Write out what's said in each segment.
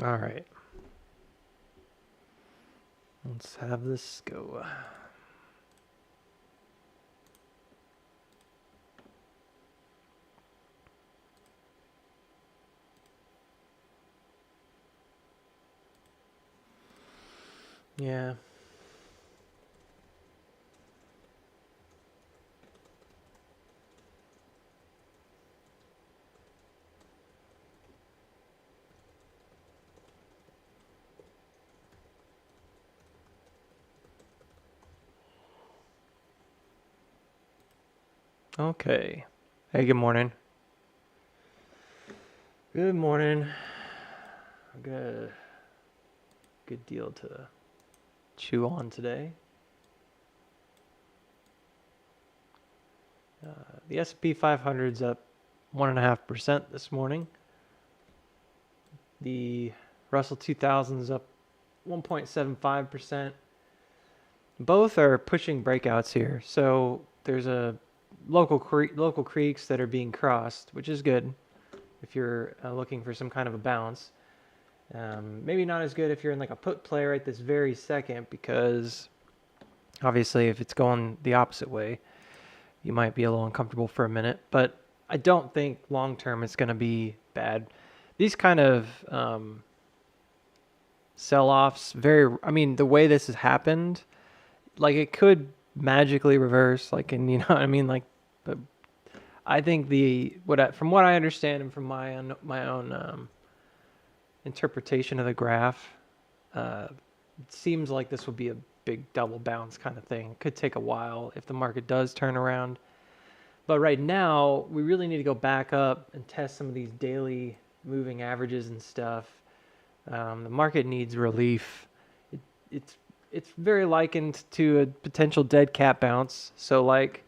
All right. Let's have this go. Yeah. Okay. Hey, good morning. Good morning. I got a good deal to chew on today. The S&P 500's up 1.5% this morning. The Russell 2000's up 1.75%. Both are pushing breakouts here. So there's a local creeks that are being crossed, which is good if you're looking for some kind of a bounce. Maybe not as good if you're in like a put play right this very second, because obviously if it's going the opposite way, you might be a little uncomfortable for a minute. But I don't think long term it's going to be bad. These kind of sell-offs, I mean, the way this has happened, like it could magically reverse, like, and you know what I mean, like, but I think from what I understand and from my own interpretation of the graph, it seems like this would be a big double bounce kind of thing. It could take a while if the market does turn around. But right now, we really need to go back up and test some of these daily moving averages and stuff. The market needs relief. It's it's very likened to a potential dead cat bounce. So like,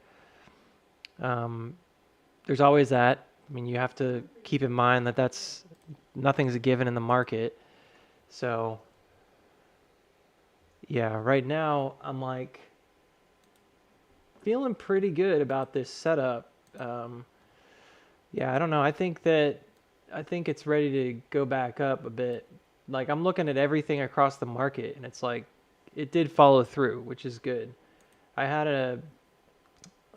there's always that. I mean, you have to keep in mind that nothing's a given in the market. So yeah, right now I'm like feeling pretty good about this setup. Yeah, I don't know. I think it's ready to go back up a bit. Like I'm looking at everything across the market, and it's like it did follow through, which is good. I had a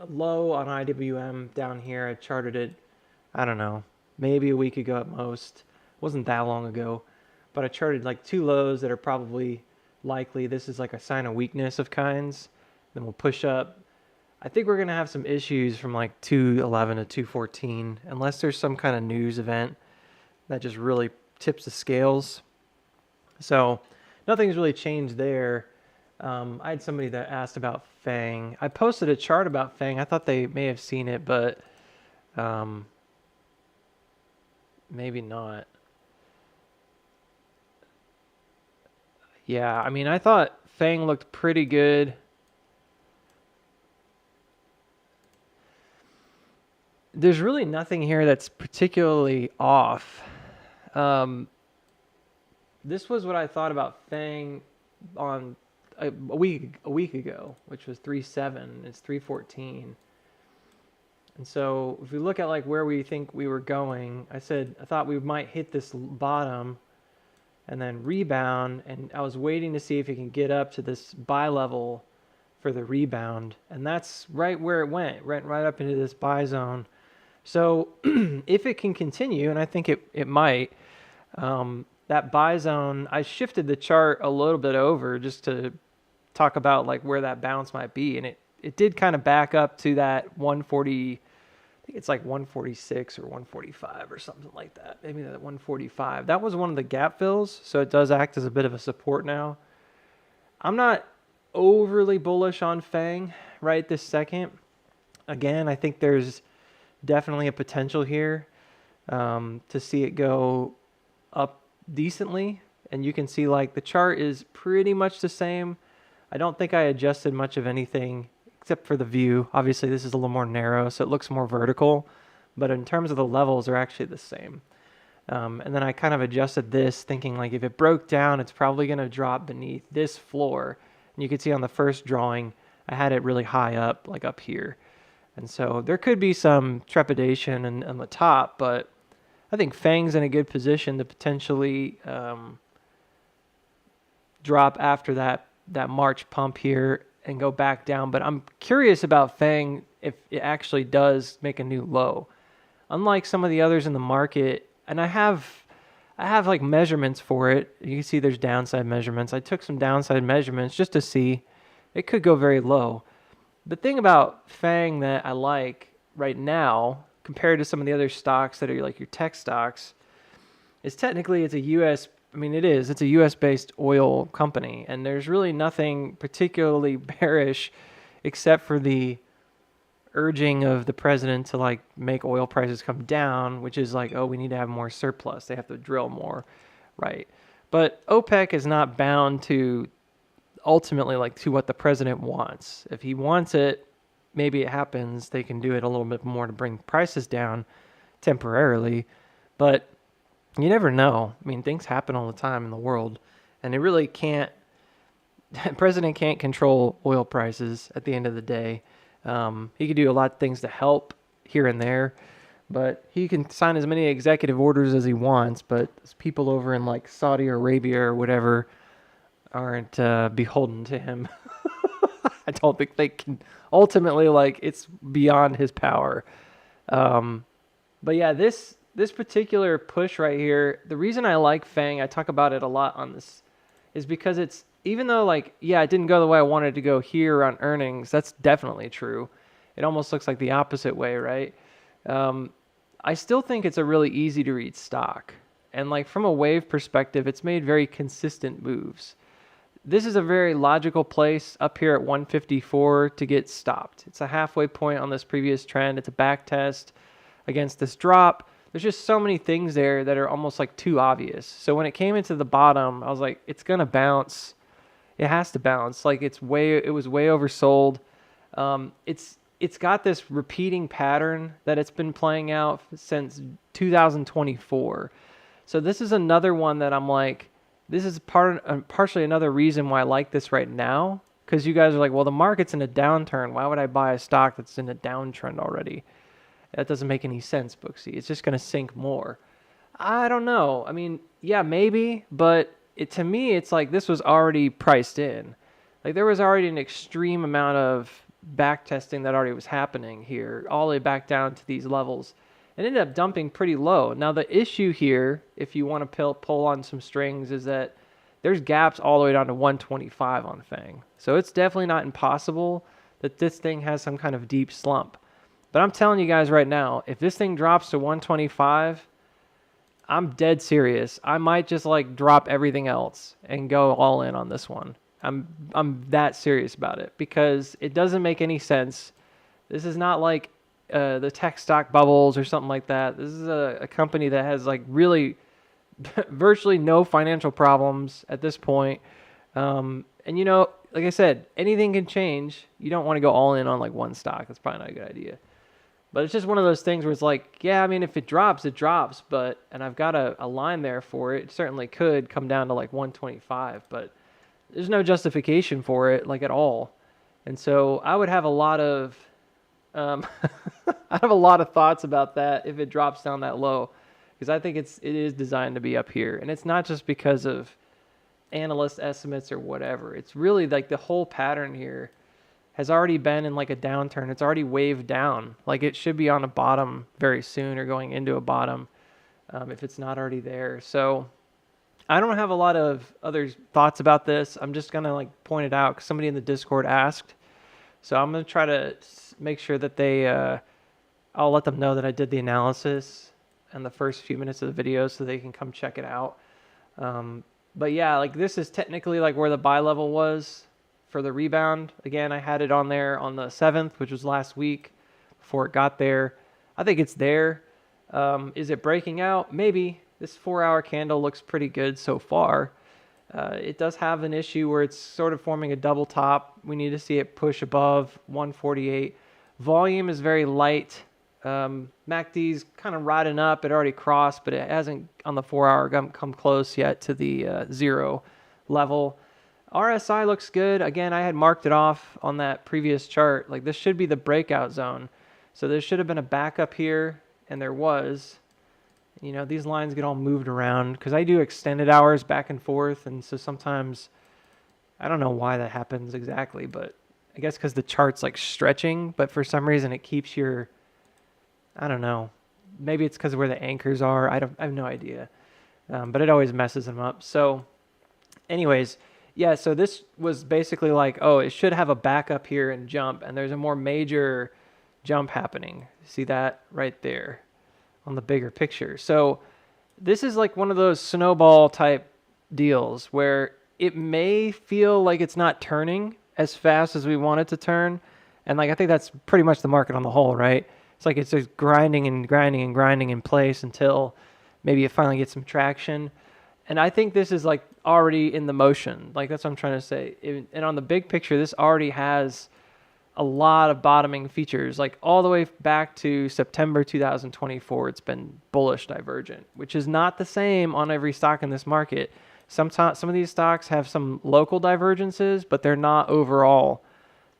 low on IWM down here. I charted it, I don't know, maybe a week ago at most. It wasn't that long ago, but I charted like two lows that are probably likely. This is like a sign of weakness of kinds. Then we'll push up. I think we're gonna have some issues from like 211 to 214, unless there's some kind of news event that just really tips the scales. So nothing's really changed there. I had somebody that asked about Fang. I posted a chart about Fang. I thought they may have seen it, but um, maybe not. Yeah, I mean, I thought Fang looked pretty good. There's really nothing here that's particularly off. Um, this was what I thought about Fang on a week ago, which was 3.7. It's 3.14. And so if we look at like where we think we were going, I thought we might hit this bottom and then rebound, and I was waiting to see if it can get up to this buy level for the rebound, and that's right where it went right up into this buy zone. So if it can continue, and I think it might, that buy zone, I shifted the chart a little bit over just to talk about like where that bounce might be, and it did kind of back up to that 140. I think it's like 146 or 145 or something like that. Maybe that 145. That was one of the gap fills, so it does act as a bit of a support now. I'm not overly bullish on Fang right this second. Again, I think there's definitely a potential here to see it go up decently. And you can see like the chart is pretty much the same. I don't think I adjusted much of anything except for the view. Obviously, this is a little more narrow, so it looks more vertical. But in terms of the levels, they're actually the same. And then I kind of adjusted this, thinking like if it broke down, it's probably going to drop beneath this floor. And you can see on the first drawing, I had it really high up, like up here. And so there could be some trepidation on the top, but I think Fang's in a good position to potentially drop after that March pump here and go back down. But I'm curious about Fang if it actually does make a new low. Unlike some of the others in the market, and I have like measurements for it. You can see there's downside measurements. I took some downside measurements just to see. It could go very low. The thing about Fang that I like right now, compared to some of the other stocks that are like your tech stocks, is technically it's a U.S. I mean, it is. It's a U.S.-based oil company, and there's really nothing particularly bearish except for the urging of the president to like make oil prices come down, which is like, oh, we need to have more surplus. They have to drill more, right? But OPEC is not bound to ultimately like to what the president wants. If he wants it, maybe it happens. They can do it a little bit more to bring prices down temporarily, but you never know. I mean, things happen all the time in the world, and it really can't. The president can't control oil prices at the end of the day. He could do a lot of things to help here and there, but he can sign as many executive orders as he wants. But people over in like Saudi Arabia or whatever aren't beholden to him. I don't think they can. Ultimately, like it's beyond his power. But yeah, this particular push right here, the reason I like Fang, I talk about it a lot on this, is because it's, even though like, yeah, it didn't go the way I wanted to go here on earnings, that's definitely true. It almost looks like the opposite way, right? I still think it's a really easy to read stock. And like from a wave perspective, it's made very consistent moves. This is a very logical place up here at 154 to get stopped. It's a halfway point on this previous trend. It's a back test against this drop. There's just so many things there that are almost like too obvious. So when it came into the bottom, I was like, it's going to bounce. It has to bounce. Like it was way oversold. It's got this repeating pattern that it's been playing out since 2024. So this is another one that I'm like, this is partially another reason why I like this right now. Because you guys are like, well, the market's in a downturn. Why would I buy a stock that's in a downtrend already? That doesn't make any sense, Booksy. It's just going to sink more. I don't know. I mean, yeah, maybe. But to me, it's like this was already priced in. Like there was already an extreme amount of back testing that already was happening here, all the way back down to these levels. It ended up dumping pretty low. Now, the issue here, if you want to pull on some strings, is that there's gaps all the way down to 125 on Fang. So it's definitely not impossible that this thing has some kind of deep slump. But I'm telling you guys right now, if this thing drops to 125, I'm dead serious. I might just like drop everything else and go all in on this one. I'm that serious about it because it doesn't make any sense. This is not like the tech stock bubbles or something like that. This is a company that has like really virtually no financial problems at this point. And you know, like I said, anything can change. You don't want to go all in on like one stock. That's probably not a good idea. But it's just one of those things where it's like, yeah, I mean, if it drops, it drops. And I've got a line there for it. It certainly could come down to like 125, but there's no justification for it, like at all. And so I would have a lot of, I have a lot of thoughts about that if it drops down that low, because I think it is designed to be up here. And it's not just because of analyst estimates or whatever. It's really like the whole pattern here has already been in like a downturn. It's already waved down. Like it should be on a bottom very soon or going into a bottom if it's not already there. So I don't have a lot of other thoughts about this. I'm just going to like point it out because somebody in the Discord asked. So I'm going to try to make sure that I'll let them know that I did the analysis in the first few minutes of the video so they can come check it out. But yeah, like this is technically like where the buy level was for the rebound. Again, I had it on there on the 7th, which was last week before it got there. I think it's there. Is it breaking out? Maybe. This 4-hour candle looks pretty good so far. It does have an issue where it's sort of forming a double top. We need to see it push above 148. Volume is very light. MACD's kind of riding up. It already crossed, but it hasn't on the 4-hour come close yet to the 0 level. RSI looks good. Again, I had marked it off on that previous chart. Like this should be the breakout zone. So there should have been a backup here, and there was. You know, these lines get all moved around because I do extended hours back and forth. And so sometimes I don't know why that happens exactly, but I guess because the chart's like stretching, but for some reason it keeps your, I don't know. Maybe it's because of where the anchors are. I have no idea. But it always messes them up. So anyways, yeah, so this was basically like, oh, it should have a backup here and jump, and there's a more major jump happening. See that right there on the bigger picture. So this is like one of those snowball type deals where it may feel like it's not turning as fast as we want it to turn. And like I think that's pretty much the market on the whole, right? It's like it's just grinding and grinding and grinding in place until maybe it finally gets some traction. And I think this is like already in the motion. Like that's what I'm trying to say. And on the big picture, this already has a lot of bottoming features. Like all the way back to September 2024, it's been bullish divergent, which is not the same on every stock in this market. Some of these stocks have some local divergences, but they're not overall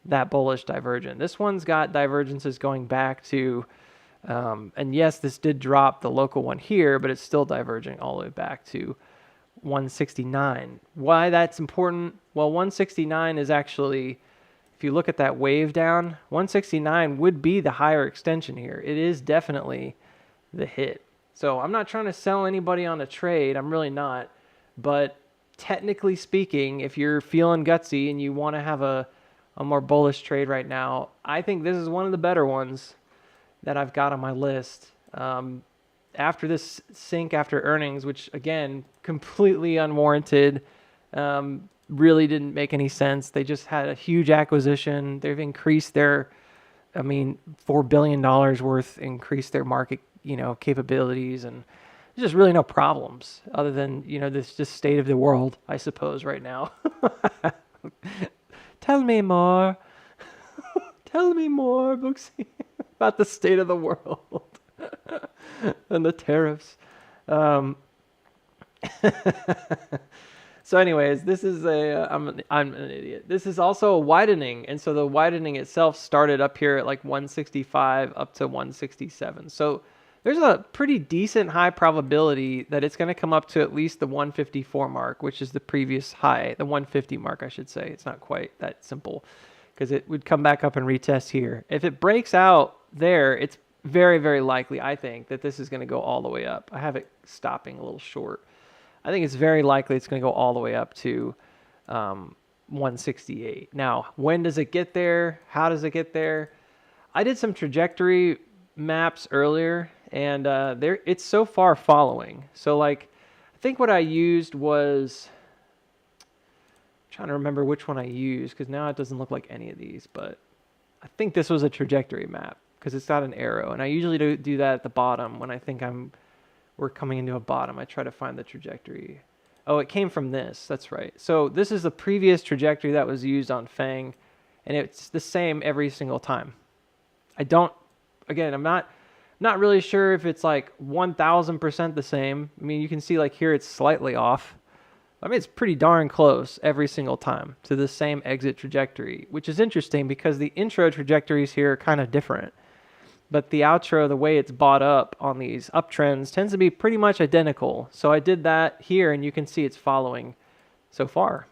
that bullish divergent. This one's got divergences going back to, and yes, this did drop the local one here, but it's still diverging all the way back to 169. Why that's important? Well, 169 is actually, if you look at that wave down, 169 would be the higher extension here. It is definitely the hit. So I'm not trying to sell anybody on a trade. I'm really not. But technically speaking, if you're feeling gutsy and you want to have a more bullish trade right now, I think this is one of the better ones that I've got on my list. After this sink after earnings, which again, completely unwarranted, really didn't make any sense. They just had a huge acquisition. They've increased their, $4 billion worth, increased their market, capabilities, and there's just really no problems other than, this just state of the world, I suppose, right now. Tell me more. Tell me more, Booksy, about the state of the world and the tariffs. So anyways, this is I'm an idiot. This is also a widening. And so the widening itself started up here at like 165 up to 167. So there's a pretty decent high probability that it's going to come up to at least the 154 mark, which is the previous high, the 150 mark, I should say. It's not quite that simple because it would come back up and retest here. If it breaks out there, it's very, very likely, I think, that this is going to go all the way up. I have it stopping a little short. I think it's very likely it's going to go all the way up to 168. Now, when does it get there? How does it get there? I did some trajectory maps earlier, and it's so far following. So, like, I think what I used was, I'm trying to remember which one I used, because now it doesn't look like any of these, but I think this was a trajectory map, because it's got an arrow, and I usually do that at the bottom when I think we're coming into a bottom. I try to find the trajectory. Oh, it came from this. That's right. So this is the previous trajectory that was used on FANG, and it's the same every single time. I'm not really sure if it's like 1,000% the same. I mean, you can see like here it's slightly off. I mean, it's pretty darn close every single time to the same exit trajectory, which is interesting because the intro trajectories here are kind of different. But the outro, the way it's bought up on these uptrends, tends to be pretty much identical. So I did that here, and you can see it's following so far.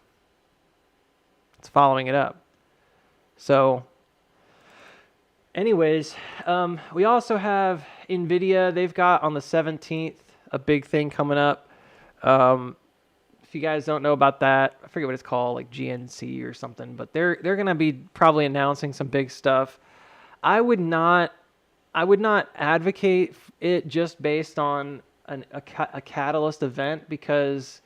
It's following it up. So anyways, we also have NVIDIA. They've got on the 17th a big thing coming up. If you guys don't know about that, I forget what it's called, like GNC or something. But they're going to be probably announcing some big stuff. I would not advocate it just based on a catalyst event because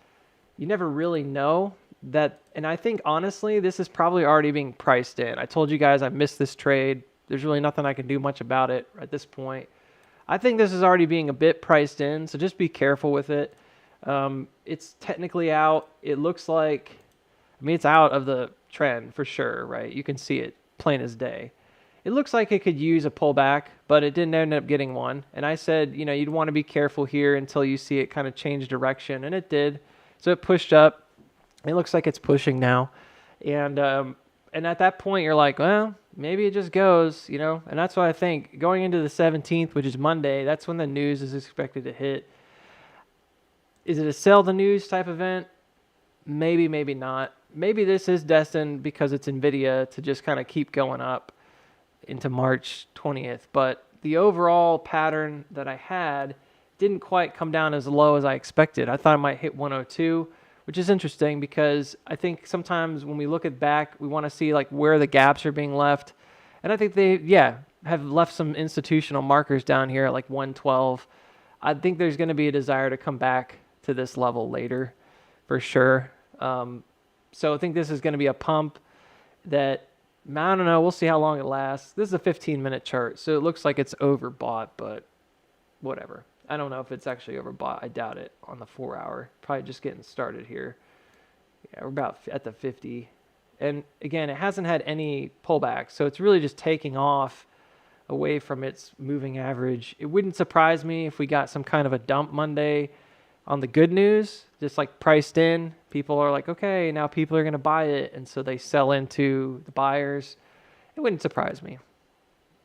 you never really know that. And I think, honestly, this is probably already being priced in. I told you guys I missed this trade. There's really nothing I can do much about it at this point. I think this is already being a bit priced in, so just be careful with it. It's technically out. It looks like, it's out of the trend for sure, right? You can see it plain as day. It looks like it could use a pullback, but it didn't end up getting one. And I said, you'd want to be careful here until you see it kind of change direction, and it did. So it pushed up. It looks like it's pushing now. And at that point, you're like, well, maybe it just goes, and that's what I think. Going into the 17th, which is Monday, that's when the news is expected to hit. Is it a sell the news type event? Maybe, maybe not. Maybe this is destined because it's NVIDIA to just kind of keep going up into March 20th. But the overall pattern that I had didn't quite come down as low as I expected. I thought it might hit 102, which is interesting because I think sometimes when we look at back, we want to see like where the gaps are being left. And I think they, have left some institutional markers down here at like 112. I think there's going to be a desire to come back to this level later for sure. So I think this is going to be a pump that, I don't know, we'll see how long it lasts. This is a 15-minute chart, so it looks like it's overbought, but whatever. I don't know if it's actually overbought. I doubt it on the 4-hour. Probably just getting started here. Yeah, we're about at the 50. And again, it hasn't had any pullback, so it's really just taking off away from its moving average. It wouldn't surprise me if we got some kind of a dump Monday on the good news, just like priced in. People are like, okay, now people are going to buy it, and so they sell into the buyers. It wouldn't surprise me,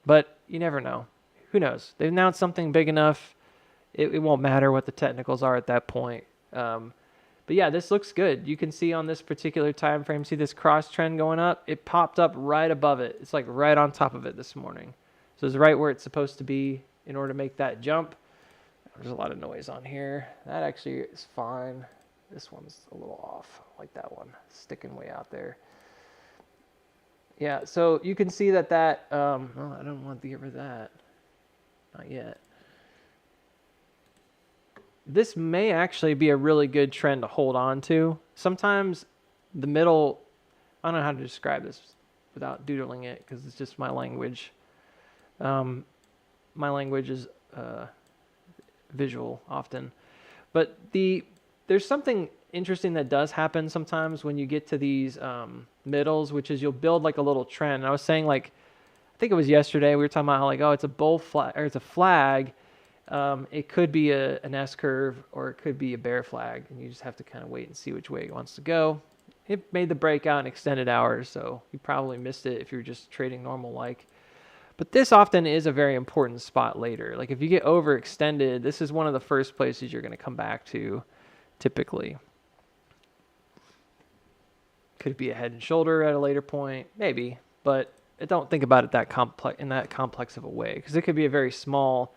but you never know. Who knows? They've announced something big enough, it won't matter what the technicals are at that point. But yeah, this looks good. You can see on this particular time frame, see this cross trend going up? It popped up right above it. It's like right on top of it this morning. So it's right where it's supposed to be in order to make that jump. There's a lot of noise on here. That actually is fine. This one's a little off. I like that one, sticking way out there. Yeah, so you can see that, well, I don't want to get rid of that. Not yet. This may actually be a really good trend to hold on to. Sometimes the middle, I don't know how to describe this without doodling it because it's just my language. My language is visual often. But there's something interesting that does happen sometimes when you get to these middles, which is you'll build like a little trend. And I was saying, like, I think it was yesterday, we were talking about how like, oh, it's a bull flag, or it's a flag. It could be an S curve or it could be a bear flag, and you just have to kind of wait and see which way it wants to go. It made the breakout in extended hours, so you probably missed it if you're just trading normal like. But this often is a very important spot later. Like if you get overextended, this is one of the first places you're going to come back to typically. Could be a head and shoulder at a later point, maybe, but I don't think about it that complex of a way, because it could be a very small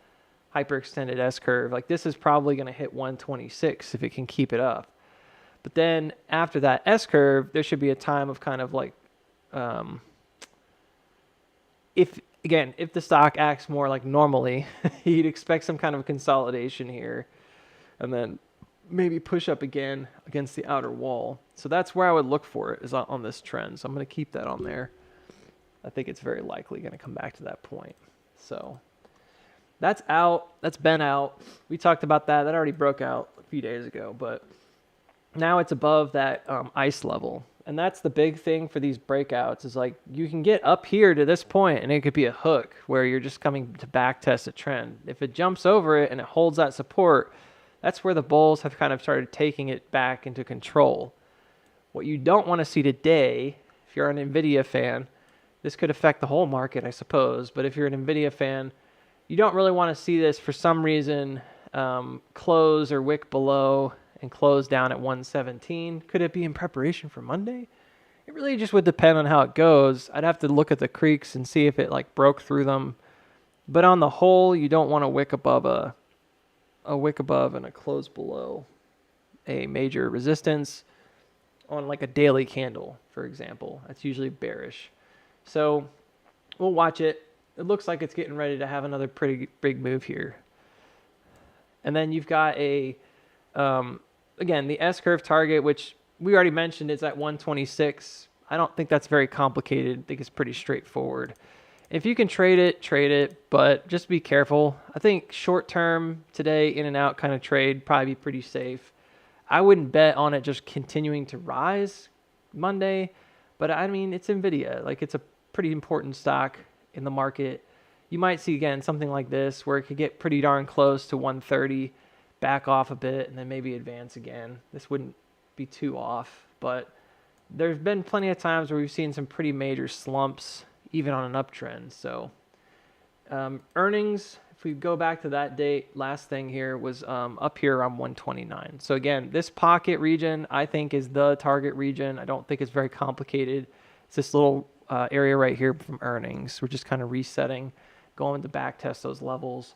hyperextended S curve. Like this is probably going to hit 126 if it can keep it up. But then after that S curve, there should be a time of kind of like, if the stock acts more like normally, you'd expect some kind of consolidation here and then maybe push up again against the outer wall. So that's where I would look for it, is on this trend. So I'm going to keep that on there. I think it's very likely going to come back to that point. So that's out. That's been out. We talked about that. That already broke out a few days ago, but now it's above that ice level. And that's the big thing for these breakouts, is like you can get up here to this point and it could be a hook where you're just coming to back test a trend. If it jumps over it and it holds that support, that's where the bulls have kind of started taking it back into control. What you don't want to see today, if you're an NVIDIA fan, this could affect the whole market, I suppose, but if you're an NVIDIA fan, you don't really want to see this for some reason close or wick below and close down at 117. Could it be in preparation for Monday? It really just would depend on how it goes. I'd have to look at the creeks and see if it like broke through them. But on the whole, you don't want to wick above a wick above and a close below a major resistance on like a daily candle, for example. That's usually bearish. So we'll watch it. It looks like it's getting ready to have another pretty big move here. And then you've got again, the S-curve target, which we already mentioned, is at 126. I don't think that's very complicated. I think it's pretty straightforward. If you can trade it, but just be careful. I think short term today, in and out kind of trade, probably be pretty safe. I wouldn't bet on it just continuing to rise Monday, but I mean, it's NVIDIA. Like, it's a pretty important stock in the market. You might see, again, something like this where it could get pretty darn close to 130, back off a bit, and then maybe advance again. This wouldn't be too off, but there's been plenty of times where we've seen some pretty major slumps, even on an uptrend. So earnings, if we go back to that date, last thing here was up here around 129. So again, this pocket region I think is the target region. I don't think it's very complicated. It's this little area right here from earnings. We're just kind of resetting, going to back test those levels.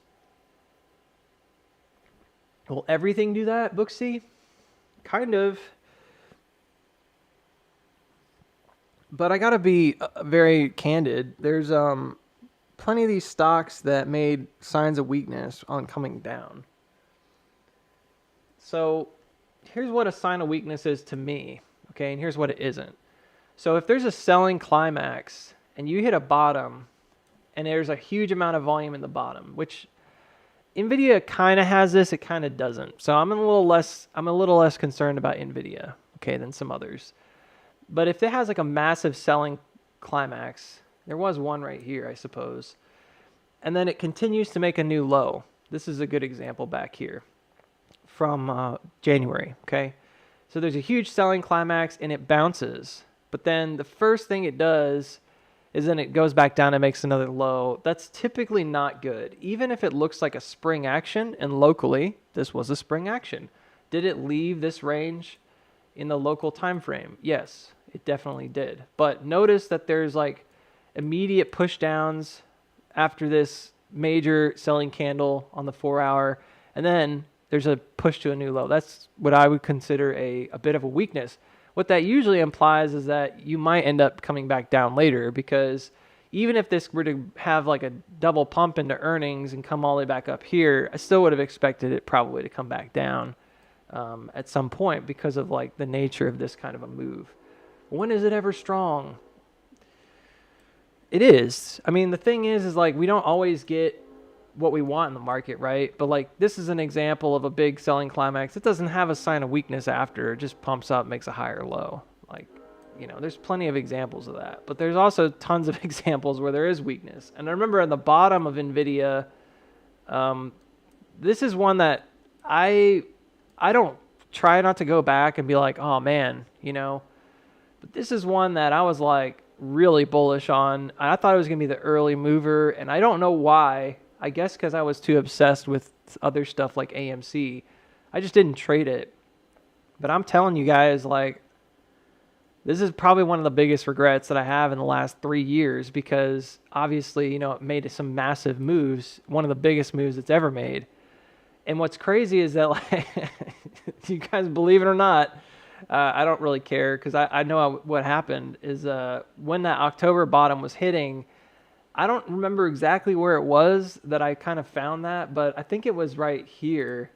Will everything do that, Booksy? Kind of. But I gotta be very candid. There's plenty of these stocks that made signs of weakness on coming down. So here's what a sign of weakness is to me, okay? And here's what it isn't. So if there's a selling climax and you hit a bottom and there's a huge amount of volume in the bottom, which NVIDIA kind of has this, it kind of doesn't. So I'm a little less concerned about NVIDIA, okay, than some others. But if it has like a massive selling climax, there was one right here, I suppose, and then it continues to make a new low. This is a good example back here from January, okay? So there's a huge selling climax and it bounces, but then the first thing it does is then it goes back down and makes another low. That's typically not good, even if it looks like a spring action, and locally, this was a spring action. Did it leave this range in the local time frame? Yes, it definitely did. But notice that there's like immediate push downs after this major selling candle on the 4 hour, and then there's a push to a new low. That's what I would consider a bit of a weakness. What that usually implies is that you might end up coming back down later, because even if this were to have like a double pump into earnings and come all the way back up here, I still would have expected it probably to come back down at some point because of like the nature of this kind of a move. When is it ever strong? It is. I mean, the thing is like we don't always get what we want in the market, right? But like this is an example of a big selling climax. It doesn't have a sign of weakness after. It just pumps up, makes a higher low. Like, you know, there's plenty of examples of that. But there's also tons of examples where there is weakness. And I remember at the bottom of NVIDIA, this is one that I don't try not to go back and be like, oh man, you know. But this is one that I was like really bullish on. I thought it was going to be the early mover, and I don't know why. I guess because I was too obsessed with other stuff like AMC. I just didn't trade it. But I'm telling you guys, like, this is probably one of the biggest regrets that I have in the last 3 years, because obviously, you know, it made some massive moves, one of the biggest moves it's ever made. And what's crazy is that, like, you guys believe it or not, I don't really care, because I know what happened is when that October bottom was hitting, I don't remember exactly where it was that I kind of found that, but I think it was right here.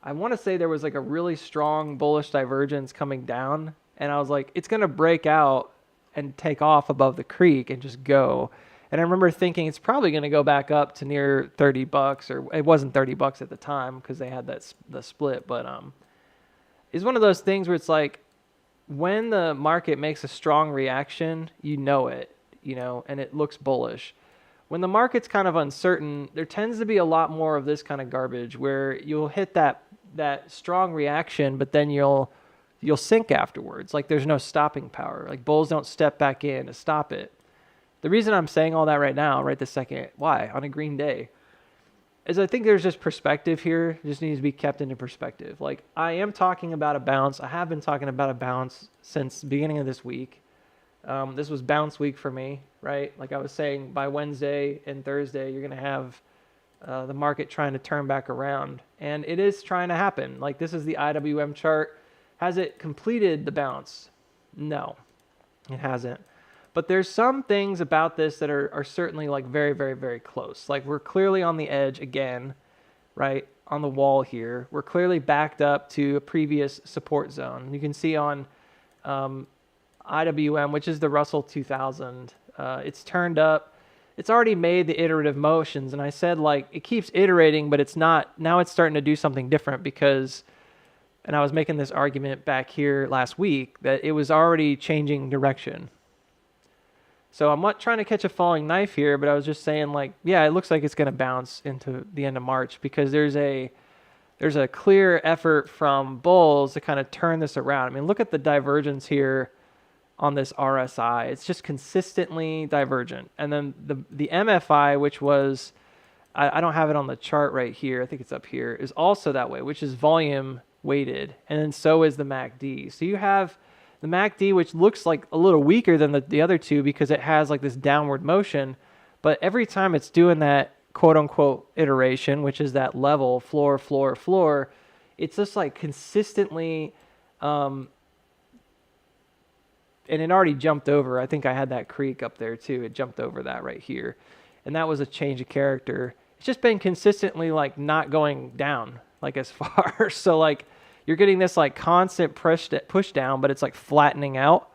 I want to say there was like a really strong bullish divergence coming down, and I was like, it's going to break out and take off above the creek and just go. And I remember thinking it's probably going to go back up to near $30, or it wasn't $30 at the time because they had the split, but it's one of those things where it's like when the market makes a strong reaction, you know it, you know, and it looks bullish. When the market's kind of uncertain, there tends to be a lot more of this kind of garbage where you'll hit that strong reaction, but then you'll sink afterwards. Like there's no stopping power. Like bulls don't step back in to stop it. The reason I'm saying all that right now, right this second, why, on a green day, is I think there's just perspective here. It just needs to be kept into perspective. Like I am talking about a bounce. I have been talking about a bounce since the beginning of this week. This was bounce week for me, right? Like I was saying, by Wednesday and Thursday, you're going to have the market trying to turn back around. And it is trying to happen. Like this is the IWM chart. Has it completed the bounce? No, it hasn't. But there's some things about this that are certainly like very, very, very close. Like we're clearly on the edge again, right? On the wall here. We're clearly backed up to a previous support zone. You can see on IWM, which is the Russell 2000, it's turned up. It's already made the iterative motions. And I said, like, it keeps iterating, but it's not. Now it's starting to do something different because, and I was making this argument back here last week, that it was already changing direction. So I'm not trying to catch a falling knife here, but I was just saying, like, yeah, it looks like it's going to bounce into the end of March because there's a clear effort from bulls to kind of turn this around. I mean, look at the divergence here on this RSI. It's just consistently divergent. And then the MFI, which was, I don't have it on the chart right here, I think it's up here, is also that way, which is volume weighted. And then so is the MACD. So you have the MACD, which looks like a little weaker than the other two because it has like this downward motion. But every time it's doing that quote unquote iteration, which is that level, floor, floor, floor, it's just like consistently, and it already jumped over. I think I had that creek up there too. It jumped over that right here. And that was a change of character. It's just been consistently like not going down like as far. So like you're getting this like constant push down, but it's like flattening out.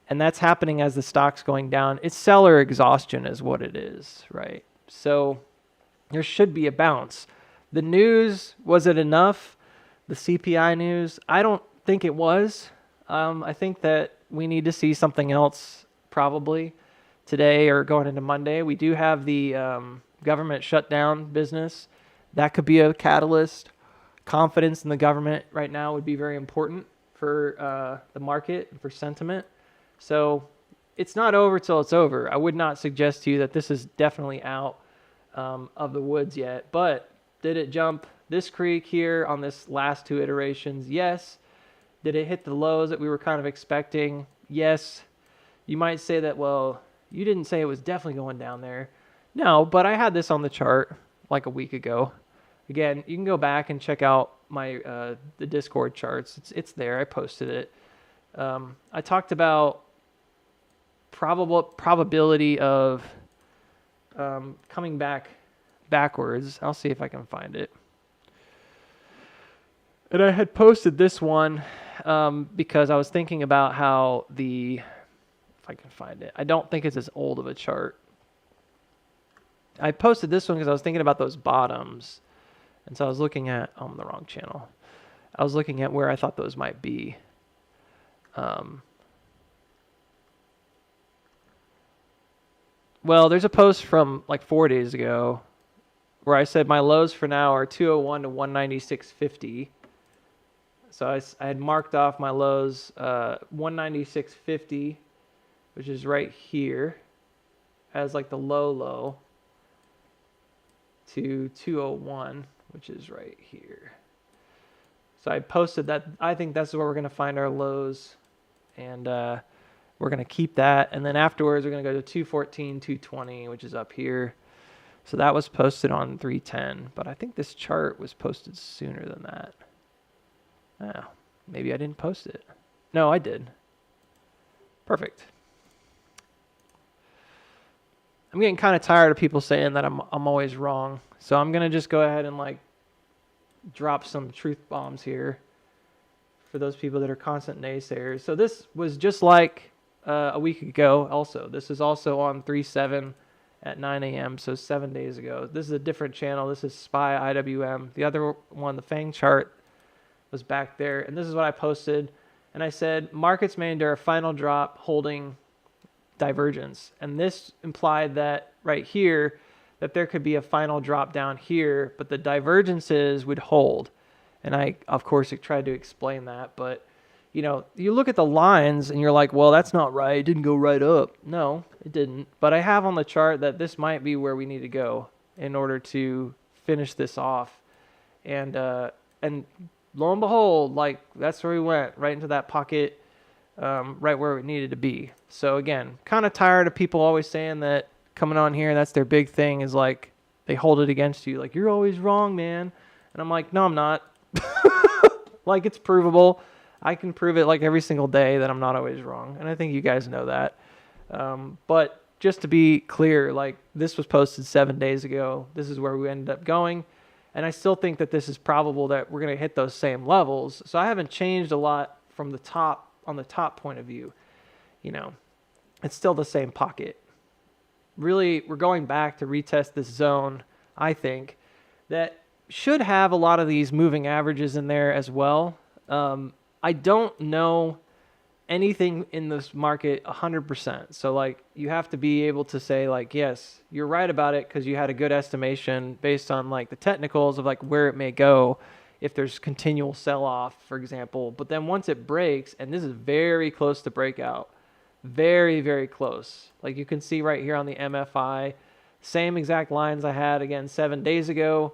And that's happening as the stock's going down. It's seller exhaustion is what it is, right? So there should be a bounce. The news, was it enough? The CPI news, I don't think it was. I think that we need to see something else probably today or going into Monday. We do have the government shutdown business. That could be a catalyst. Confidence in the government right now would be very important for the market and for sentiment. So it's not over till it's over. I would not suggest to you that this is definitely out of the woods yet. But did it jump this creek here on this last two iterations? Yes. Did it hit the lows that we were kind of expecting? Yes. You might say that, well, you didn't say it was definitely going down there. No, but I had this on the chart like a week ago. Again, you can go back and check out my the Discord charts. It's there. I posted it. I talked about probability of coming backwards. I'll see if I can find it. And I had posted this one because I was thinking about how if I can find it. I don't think it's as old of a chart. I posted this one because I was thinking about those bottoms. And so I was looking at, I'm on the wrong channel. I was looking at where I thought those might be. Well, there's a post from like 4 days ago where I said my lows for now are 201 to 196.50. So I had marked off my lows 196.50, which is right here, as like the low, to 201, which is right here. So I posted that. I think that's where we're going to find our lows, and we're going to keep that. And then afterwards, we're going to go to 214, 220, which is up here. So that was posted on 310, but I think this chart was posted sooner than that. Oh, maybe I didn't post it. No, I did. Perfect. I'm getting kind of tired of people saying that I'm always wrong. So I'm going to just go ahead and like drop some truth bombs here for those people that are constant naysayers. So this was just like a week ago also. This is also on 3/7 at 9 a.m., so 7 days ago. This is a different channel. This is SPY IWM. The other one, the FANG chart, was back there. And this is what I posted. And I said, markets may endure a final drop holding divergence. And this implied that right here, that there could be a final drop down here, but the divergences would hold. And I, of course, tried to explain that. But, you know, you look at the lines and you're like, well, that's not right. It didn't go right up. No, it didn't. But I have on the chart that this might be where we need to go in order to finish this off. And lo and behold, like that's where we went, right into that pocket, right where it needed to be. So again, kind of tired of people always saying that coming on here, that's their big thing, is like they hold it against you. Like, you're always wrong, man. And I'm like, no, I'm not. Like, it's provable. I can prove it like every single day that I'm not always wrong. And I think you guys know that. But just to be clear, like this was posted 7 days ago. This is where we ended up going. And I still think that this is probable that we're going to hit those same levels. So I haven't changed a lot from the top, on the top point of view. You know, it's still the same pocket. Really, we're going back to retest this zone, I think, that should have a lot of these moving averages in there as well. I don't know anything in this market 100%. So like you have to be able to say like, yes, you're right about it because you had a good estimation based on like the technicals of like where it may go if there's continual sell-off, for example. But then once it breaks, and this is very close to breakout, Very, very close. Like you can see right here on the MFI, same exact lines I had again 7 days ago.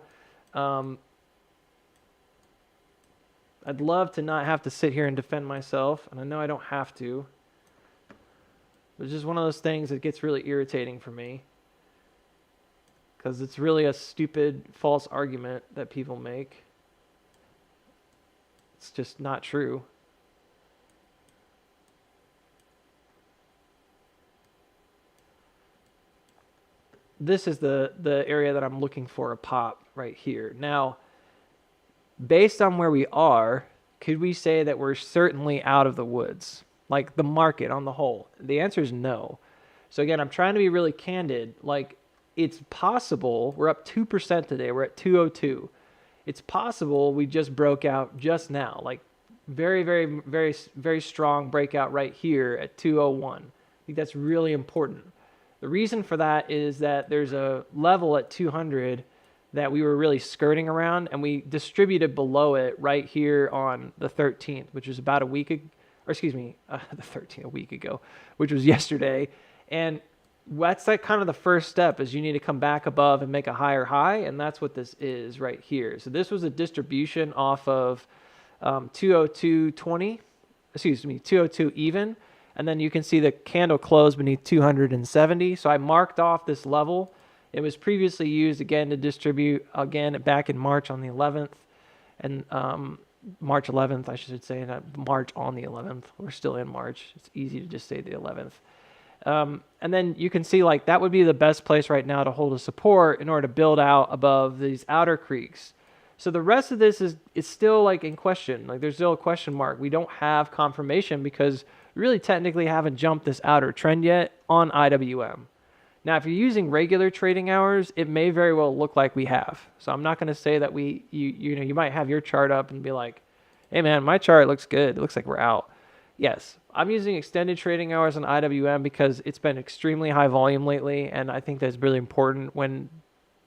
I'd love to not have to sit here and defend myself, and I know I don't have to. It's just one of those things that gets really irritating for me because it's really a stupid, false argument that people make. It's just not true. This is the area that I'm looking for a pop right here. Now, based on where we are, could we say that we're certainly out of the woods? Like the market on the whole? The answer is no. So again, I'm trying to be really candid. Like it's possible, we're up 2% today. We're at 202. It's possible we just broke out just now. Like very, very, very, very strong breakout right here at 201. I think that's really important. The reason for that is that there's a level at 200 that we were really skirting around, and we distributed below it right here on the 13th, which was about a week ago, or excuse me, the 13th, a week ago, which was yesterday. And that's like kind of the first step is you need to come back above and make a higher high, and that's what this is right here. So this was a distribution off of 202.20, excuse me, 202 even, and then you can see the candle closed beneath 270. So I marked off this level. It was previously used again to distribute again back in March on the 11th, and March 11th, I should say, not March on the 11th. We're still in March. It's easy to just say the 11th. And then you can see like that would be the best place right now to hold a support in order to build out above these outer creeks. So the rest of this is still like in question. Like there's still a question mark. We don't have confirmation because we really technically haven't jumped this outer trend yet on IWM. Now, if you're using regular trading hours, it may very well look like we have. So I'm not going to say that you might have your chart up and be like, hey man, my chart looks good. It looks like we're out. Yes, I'm using extended trading hours on IWM because it's been extremely high volume lately. And I think that's really important when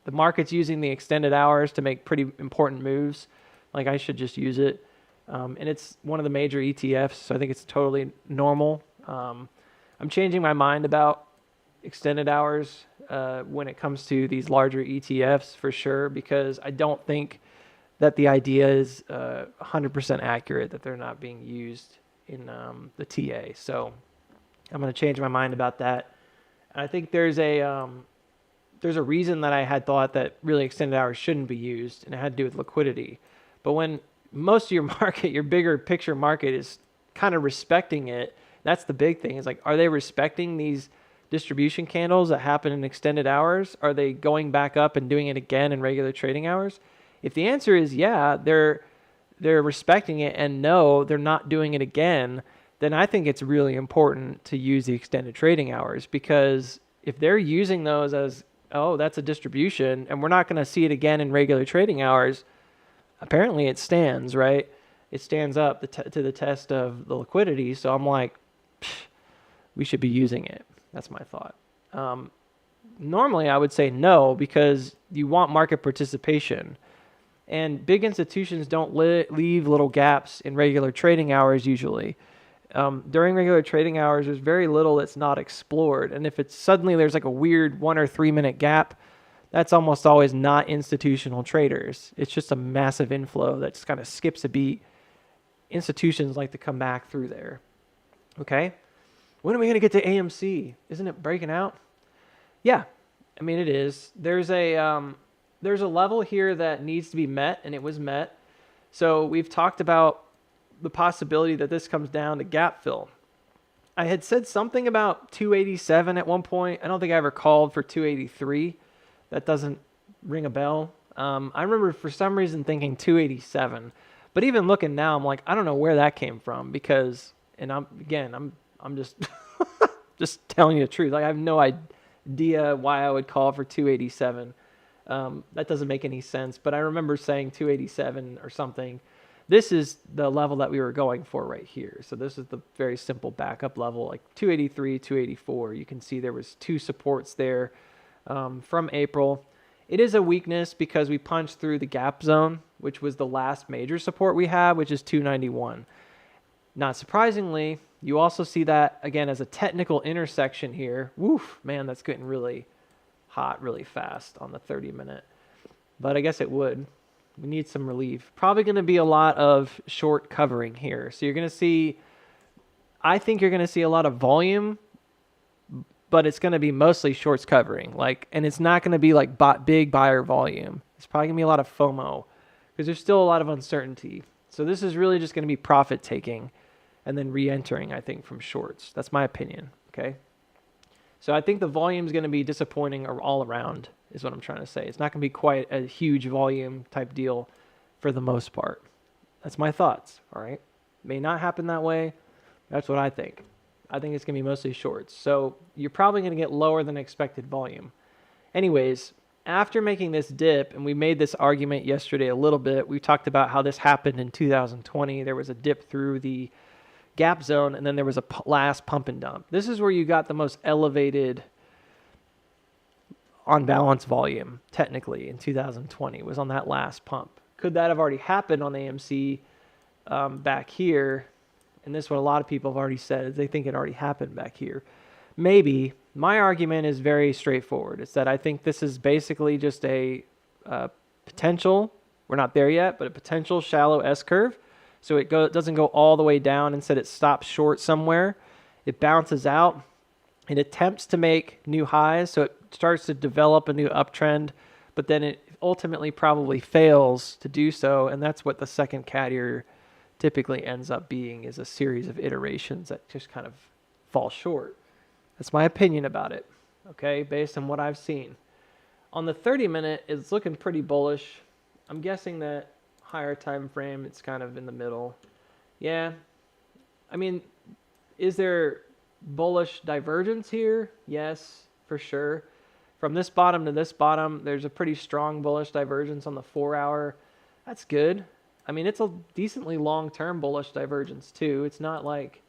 the market's using the extended hours to make pretty important moves. Like I should just use it. And it's one of the major ETFs. So I think it's totally normal. I'm changing my mind about extended hours when it comes to these larger ETFs for sure, because I don't think that the idea is 100% accurate that they're not being used in the TA. So I'm going to change my mind about that. And I think there's a reason that I had thought that really extended hours shouldn't be used, and it had to do with liquidity. But when most of your market, your bigger picture market is kind of respecting it, that's the big thing. Is like, are they respecting these distribution candles that happen in extended hours? Are they going back up and doing it again in regular trading hours? If the answer is yeah, they're respecting it, and no, they're not doing it again, then I think it's really important to use the extended trading hours, because if they're using those as, oh, that's a distribution and we're not going to see it again in regular trading hours, apparently it stands, right? It stands up to the test of the liquidity. So I'm like, we should be using it. That's my thought. Normally, I would say no, because you want market participation. And big institutions don't leave little gaps in regular trading hours usually. During regular trading hours, there's very little that's not explored. And if it's suddenly there's like a weird 1 or 3 minute gap, that's almost always not institutional traders. It's just a massive inflow that just kind of skips a beat. Institutions like to come back through there. Okay? When are we going to get to AMC? Isn't it breaking out? Yeah, I mean it is. There's a level here that needs to be met, and it was met. So we've talked about the possibility that this comes down to gap fill. I had said something about 287 at one point. I don't think I ever called for 283. That doesn't ring a bell. I remember for some reason thinking 287, but even looking now, I'm like, I don't know where that came from, because, and I'm just just telling you the truth. Like I have no idea why I would call for 287. That doesn't make any sense, but I remember saying 287 or something. This is the level that we were going for right here. So this is the very simple backup level, like 283, 284. You can see there was 2 supports there from April. It is a weakness because we punched through the gap zone, which was the last major support we had, which is 291. Not surprisingly, you also see that again as a technical intersection here. Woof, man, that's getting really hot really fast on the 30-minute. But I guess it would. We need some relief. Probably going to be a lot of short covering here. So you're going to see, I think you're going to see a lot of volume, but it's going to be mostly shorts covering. And it's not going to be like big buyer volume. It's probably going to be a lot of FOMO because there's still a lot of uncertainty. So this is really just going to be profit taking and then re-entering, I think, from shorts. That's my opinion, okay? So I think the volume is going to be disappointing all around is what I'm trying to say. It's not going to be quite a huge volume type deal for the most part. That's my thoughts, all right? May not happen that way. That's what I think. I think it's going to be mostly shorts. So you're probably going to get lower than expected volume. Anyways, after making this dip, and we made this argument yesterday a little bit, we talked about how this happened in 2020. There was a dip through the gap zone, and then there was a last pump and dump. This is where you got the most elevated on balance volume, technically, in 2020, was on that last pump. Could that have already happened on AMC back here? And this is what a lot of people have already said, is they think it already happened back here. Maybe. My argument is very straightforward. It's that I think this is basically just a potential, we're not there yet, but a potential shallow S-curve. So it doesn't go all the way down. Instead, it stops short somewhere. It bounces out. It attempts to make new highs, so it starts to develop a new uptrend, but then it ultimately probably fails to do so, and that's what the second cat ear typically ends up being, is a series of iterations that just kind of fall short. That's my opinion about it, okay, based on what I've seen. On the 30-minute, it's looking pretty bullish. I'm guessing that higher time frame, it's kind of in the middle. Yeah. I mean, is there bullish divergence here? Yes, for sure. From this bottom to this bottom, there's a pretty strong bullish divergence on the 4-hour. That's good. I mean, it's a decently long-term bullish divergence too. It's not like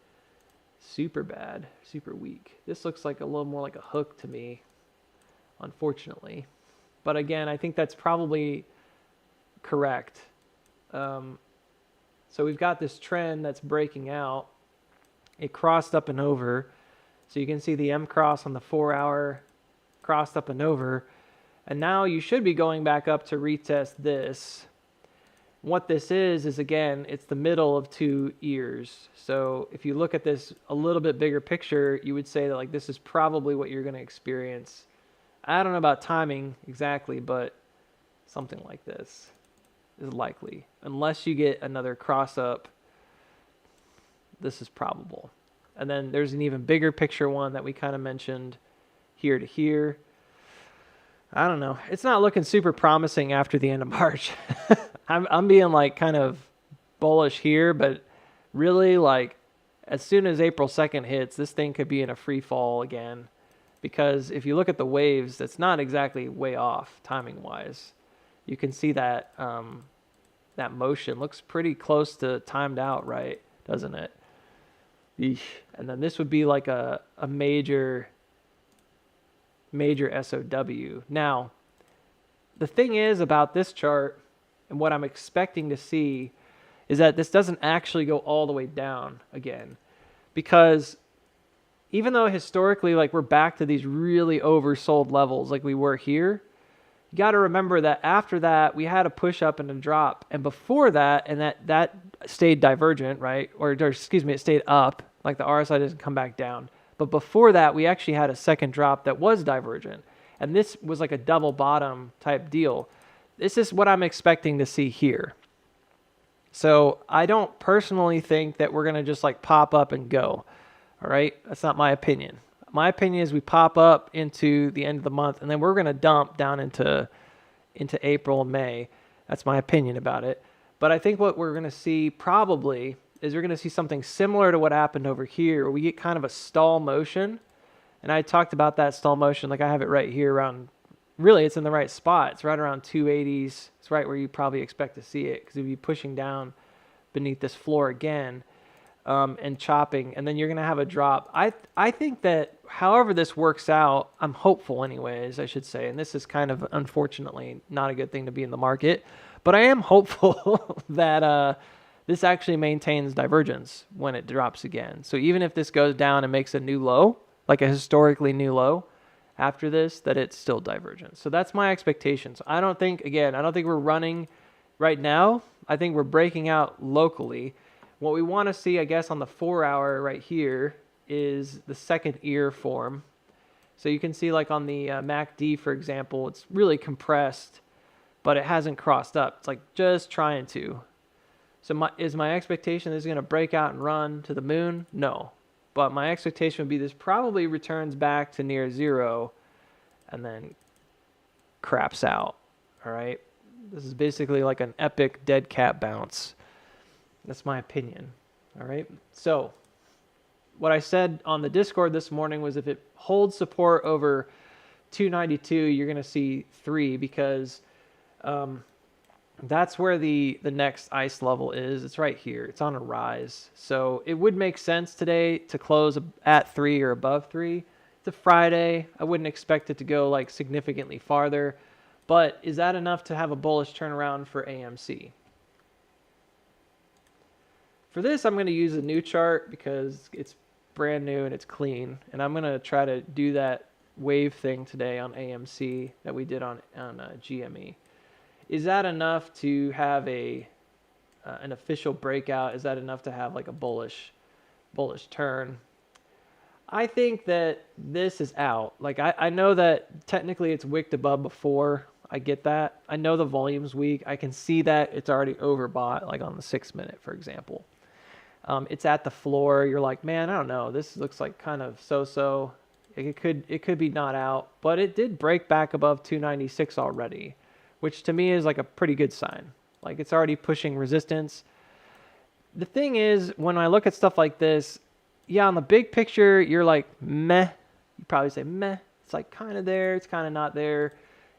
super bad, super weak. This looks like a little more like a hook to me, unfortunately. But again, I think that's probably correct. So we've got this trend that's breaking out. It crossed up and over. So you can see the M cross on the 4-hour crossed up and over. And now you should be going back up to retest this. What this is again, it's the middle of two ears. So if you look at this a little bit bigger picture, you would say that like this is probably what you're going to experience. I don't know about timing exactly, but something like this is likely. Unless you get another cross up, this is probable. And then there's an even bigger picture one that we kind of mentioned here to here. I don't know. It's not looking super promising after the end of March. I'm being like kind of bullish here, but really like as soon as April 2nd hits, this thing could be in a free fall again. Because if you look at the waves, that's not exactly way off timing wise. You can see that that motion looks pretty close to timed out, right? Doesn't it? Eesh. And then this would be like a major SOW. Now, the thing is about this chart and what I'm expecting to see is that this doesn't actually go all the way down again. Because even though historically like we're back to these really oversold levels like we were here, you got to remember that after that we had a push up and a drop, and before that, and that stayed divergent, right? Or excuse me, it stayed up, like the RSI doesn't come back down. But before that, we actually had a second drop that was divergent, and this was like a double bottom type deal. This is what I'm expecting to see here. So I don't personally think that we're going to just like pop up and go. All right. That's not my opinion. My opinion is we pop up into the end of the month and then we're going to dump down into April and May. That's my opinion about it. But I think what we're going to see probably is we're going to see something similar to what happened over here, where we get kind of a stall motion. And I talked about that stall motion, like I have it right here around, really it's in the right spot. It's right around 280s. It's right where you probably expect to see it, because it'd be pushing down beneath this floor again and chopping, and then you're going to have a drop. I think that however this works out, I'm hopeful anyways, I should say, and this is kind of unfortunately not a good thing to be in the market, but I am hopeful that this actually maintains divergence when it drops again. So even if this goes down and makes a new low, like a historically new low after this, that it's still divergent. So that's my expectations. I don't think we're running right now. I think we're breaking out locally. What we want to see, I guess, on the 4 hour right here is the second ear form. So you can see like on the MACD, for example, it's really compressed, but it hasn't crossed up. It's like just trying to. So is my expectation this is going to break out and run to the moon? No. But my expectation would be this probably returns back to near zero and then craps out. All right. This is basically like an epic dead cat bounce. That's my opinion. All right. So what I said on the Discord this morning was if it holds support over 292, you're going to see 3 because that's where the next ice level is. It's right here. It's on a rise. So it would make sense today to close at 3 or above 3. It's a Friday. I wouldn't expect it to go like significantly farther. But is that enough to have a bullish turnaround for AMC? For this, I'm going to use a new chart because it's brand new and it's clean. And I'm going to try to do that wave thing today on AMC that we did on GME. Is that enough to have an official breakout? Is that enough to have like a bullish turn? I think that this is out. Like I know that technically it's wicked above before. I get that. I know the volume's weak. I can see that it's already overbought, like on the 6 minute, for example. It's at the floor. You're like, man, I don't know. This looks like kind of so-so. It could be not out, but it did break back above 296 already, which to me is like a pretty good sign. Like it's already pushing resistance. The thing is, when I look at stuff like this, yeah, on the big picture, you're like, meh. You probably say, meh. It's like kind of there. It's kind of not there.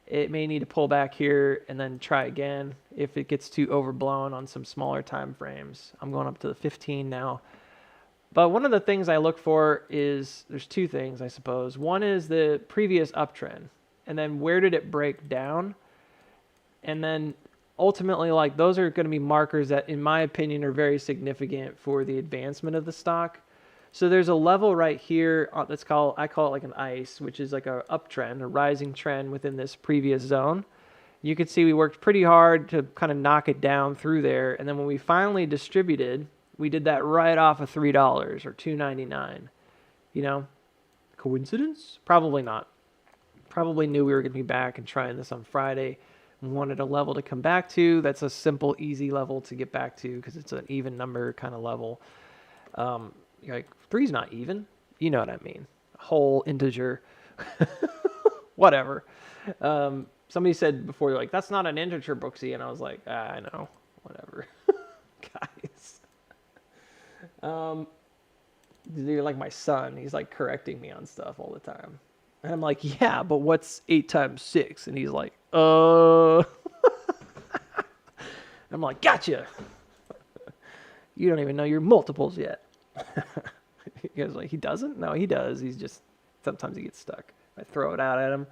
It may need to pull back here and then try again if it gets too overblown on some smaller time frames. I'm going up to the 15 now. But one of the things I look for is, there's 2 things, I suppose. One is the previous uptrend. And then where did it break down? And then ultimately, like those are going to be markers that, in my opinion, are very significant for the advancement of the stock. So there's a level right here I call it like an ice, which is like a uptrend, a rising trend within this previous zone. You can see we worked pretty hard to kind of knock it down through there. And then when we finally distributed, we did that right off of $3 or $2.99. You know, coincidence? Probably not. Probably knew we were going to be back and trying this on Friday. Wanted a level to come back to. That's a simple, easy level to get back to because it's an even number kind of level. You're like, 3's not even. You know what I mean. Whole integer. Whatever. Somebody said before, they're like, that's not an integer, Brooksy. And I was like, I know. Whatever. Guys. You're like my son. He's like correcting me on stuff all the time. And I'm like, yeah, but what's 8 times 6? And he's like, I'm like, gotcha. You don't even know your multiples yet. He goes like, he doesn't? No, he does. He's just, sometimes he gets stuck. I throw it out at him.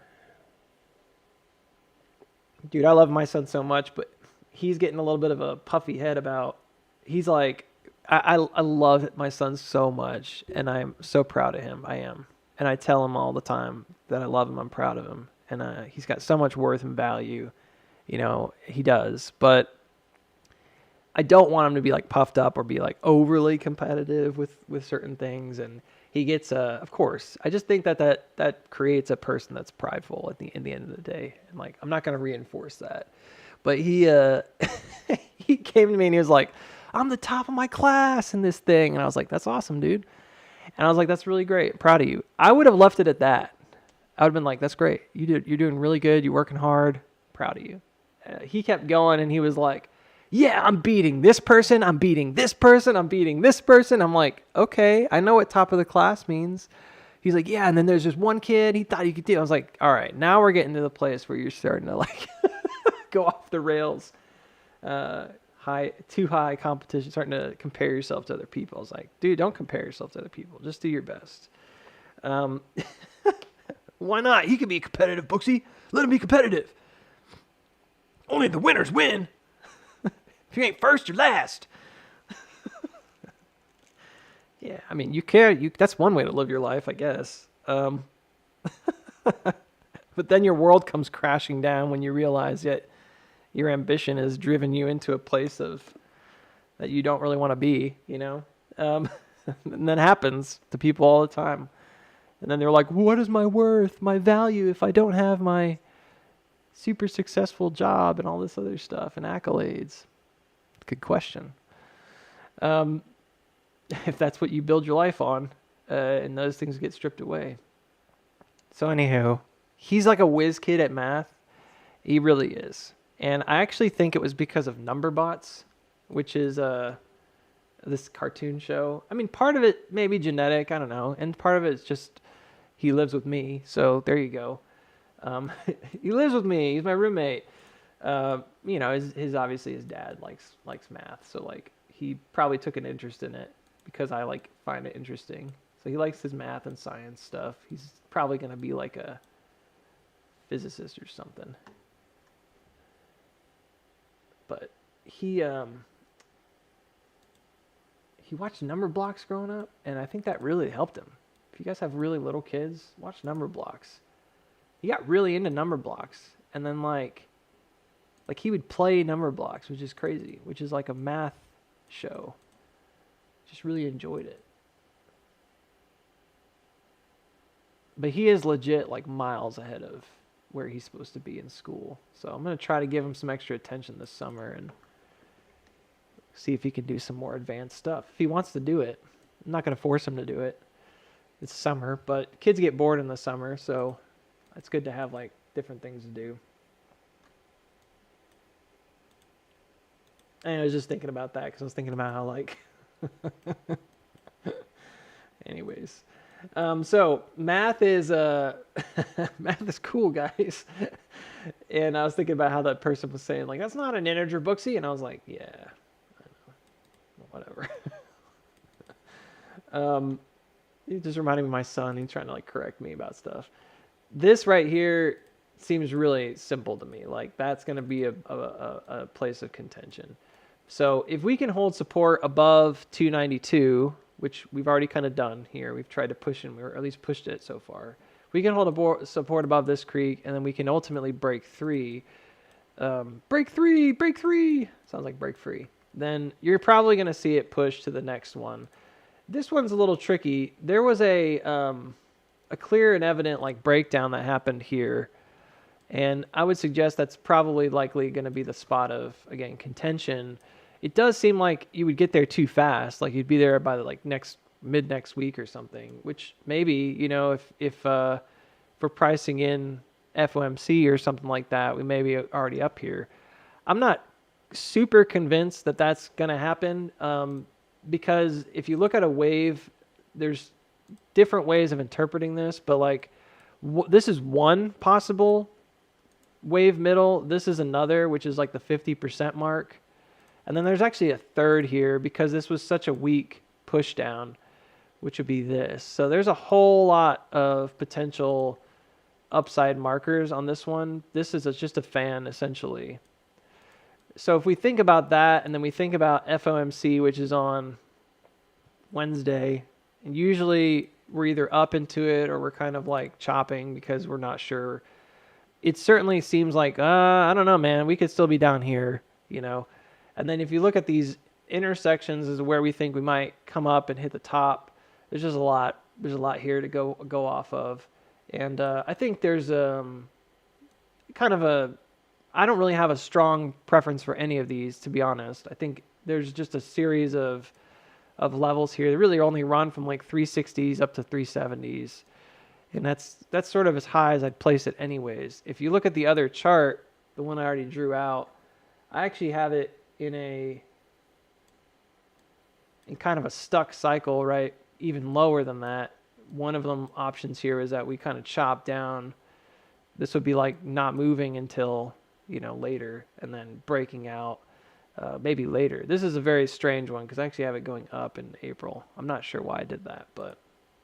Dude, I love my son so much, but he's getting a little bit of a puffy head about, he's like, I love my son so much, and I'm so proud of him. I am. And I tell him all the time that I love him, I'm proud of him. And he's got so much worth and value. You know, he does. But I don't want him to be like puffed up or be like overly competitive with certain things. And he gets, of course, I just think that creates a person that's prideful in the end of the day. And like, I'm not going to reinforce that. But he he came to me and he was like, I'm the top of my class in this thing. And I was like, that's awesome, dude. And I was like, that's really great. Proud of you. I would have left it at that. I would have been like, that's great. You're doing really good. You're working hard. Proud of you. He kept going and he was like, yeah, I'm beating this person. I'm beating this person. I'm beating this person. I'm like, okay, I know what top of the class means. He's like, yeah. And then there's just one kid he thought he could do. I was like, all right, now we're getting to the place where you're starting to like go off the rails. Too high competition, starting to compare yourself to other people. I was like, dude, don't compare yourself to other people. Just do your best. Why not? He can be competitive, Booksy. Let him be competitive. Only the winners win. If you ain't first, you're last. Yeah, I mean, you care. That's one way to live your life, I guess. But then your world comes crashing down when you realize that your ambition has driven you into a place of that you don't really want to be. Um, and that happens to people all the time. And then they're like, "What is my worth, my value, if I don't have my super successful job and all this other stuff and accolades?" Good question. Um, if that's what you build your life on, and those things get stripped away. So anywho, he's like a whiz kid at math. He really is. And I actually think it was because of Number Bots, which is this cartoon show. I mean, part of it may be genetic, I don't know, and part of it is just he lives with me. So there you go. He lives with me. He's my roommate. His obviously his dad likes math, so like he probably took an interest in it because I like find it interesting. So he likes his math and science stuff. He's probably gonna be like a physicist or something. But he watched Number Blocks growing up, and I think that really helped him. If you guys have really little kids, watch Number Blocks. He got really into Number Blocks, and then like he would play Number Blocks, which is crazy, which is like a math show. Just really enjoyed it. But he is legit like miles ahead of where he's supposed to be in school. So I'm going to try to give him some extra attention this summer and see if he can do some more advanced stuff. If he wants to do it. I'm not going to force him to do it. It's summer, but kids get bored in the summer, so it's good to have like different things to do. And I was just thinking about that because I was thinking about how like anyways. So math is math is cool, guys. And I was thinking about how that person was saying like that's not an integer, Booksy, and I was like, yeah, I know, whatever. It just reminded me of my son. He's trying to like correct me about stuff. This right here seems really simple to me. Like that's going to be a place of contention. So if we can hold support above 292, which we've already kind of done here, we've tried to push in, or at least pushed it so far. We can hold support above this creek, and then we can ultimately break three. Break three. Sounds like break free. Then you're probably going to see it push to the next one. This one's a little tricky. There was a clear and evident like breakdown that happened here. And I would suggest that's probably likely going to be the spot of, again, contention. It does seem like you would get there too fast. Like you'd be there by the like mid next week or something, which maybe, if we're pricing in FOMC or something like that, we may be already up here. I'm not super convinced that that's going to happen because if you look at a wave, there's different ways of interpreting this, but like this is one possible wave middle. This is another, which is like the 50% mark. And then there's actually a third here because this was such a weak push down, which would be this. So there's a whole lot of potential upside markers on this one. This is just a fan essentially. So if we think about that and then we think about FOMC, which is on Wednesday, and usually we're either up into it or we're kind of like chopping because we're not sure. It certainly seems like, I don't know, man, we could still be down here, And then if you look at these intersections is where we think we might come up and hit the top. There's just a lot here to go off of. And I think there's I don't really have a strong preference for any of these, to be honest. I think there's just a series of levels here that really only run from like 360s up to 370s. And that's sort of as high as I'd place it anyways. If you look at the other chart, the one I already drew out, I actually have it in kind of a stuck cycle, right? Even lower than that. One of them options here is that we kind of chop down. This would be like not moving until, later and then breaking out maybe later. This is a very strange one because I actually have it going up in April. I'm not sure why I did that, but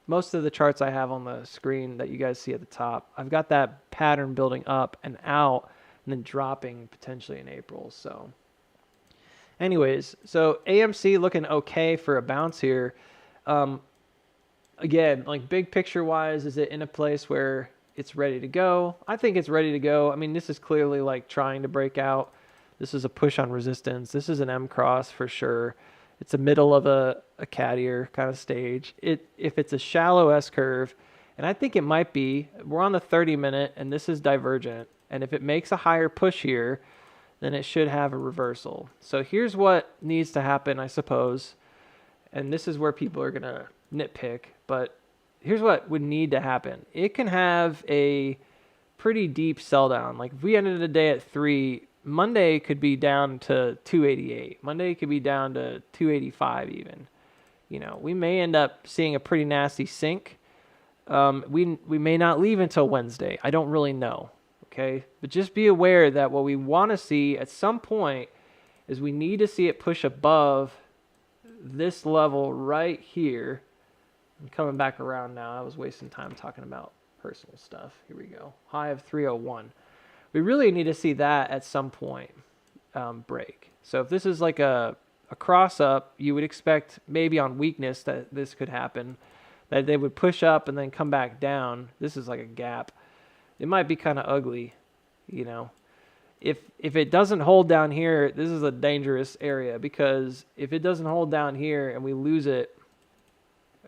most of the charts I have on the screen that you guys see at the top, I've got that pattern building up and out and then dropping potentially in April. So anyways, so AMC looking okay for a bounce here. Again, like big picture wise, is it in a place where it's ready to go? I think it's ready to go. I mean, this is clearly like trying to break out. This is a push on resistance. This is an M cross for sure. It's a middle of a cat ear kind of stage. If it's a shallow S curve, and I think it might be, we're on the 30-minute and this is divergent. And if it makes a higher push here, then it should have a reversal. So here's what needs to happen, I suppose. And this is where people are going to nitpick, but here's what would need to happen. It can have a pretty deep sell down. Like if we ended the day at 3, Monday could be down to 288. Monday could be down to 285 even. You know, we may end up seeing a pretty nasty sink. We may not leave until Wednesday. I don't really know. Okay, but just be aware that what we want to see at some point is we need to see it push above this level right here. I'm coming back around now. I was wasting time talking about personal stuff. Here we go. High of 301. We really need to see that at some point break. So if this is like a cross up, you would expect maybe on weakness that this could happen, that they would push up and then come back down. This is like a gap. It might be kind of ugly, you know. If it doesn't hold down here, this is a dangerous area, because if it doesn't hold down here and we lose it,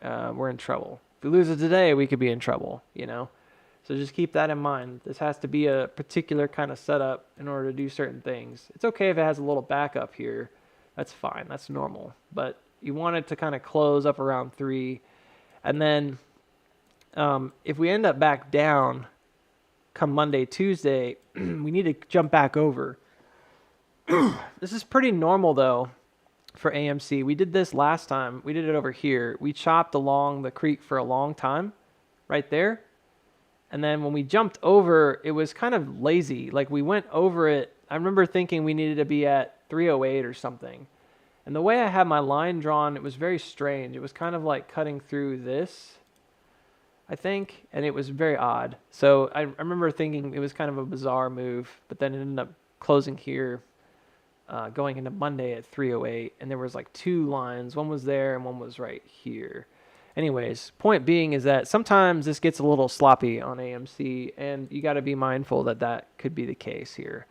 we're in trouble. If we lose it today, we could be in trouble, you know. So just keep that in mind. This has to be a particular kind of setup in order to do certain things. It's okay if it has a little backup here. That's fine. That's normal. But you want it to kind of close up around 3. And then if we end up back down come Monday, Tuesday, we need to jump back over. This is pretty normal, though, for AMC. We did this last time. We did it over here. We chopped along the creek for a long time right there. And then when we jumped over, it was kind of lazy. Like we went over it. I remember thinking we needed to be at 308 or something. And the way I had my line drawn, it was very strange. It was kind of like cutting through this, I think, and it was very odd. So I remember thinking it was kind of a bizarre move, but then it ended up closing here, going into Monday at 308, and there was like 2 lines. One was there and one was right here. Anyways, point being is that sometimes this gets a little sloppy on AMC, and you got to be mindful that that could be the case here.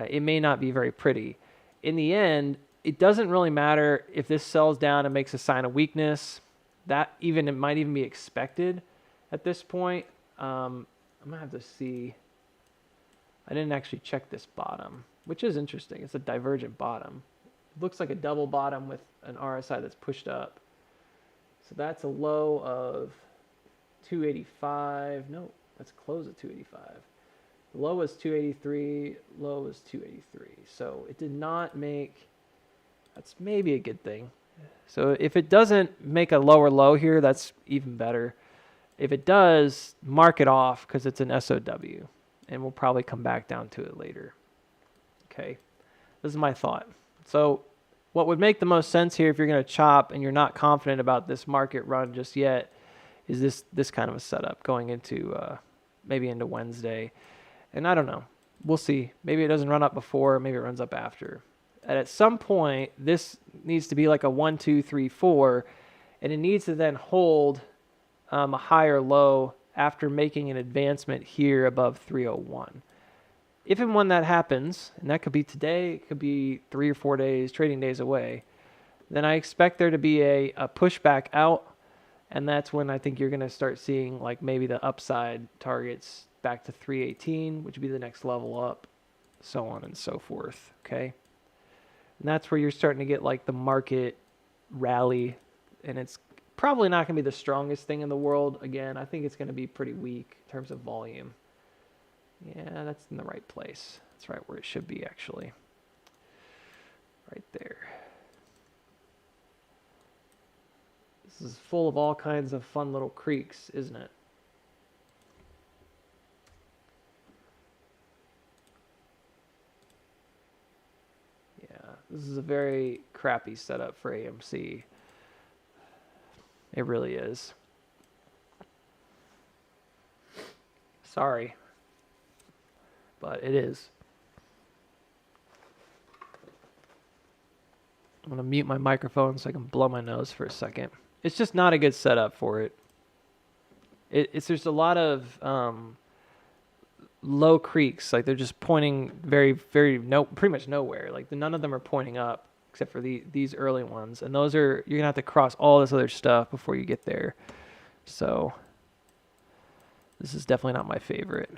It may not be very pretty. In the end, it doesn't really matter if this sells down and makes a sign of weakness. It might even be expected at this point. I'm going to have to see. I didn't actually check this bottom, which is interesting. It's a divergent bottom. It looks like a double bottom with an RSI that's pushed up. So that's a low of 285. No, let's close at 285. The low was 283. Low was 283. So it did not make. That's maybe a good thing. So if it doesn't make a lower low here, that's even better. If it does, mark it off because it's an SOW, and we'll probably come back down to it later. Okay, this is my thought. So what would make the most sense here if you're going to chop and you're not confident about this market run just yet is this kind of a setup going into maybe into Wednesday. And I don't know. We'll see. Maybe it doesn't run up before. Maybe it runs up after. And at some point, this needs to be like a 1, 2, 3, 4, and it needs to then hold a higher low after making an advancement here above 301. If and when that happens, and that could be today, it could be 3 or 4 days, trading days away, then I expect there to be a pushback out, and that's when I think you're going to start seeing like maybe the upside targets back to 318, which would be the next level up, so on and so forth, okay? And that's where you're starting to get like the market rally, and it's probably not going to be the strongest thing in the world. Again, I think it's going to be pretty weak in terms of volume. Yeah, that's in the right place. That's right where it should be, actually. Right there. This is full of all kinds of fun little creeks, isn't it? Yeah, this is a very crappy setup for AMC. It really is. Sorry. But it is. I'm going to mute my microphone so I can blow my nose for a second. It's just not a good setup for it. It's there's a lot of low creeks, like they're just pointing very no pretty much nowhere. Like none of them are pointing up except for these early ones, and those are you're gonna have to cross all this other stuff before you get there. So this is definitely not my favorite.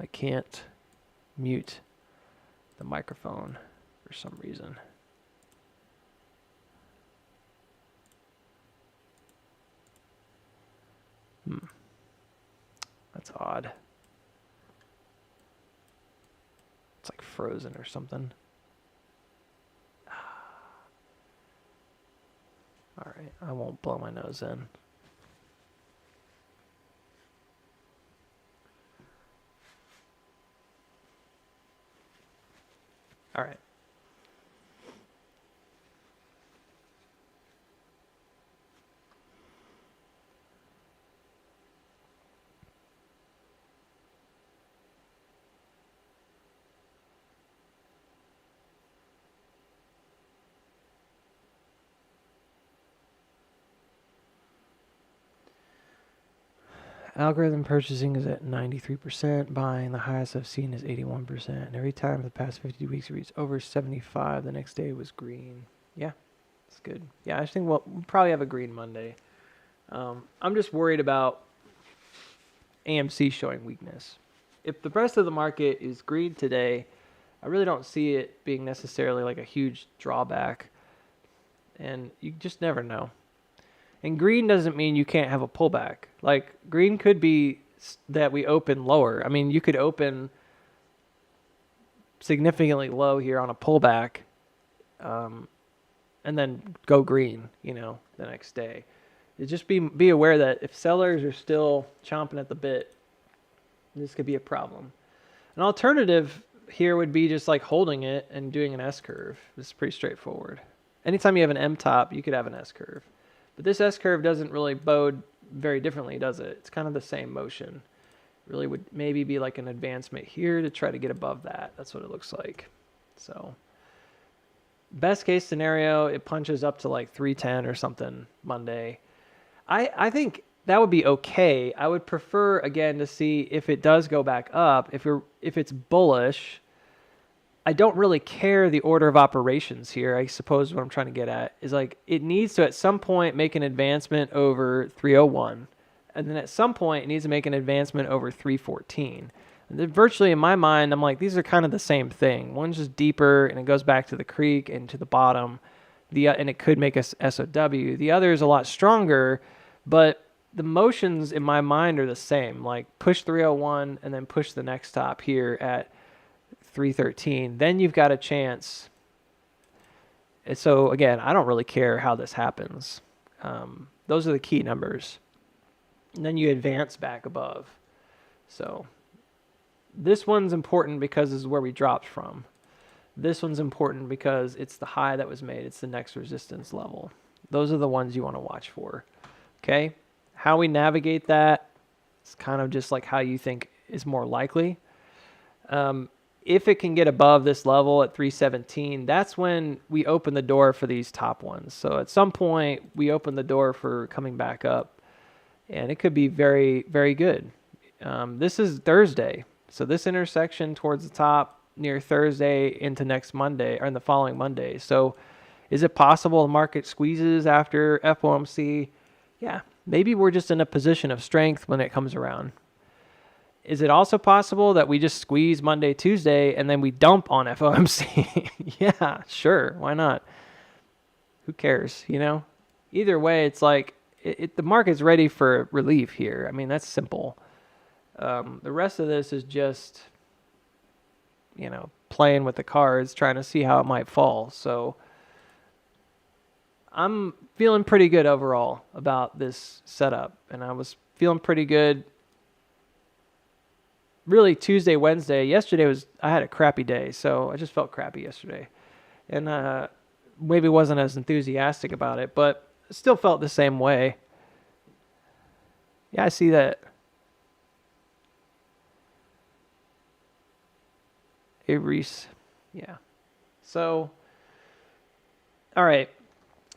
I can't mute the microphone for some reason. That's odd. It's like frozen or something. All right, I won't blow my nose in. All right. Algorithm purchasing is at 93%. Buying, the highest I've seen is 81%. And every time for the past 50 weeks it reached over 75. The next day was green. Yeah, it's good. Yeah, I think we'll probably have a green Monday. I'm just worried about AMC showing weakness. If the rest of the market is green today, I really don't see it being necessarily like a huge drawback. And you just never know. And green doesn't mean you can't have a pullback. Like green could be that we open lower. I mean, you could open significantly low here on a pullback, and then go green, the next day. Just be aware that if sellers are still chomping at the bit, this could be a problem. An alternative here would be just like holding it and doing an S curve. This is pretty straightforward. Anytime you have an M top, you could have an S curve. But this S curve doesn't really bode very differently, does it? It's kind of the same motion. Really would maybe be like an advancement here to try to get above that. That's what it looks like. So best case scenario, it punches up to like 310 or something Monday. I think that would be okay. I would prefer, again, to see if it does go back up. If it's bullish, I don't really care the order of operations here. I suppose what I'm trying to get at is like it needs to at some point make an advancement over 301. And then at some point it needs to make an advancement over 314. And then virtually in my mind, I'm like, these are kind of the same thing. One's just deeper and it goes back to the creek and to the bottom. And it could make a SOW. The other is a lot stronger, but the motions in my mind are the same. Like push 301 and then push the next stop here at 313, then you've got a chance. And so again, I don't really care how this happens. Those are the key numbers. And then you advance back above. So this one's important because this is where we dropped from. This one's important because it's the high that was made. It's the next resistance level. Those are the ones you want to watch for. Okay? How we navigate that is kind of just like how you think is more likely. If it can get above this level at 317, that's when we open the door for these top ones. So at some point, we open the door for coming back up, and it could be very, very good. This is Thursday. So this intersection towards the top near Thursday into next Monday, or in the following Monday. So is it possible the market squeezes after FOMC? Yeah, maybe we're just in a position of strength when it comes around. Is it also possible that we just squeeze Monday, Tuesday, and then we dump on FOMC? Yeah, sure. Why not? Who cares, Either way, it's like the market's ready for relief here. I mean, that's simple. The rest of this is just, playing with the cards, trying to see how it might fall. So I'm feeling pretty good overall about this setup. And I was feeling pretty good really Tuesday, Wednesday. Yesterday I had a crappy day, so I just felt crappy yesterday. And maybe wasn't as enthusiastic about it, but still felt the same way. Yeah, I see that. Hey, Reese. Yeah. So, all right.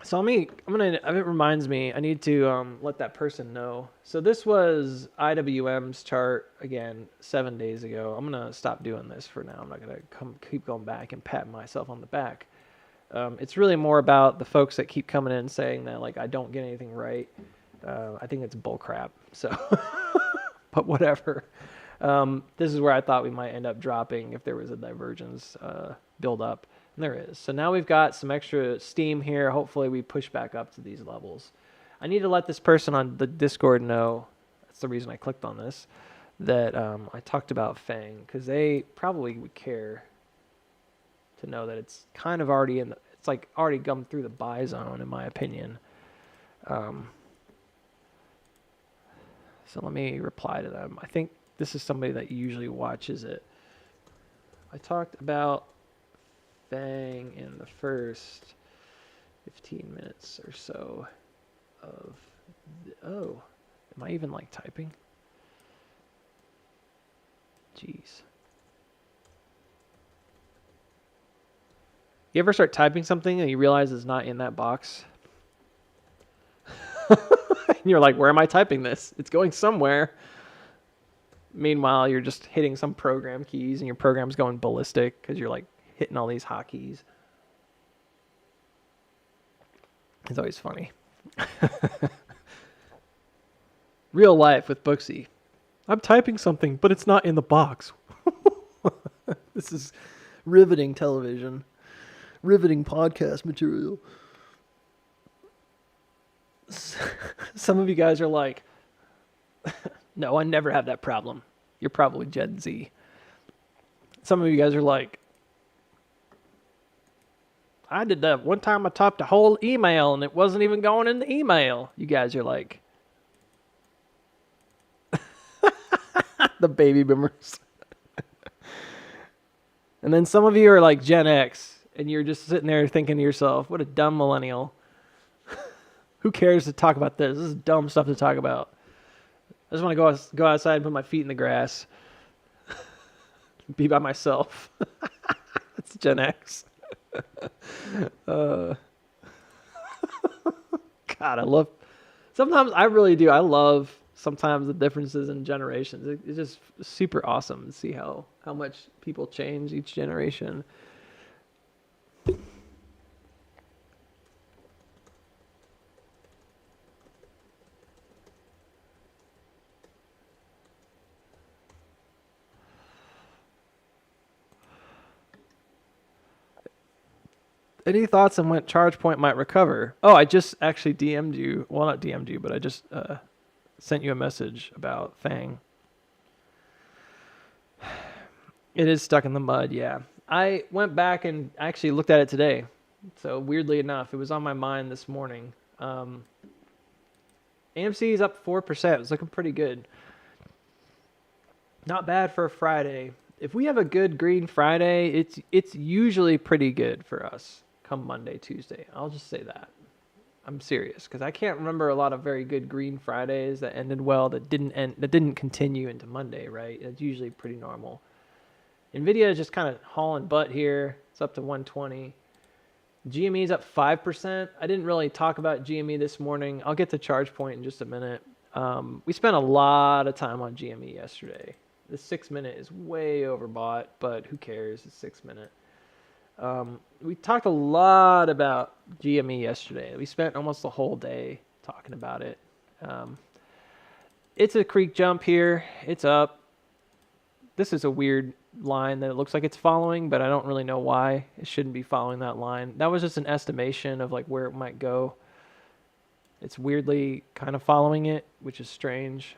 So it reminds me, I need to let that person know. So this was IWM's chart again 7 days ago. I'm gonna stop doing this for now. I'm not gonna keep going back and patting myself on the back. It's really more about the folks that keep coming in saying that like I don't get anything right. I think it's bull crap. So, but whatever. This is where I thought we might end up dropping if there was a divergence build up. And there is. So now we've got some extra steam here. Hopefully we push back up to these levels. I need to let this person on the Discord know, that's the reason I clicked on this, that I talked about Fang, because they probably would care to know that it's kind of already it's like already gone through the buy zone in my opinion. So let me reply to them. I think this is somebody that usually watches it. I talked about Fang in the first 15 minutes or so of oh, am I even like typing? Jeez. You ever start typing something and you realize it's not in that box? And you're like, where am I typing this? It's going somewhere. Meanwhile, you're just hitting some program keys and your program's going ballistic because you're like hitting all these hotkeys. It's always funny. Real life with Booksy. I'm typing something, but it's not in the box. This is riveting television. Riveting podcast material. Some of you guys are like, no, I never have that problem. You're probably Gen Z. Some of you guys are like, I did that one time. I typed a whole email and it wasn't even going in the email. You guys are like, the baby boomers. And then some of you are like Gen X and you're just sitting there thinking to yourself, what a dumb millennial. Who cares to talk about this? This is dumb stuff to talk about. I just want to go outside and put my feet in the grass. Be by myself. That's Gen X. God, sometimes I really do. I love sometimes the differences in generations. It's just super awesome to see how much people change each generation. Any thoughts on when ChargePoint might recover? Oh, I just actually DM'd you. Well, not DM'd you, but I just sent you a message about Fang. It is stuck in the mud, yeah. I went back and actually looked at it today. So weirdly enough, it was on my mind this morning. AMC is up 4%. It's looking pretty good. Not bad for a Friday. If we have a good Green Friday, it's usually pretty good for us come Monday, Tuesday. I'll just say that. I'm serious because I can't remember a lot of very good Green Fridays that ended well that didn't continue into Monday, right? It's usually pretty normal. Nvidia is just kind of hauling butt here. It's up to 120. GME is up 5%. I didn't really talk about GME this morning. I'll get to ChargePoint in just a minute. We spent a lot of time on GME yesterday. The 6 minute is way overbought, but who cares? It's 6 minute. We talked a lot about GME yesterday. We spent almost the whole day talking about it. It's a creek jump here. It's up. This is a weird line that it looks like it's following, but I don't really know why it shouldn't be following that line. That was just an estimation of like where it might go. It's weirdly kind of following it, which is strange.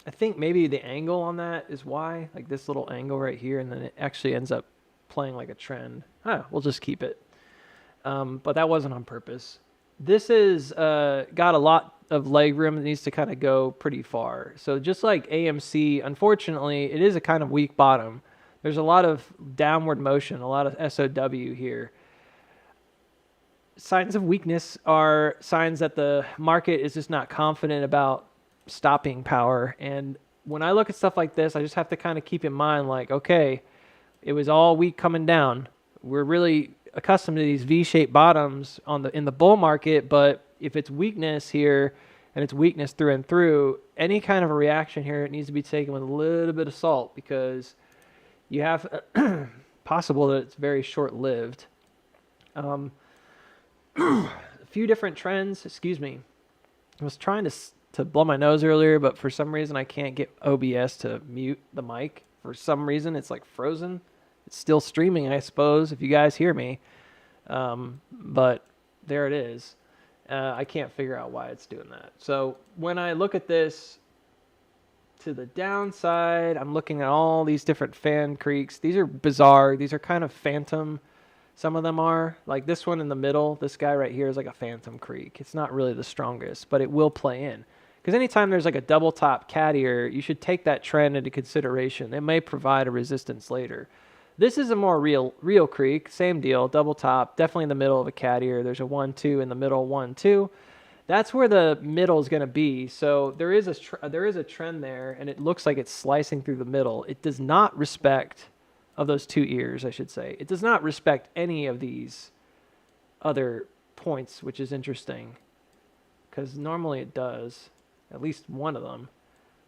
I think maybe the angle on that is why, like this little angle right here, and then it actually ends up playing like a trend. We'll just keep it. But that wasn't on purpose. This is got a lot of leg room that needs to kind of go pretty far. So just like AMC, unfortunately, it is a kind of weak bottom. There's a lot of downward motion, a lot of SOW here. Signs of weakness are signs that the market is just not confident about stopping power. And when I look at stuff like this, I just have to kind of keep in mind like, okay, it was all weak coming down. We're really accustomed to these V-shaped bottoms in the bull market, but if it's weakness here and it's weakness through and through, any kind of a reaction here, it needs to be taken with a little bit of salt, because you have possible that it's very short-lived. A few different trends. Excuse me. I was trying to blow my nose earlier, but for some reason I can't get OBS to mute the mic. For some reason it's like frozen. It's still streaming, I suppose, if you guys hear me. But there it is. I can't figure out why it's doing that. So when I look at this to the downside, I'm looking at all these different fan creeks. These are bizarre. These are kind of phantom. Some of them are. Like this one in the middle, this guy right here is like a phantom creek. It's not really the strongest, but it will play in. Because anytime there's like a double top cat ear, you should take that trend into consideration. It may provide a resistance later. This is a more real creek, same deal, double top, definitely in the middle of a cat ear. There's a 1-2 in the middle, 1-2. That's where the middle is going to be. So there is a trend there, and it looks like it's slicing through the middle. It does not respect, of those two ears, I should say, it does not respect any of these other points, which is interesting, because normally it does, at least one of them.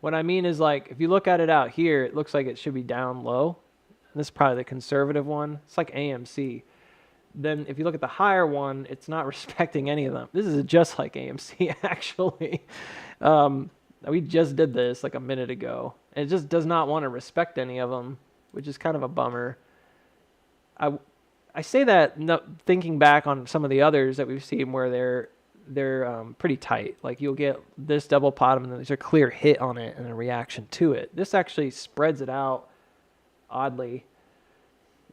What I mean is, like, if you look at it out here, it looks like it should be down low. This is probably the conservative one. It's like AMC. Then if you look at the higher one, it's not respecting any of them. This is just like AMC, actually. We just did this like a minute ago. And it just does not want to respect any of them, which is kind of a bummer. I say that thinking back on some of the others that we've seen where they're pretty tight. Like you'll get this double bottom and then there's a clear hit on it and a reaction to it. This actually spreads it out oddly.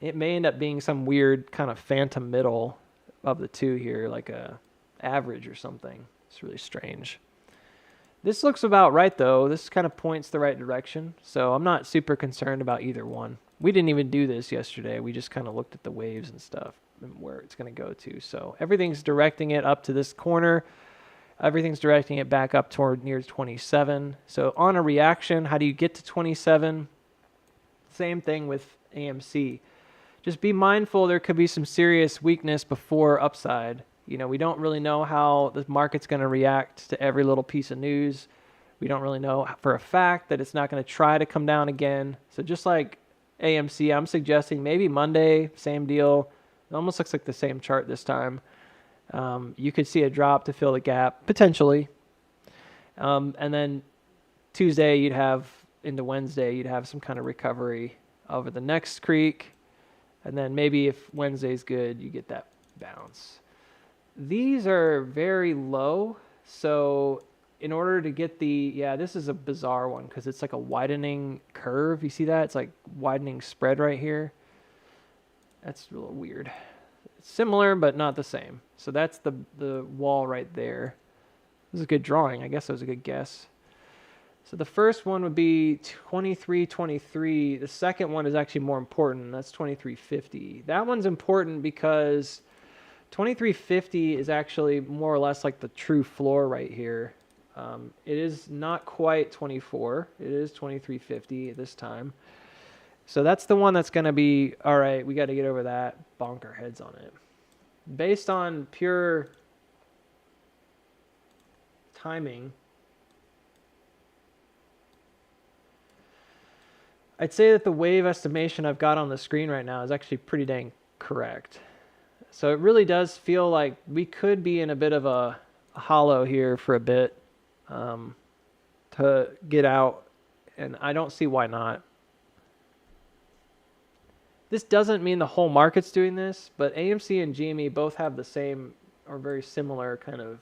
It may end up being some weird kind of phantom middle of the two here, like a average or something. It's really strange. This looks about right though. This kind of points the right direction, so I'm not super concerned about either one. We didn't even do this yesterday. We just kind of looked at the waves and stuff and where it's going to go to. So everything's directing it up to this corner. Everything's directing it back up toward near 27. So on a reaction, how do you get to 27? Same thing with AMC. Just be mindful there could be some serious weakness before upside. You know, we don't really know how the market's going to react to every little piece of news. We don't really know for a fact that it's not going to try to come down again. So just like AMC, I'm suggesting maybe Monday, same deal. It almost looks like the same chart this time. You could see a drop to fill the gap, potentially. And then Tuesday, you'd have into Wednesday, you'd have some kind of recovery over the next creek. And then maybe if Wednesday's good, you get that bounce. These are very low. So in order to get this is a bizarre one because it's like a widening curve. You see that? It's like widening spread right here. That's a little weird. It's similar, but not the same. So that's the wall right there. This is a good drawing. I guess that was a good guess. So the first one would be 23.23. The second one is actually more important. That's 23.50. That one's important because 23.50 is actually more or less like the true floor right here. It is not quite 24. It is 23.50 this time. So that's the one that's going to be, all right, we got to get over that, bonk our heads on it. Based on pure timing, I'd say that the wave estimation I've got on the screen right now is actually pretty dang correct. So it really does feel like we could be in a bit of a hollow here for a bit to get out, and I don't see why not. This doesn't mean the whole market's doing this, but AMC and GME both have the same or very similar kind of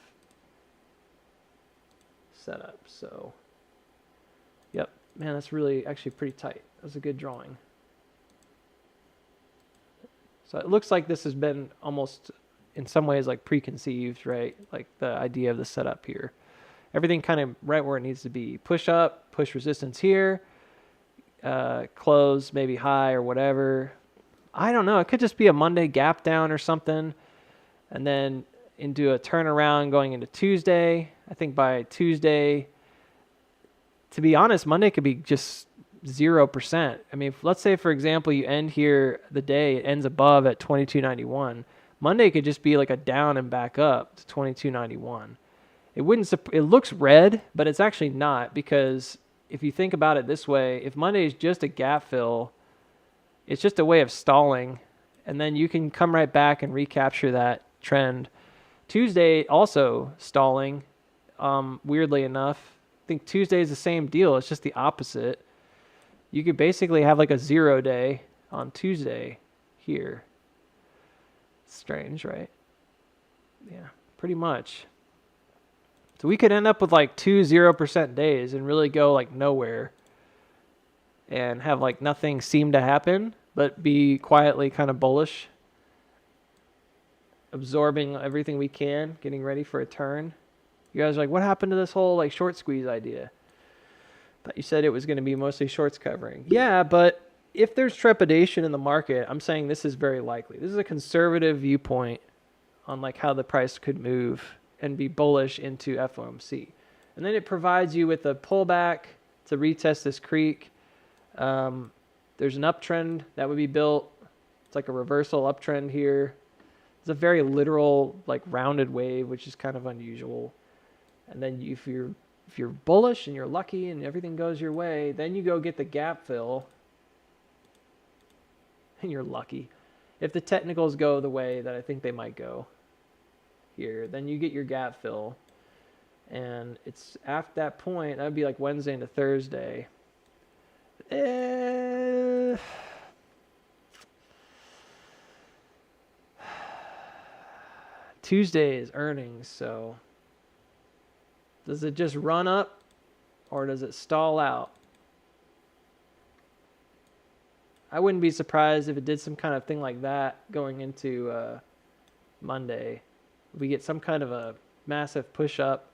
setup. So, yep, man, that's really actually pretty tight. That was a good drawing. So it looks like this has been almost in some ways like preconceived, right? Like the idea of the setup here. Everything kind of right where it needs to be. Push up, push resistance here, close maybe high or whatever. I don't know. It could just be a Monday gap down or something, and then into a turnaround going into Tuesday. I think by Tuesday, to be honest, Monday could be just 0%. I mean, let's say, for example, you end here, the day it ends above at 22.91. Monday could just be like a down and back up to 22.91. It wouldn't, it looks red, but it's actually not, because if you think about it this way, if Monday is just a gap fill, it's just a way of stalling, and then you can come right back and recapture that trend. Tuesday also stalling, weirdly enough. I think Tuesday is the same deal. It's just the opposite. You could basically have like a 0 day on Tuesday here. Strange, right? Yeah, pretty much. So we could end up with like 2 0% days and really go like nowhere and have like nothing seem to happen, but be quietly kind of bullish, absorbing everything we can, getting ready for a turn. You guys are like, what happened to this whole like short squeeze idea? Thought you said it was going to be mostly shorts covering. Yeah, but if there's trepidation in the market, I'm saying this is very likely. This is a conservative viewpoint on like how the price could move and be bullish into FOMC. And then it provides you with a pullback to retest this creek. There's an uptrend that would be built. It's like a reversal uptrend here. It's a very literal like rounded wave, which is kind of unusual. And then if you're bullish and you're lucky and everything goes your way, then you go get the gap fill and you're lucky. If the technicals go the way that I think they might go here, then you get your gap fill. And it's after that point, that would be like Wednesday into Thursday. Tuesday is earnings, so does it just run up or does it stall out? I wouldn't be surprised if it did some kind of thing like that going into Monday. We get some kind of a massive push up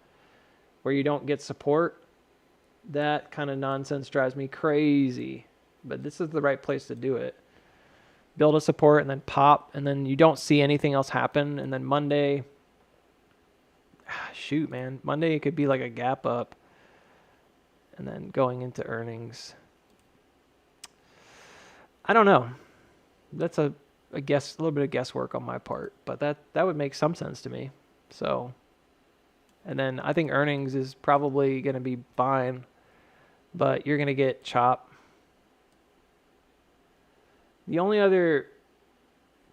where you don't get support. That kind of nonsense drives me crazy, but this is the right place to do it. Build a support and then pop, and then you don't see anything else happen, and then Monday, shoot, man. Monday it could be like a gap up and then going into earnings. I don't know. That's a guess, a little bit of guesswork on my part, but that would make some sense to me. So, and then I think earnings is probably going to be fine, but you're going to get chop. The only other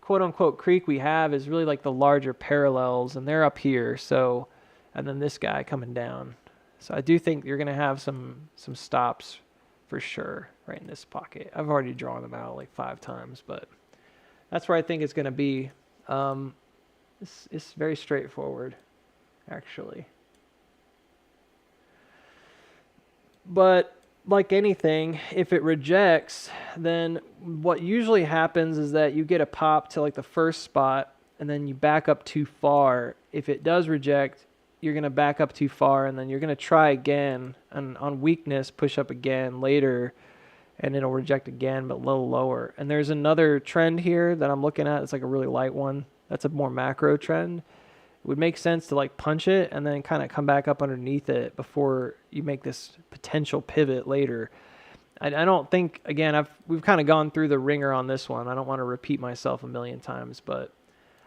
quote unquote creek we have is really like the larger parallels, and they're up here. So, and then this guy coming down. So I do think you're going to have some stops for sure right in this pocket. I've already drawn them out like 5 times, but that's where I think it's going to be. It's very straightforward, actually. But like anything, if it rejects, then what usually happens is that you get a pop to like the first spot and then you back up too far. If it does reject, you're going to back up too far and then you're going to try again and on weakness push up again later and it'll reject again but a little lower. And there's another trend here that I'm looking at. It's like a really light one. That's a more macro trend. It would make sense to like punch it and then kind of come back up underneath it before you make this potential pivot later. I don't think, again, we've kind of gone through the ringer on this one. I don't want to repeat myself a million times, but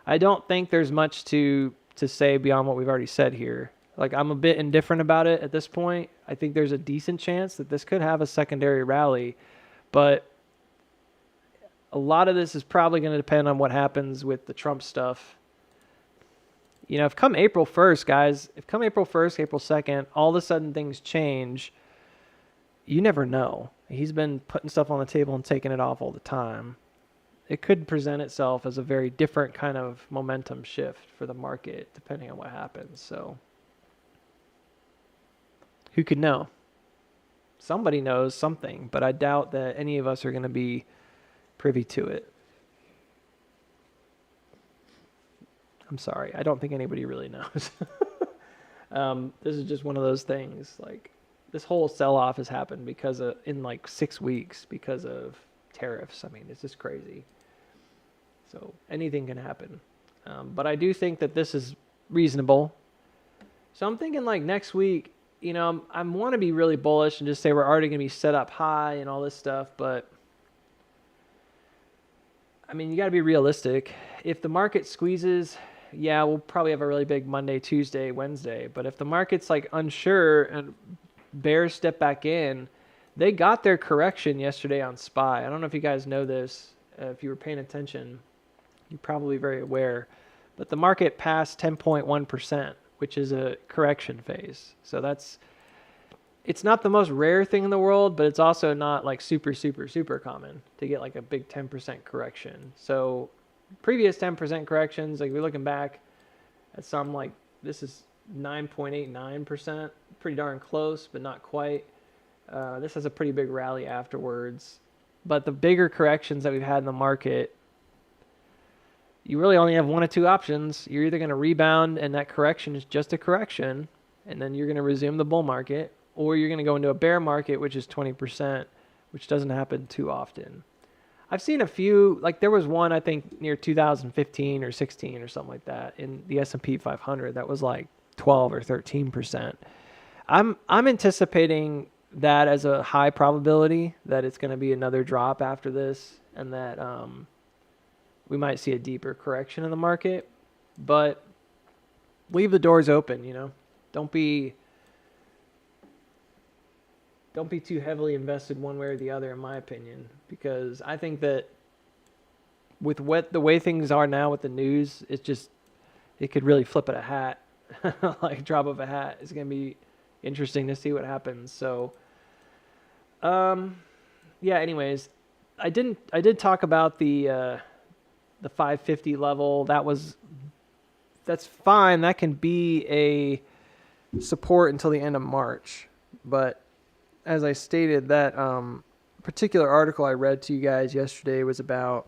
I don't think there's much to say beyond what we've already said here. Like, I'm a bit indifferent about it at this point. I think there's a decent chance that this could have a secondary rally, but a lot of this is probably going to depend on what happens with the Trump stuff. You know, if come April 1st, guys, April 1st, April 2nd, all of a sudden things change, you never know. He's been putting stuff on the table and taking it off all the time. It could present itself as a very different kind of momentum shift for the market, depending on what happens. So, who could know? Somebody knows something, but I doubt that any of us are going to be privy to it. I'm sorry. I don't think anybody really knows. This is just one of those things. Like, this whole sell-off has happened because of, in like 6 weeks because of tariffs. I mean, it's just crazy. So anything can happen. But I do think that this is reasonable. So I'm thinking like next week, I want to be really bullish and just say we're already going to be set up high and all this stuff, but I mean, you got to be realistic. If the market squeezes, yeah, we'll probably have a really big Monday, Tuesday, Wednesday. But if the market's like unsure and bears step back in, they got their correction yesterday on SPY. I don't know if you guys know this. If you were paying attention, you're probably very aware. But the market passed 10.1%, which is a correction phase. So it's not the most rare thing in the world, but it's also not like super, super, super common to get like a big 10% correction. So previous 10% corrections, like we're looking back at some like this is 9.89%, pretty darn close, but not quite. This has a pretty big rally afterwards. But the bigger corrections that we've had in the market, you really only have one of two options. You're either going to rebound and that correction is just a correction, and then you're going to resume the bull market, or you're going to go into a bear market, which is 20%, which doesn't happen too often. I've seen a few, like there was one I think near 2015 or 16 or something like that in the S&P 500 that was like 12 or 13%. I'm anticipating that as a high probability that it's going to be another drop after this, and that we might see a deeper correction in the market. But leave the doors open, Don't be too heavily invested one way or the other, in my opinion, because I think that with the way things are now with the news, it could really flip at a hat, like drop of a hat. It's going to be interesting to see what happens. So, yeah, anyways, I did talk about the 550 level. That's fine. That can be a support until the end of March. But as I stated, that particular article I read to you guys yesterday was about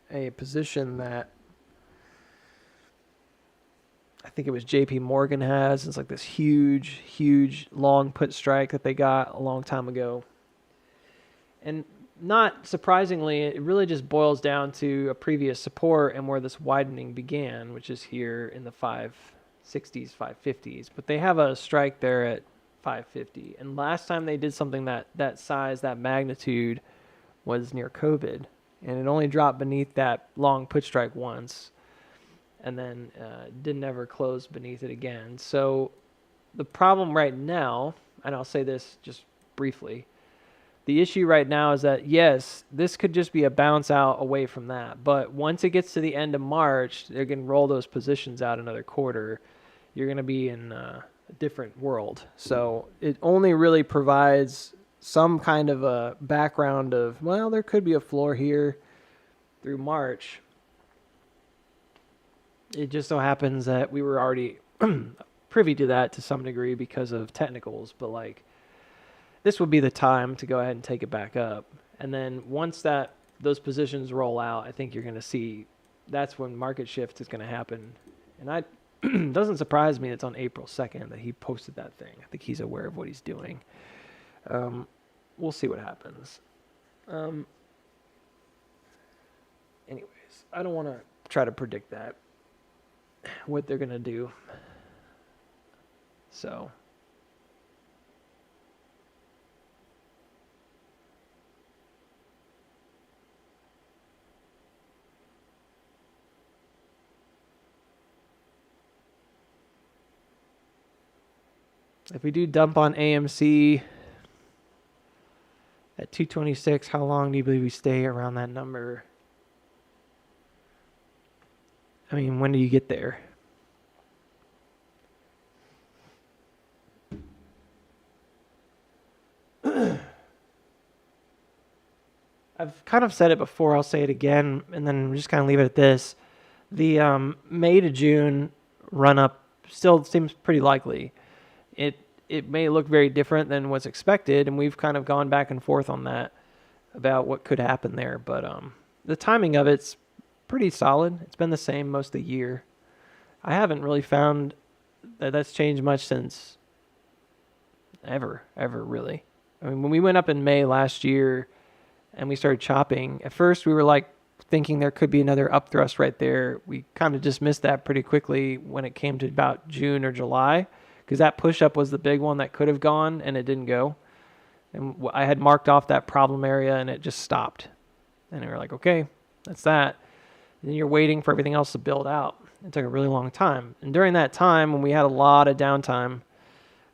a position that I think it was JP Morgan has. It's like this huge, huge long put strike that they got a long time ago. And not surprisingly, it really just boils down to a previous support and where this widening began, which is here in the 560s, 550s. But they have a strike there at 550. And last time they did something that size, that magnitude, was near COVID. And it only dropped beneath that long put strike once, and then didn't ever close beneath it again. So the problem right now, and I'll say this just briefly, the issue right now is that, yes, this could just be a bounce out away from that. But once it gets to the end of March, they're going to roll those positions out another quarter. You're going to be in a different world. So it only really provides some kind of a background of, well, there could be a floor here through March. It just so happens that we were already privy to that to some degree because of technicals. But like, this would be the time to go ahead and take it back up. And then once those positions roll out, I think you're going to see that's when market shift is going to happen. And it doesn't surprise me it's on April 2nd that he posted that thing. I think he's aware of what he's doing. We'll see what happens. Anyways, I don't want to try to predict that, what they're going to do. So if we do dump on AMC at 226, how long do you believe we stay around that number? I mean, when do you get there? I've kind of said it before, I'll say it again, and then just kind of leave it at this. The May to June run-up still seems pretty likely. It may look very different than what's expected, and we've kind of gone back and forth on that about what could happen there. But the timing of it's pretty solid. It's been the same most of the year. I haven't really found that that's changed much since ever really. I mean, when we went up in May last year and we started chopping, at first we were like thinking there could be another upthrust right there. We kind of dismissed that pretty quickly when it came to about June or July, because because that push-up was the big one that could have gone and it didn't go. And I had marked off that problem area and it just stopped. And we were like, okay, that's that. And then you're waiting for everything else to build out. It took a really long time. And during that time, when we had a lot of downtime,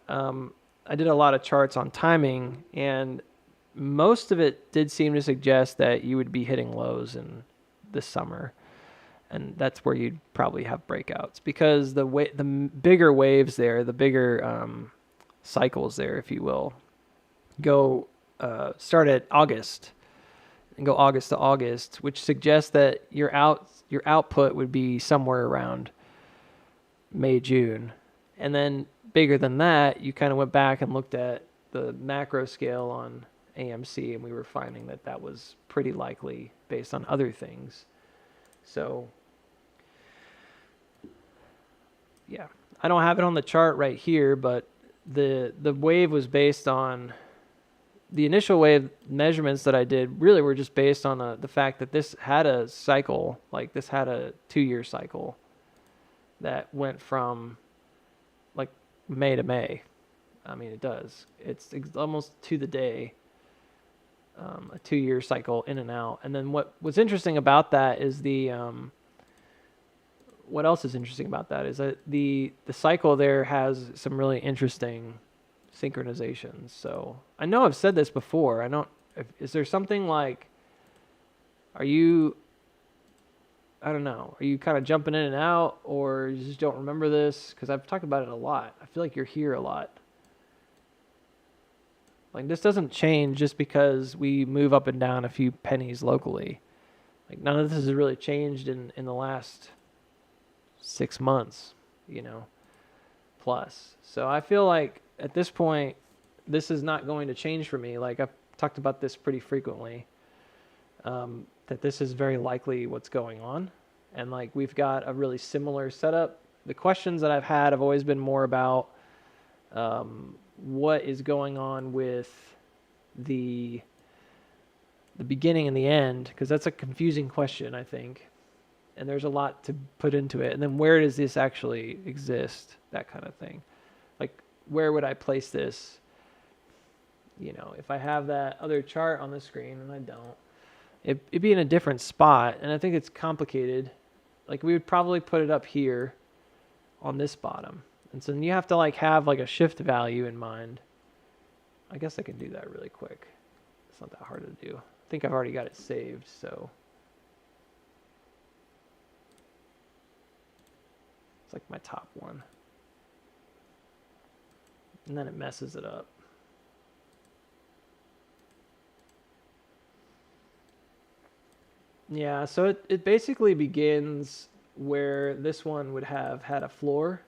I did a lot of charts on timing, and most of it did seem to suggest that you would be hitting lows in this summer. And that's where you'd probably have breakouts, because the bigger waves there, the bigger cycles there, if you will, go start at August and go August to August, which suggests that your output would be somewhere around May, June. And then bigger than that, you kind of went back and looked at the macro scale on AMC, and we were finding that that was pretty likely based on other things. So yeah, I don't have it on the chart right here, but the wave was based on the initial wave measurements that I did really were just based on the fact that this had a cycle, like this had a 2-year cycle that went from like May to May. I mean, it does. It's almost to the day, a 2-year cycle in and out. And then what's interesting about that is what else is interesting about that is that the cycle there has some really interesting synchronizations. So I know I've said this before. Is there something like, I don't know, are you kind of jumping in and out, or you just don't remember this? Because I've talked about it a lot. I feel like you're here a lot. Like, this doesn't change just because we move up and down a few pennies locally. Like, none of this has really changed in the last 6 months, plus. So I feel like at this point, this is not going to change for me. Like, I've talked about this pretty frequently, that this is very likely what's going on. And like, we've got a really similar setup. The questions that I've had have always been more about what is going on with the beginning and the end, because that's a confusing question, I think. And there's a lot to put into it. And then where does this actually exist? That kind of thing. Like, where would I place this? If I have that other chart on the screen, and I don't, it'd be in a different spot. And I think it's complicated. Like, we would probably put it up here on this bottom. And so then you have to like have like a shift value in mind. I guess I can do that really quick. It's not that hard to do. I think I've already got it saved, so. It's like my top one. And then it messes it up. Yeah, so it basically begins where this one would have had a floor,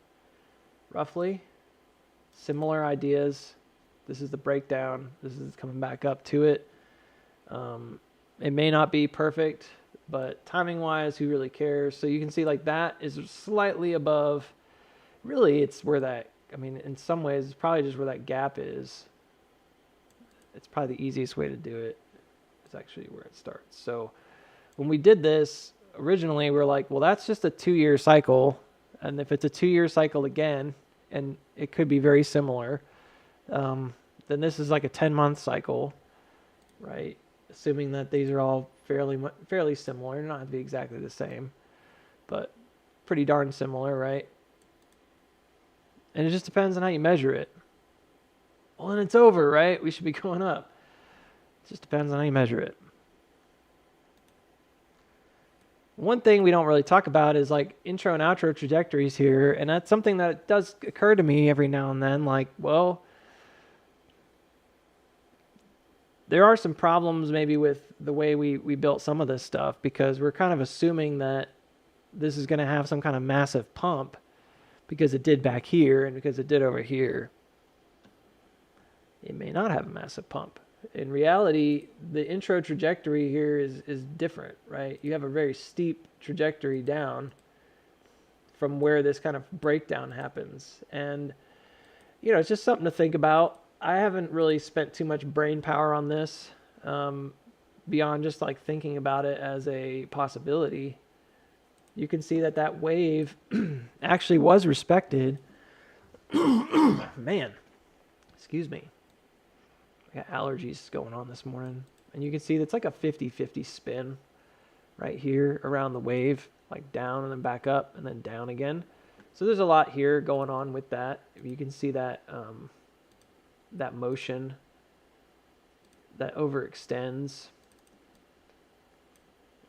roughly. Similar ideas. This is the breakdown. This is coming back up to it. It may not be perfect, but timing-wise, who really cares? So you can see like that is slightly above. Really, it's where that, in some ways, it's probably just where that gap is. It's probably the easiest way to do it. It's actually where it starts. So when we did this, originally we were like, well, that's just a 2-year cycle. And if it's a 2-year cycle again, and it could be very similar, then this is like a 10-month cycle, right? Assuming that these are all fairly similar, not to be exactly the same, but pretty darn similar, right? And it just depends on how you measure it. Well, then it's over, right? We should be going up. It just depends on how you measure it. One thing we don't really talk about is like intro and outro trajectories here, and that's something that does occur to me every now and then, like, well, there are some problems maybe with the way we built some of this stuff, because we're kind of assuming that this is going to have some kind of massive pump because it did back here and because it did over here. It may not have a massive pump. In reality, the intro trajectory here is different, right? You have a very steep trajectory down from where this kind of breakdown happens. And, it's just something to think about. I haven't really spent too much brain power on this, beyond just like thinking about it as a possibility. You can see that wave actually was respected Man, excuse me. I got allergies going on this morning. And you can see that's like a 50-50 spin right here around the wave, like down and then back up and then down again. So there's a lot here going on with that. You can see that that motion that overextends,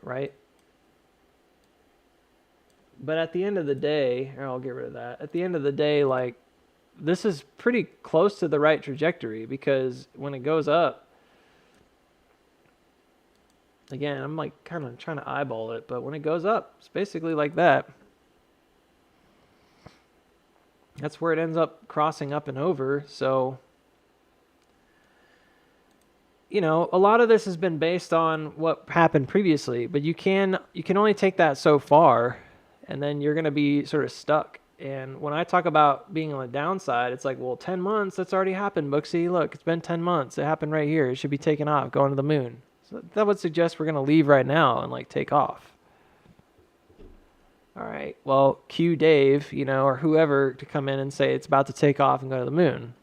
right? But at the end of the day, or I'll get rid of that. At the end of the day, like, this is pretty close to the right trajectory, because when it goes up, again, I'm like kind of trying to eyeball it, but when it goes up, it's basically like that. That's where it ends up crossing up and over. So, you know, a lot of this has been based on what happened previously, but you can only take that so far, and then you're going to be sort of stuck. And when I talk about being on the downside, it's like, well, 10 months, that's already happened, Booksy. Look, it's been 10 months. It happened right here. It should be taking off, going to the moon. So that would suggest we're going to leave right now and like take off. All right, well, cue Dave, you know, or whoever to come in and say it's about to take off and go to the moon.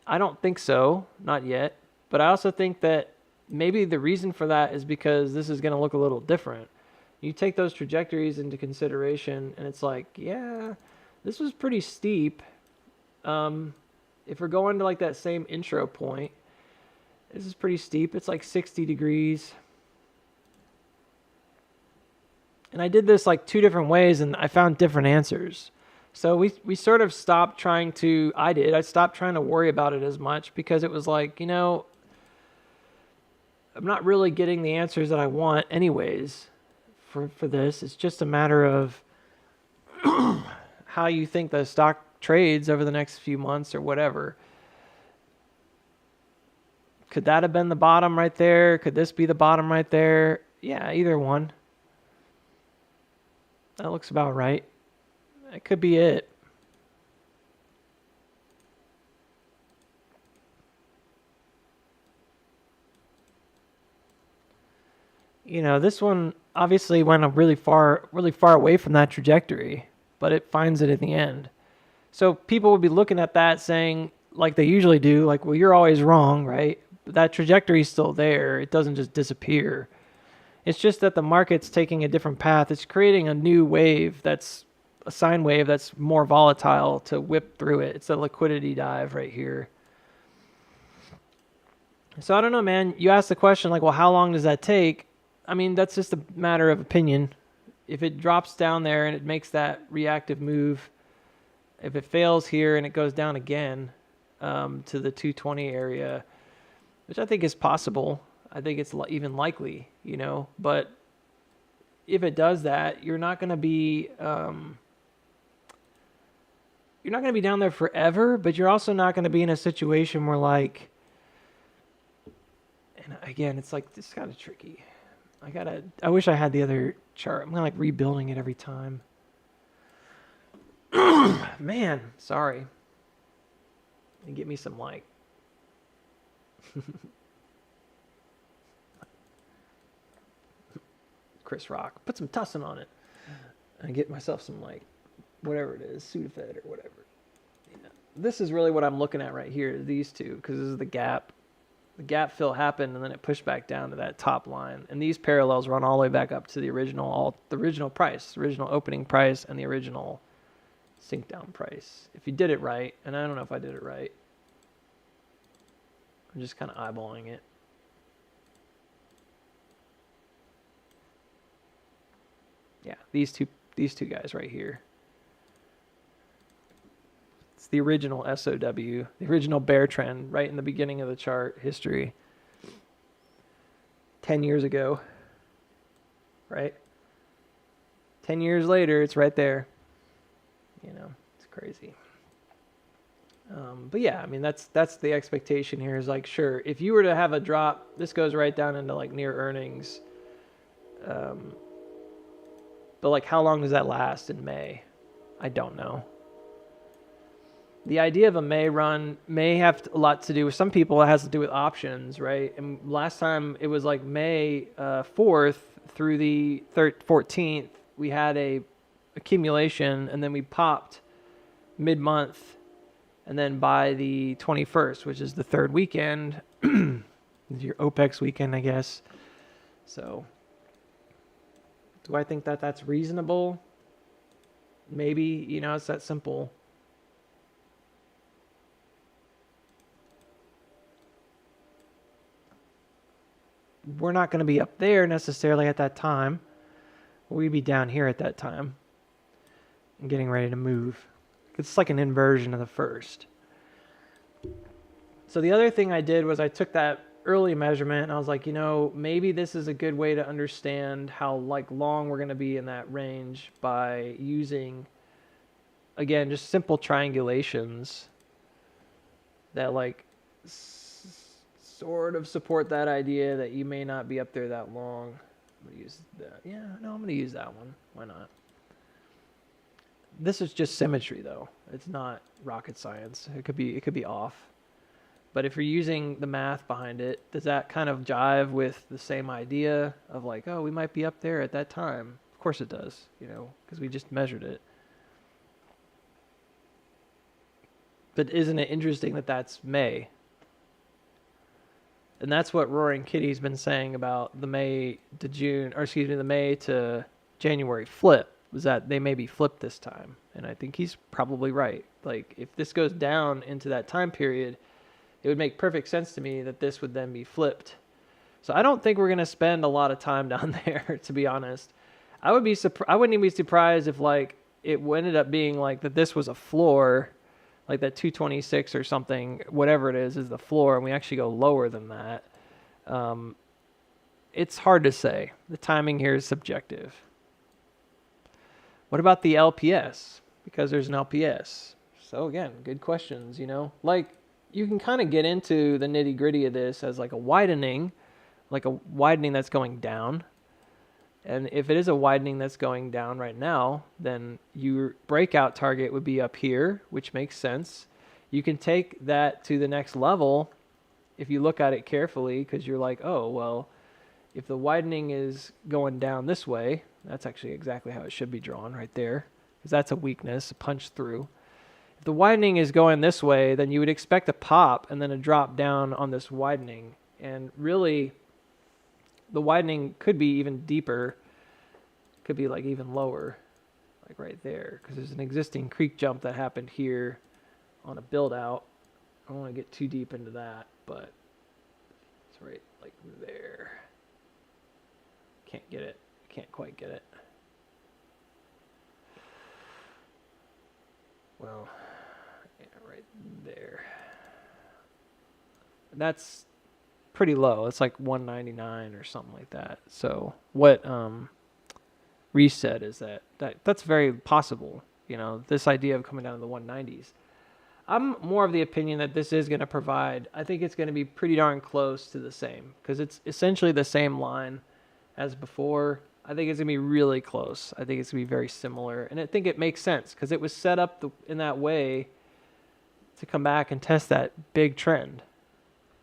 I don't think so, not yet. But I also think that maybe the reason for that is because this is going to look a little different. You take those trajectories into consideration, and it's like, yeah, this was pretty steep. If we're going to like that same intro point, this is pretty steep. It's like 60 degrees. And I did this like 2 different ways, and I found different answers. So we sort of stopped trying to, I stopped trying to worry about it as much, because it was like, you know, I'm not really getting the answers that I want anyways for this. It's just a matter of how you think the stock trades over the next few months or whatever. Could that have been the bottom right there? Could this be the bottom right there? Yeah, either one. That looks about right. That could be it. You know, this one obviously went really far away from that trajectory, but it finds it in the end. So people would be looking at that saying, like they usually do, like, well, you're always wrong, right? But that trajectory is still there. It doesn't just disappear. It's just that the market's taking a different path. It's creating a new wave that's a sine wave that's more volatile to whip through it. It's a liquidity dive right here. So I don't know, man. You asked the question like, well, how long does that take? I mean, that's just a matter of opinion. If it drops down there and it makes that reactive move, if it fails here and it goes down again to the 220 area, which I think is possible, I think it's even likely, you know. But if it does that, you're not going to be down there forever. But you're also not going to be in a situation where, like, and again, it's like, it's kind of tricky. I wish I had the other chart. I'm kind of like rebuilding it every time. Man, sorry. And get me some like Chris Rock. Put some tussin on it. And get myself some like whatever it is, Sudafed or whatever. Yeah. This is really what I'm looking at right here, these two, because this is the gap. The gap fill happened and then it pushed back down to that top line. And these parallels run all the way back up to the original price, the original opening price, and the original sink down price. If you did it right, and I don't know if I did it right. I'm just kind of eyeballing it. Yeah, these two guys right here. It's the original SOW, the original bear trend right in the beginning of the chart history. 10 years ago, right? 10 years later, it's right there. You know, it's crazy. But yeah, I mean, that's the expectation here is like, sure, if you were to have a drop, this goes right down into like near earnings. But like, how long does that last in May? I don't know. The idea of a May run may have a lot to do with some people. It has to do with options, right? And last time it was like May 4th through the 14th, we had a accumulation, and then we popped mid-month And then by the 21st, which is the third weekend, your OPEX weekend, I guess. So do I think that that's reasonable? Maybe, you know, it's that simple. We're not going to be up there necessarily at that time. We'd be down here at that time and getting ready to move. It's like an inversion of the first. So the other thing I did was I took that early measurement and I was like, you know, maybe this is a good way to understand how like long we're going to be in that range by using, again, just simple triangulations that like sort of support that idea that you may not be up there that long. I'm going to use that. Yeah, no, I'm going to use that one. Why not? This is just symmetry though. It's not rocket science. It could be off. But if you're using the math behind it, does that kind of jive with the same idea of like, oh, we might be up there at that time? Of course it does, you know, because we just measured it. But isn't it interesting that that's May? And that's what Roaring Kitty's been saying about the May to January flip, was that they may be flipped this time. And I think he's probably right. Like, if this goes down into that time period, it would make perfect sense to me that this would then be flipped. So I don't think we're going to spend a lot of time down there, to be honest. I wouldn't even be surprised if like it ended up being like that this was a floor, like that 226 or something, whatever it is the floor, and we actually go lower than that. It's hard to say. The timing here is subjective. What about the LPS? Because there's an LPS. So again, good questions, you know. Like, you can kind of get into the nitty gritty of this as like a widening that's going down. And if it is a widening that's going down right now, then your breakout target would be up here, which makes sense. You can take that to the next level if you look at it carefully, because you're like, oh, well, if the widening is going down this way, that's actually exactly how it should be drawn right there, because that's a weakness, a punch through. If the widening is going this way, then you would expect a pop and then a drop down on this widening. And really, the widening could be even deeper, could be like even lower, like right there, because there's an existing creek jump that happened here on a build out. I don't want to get too deep into that, but it's right like there. Can't get it. Can't quite get it. Well, yeah, right there. That's pretty low. It's like 199 or something like that. So what reset is that's very possible. You know, this idea of coming down to the 190s. I'm more of the opinion that this is going to provide, I think it's going to be pretty darn close to the same, because it's essentially the same line as before. I think it's going to be really close. I think it's going to be very similar. And I think it makes sense because it was set up in that way to come back and test that big trend.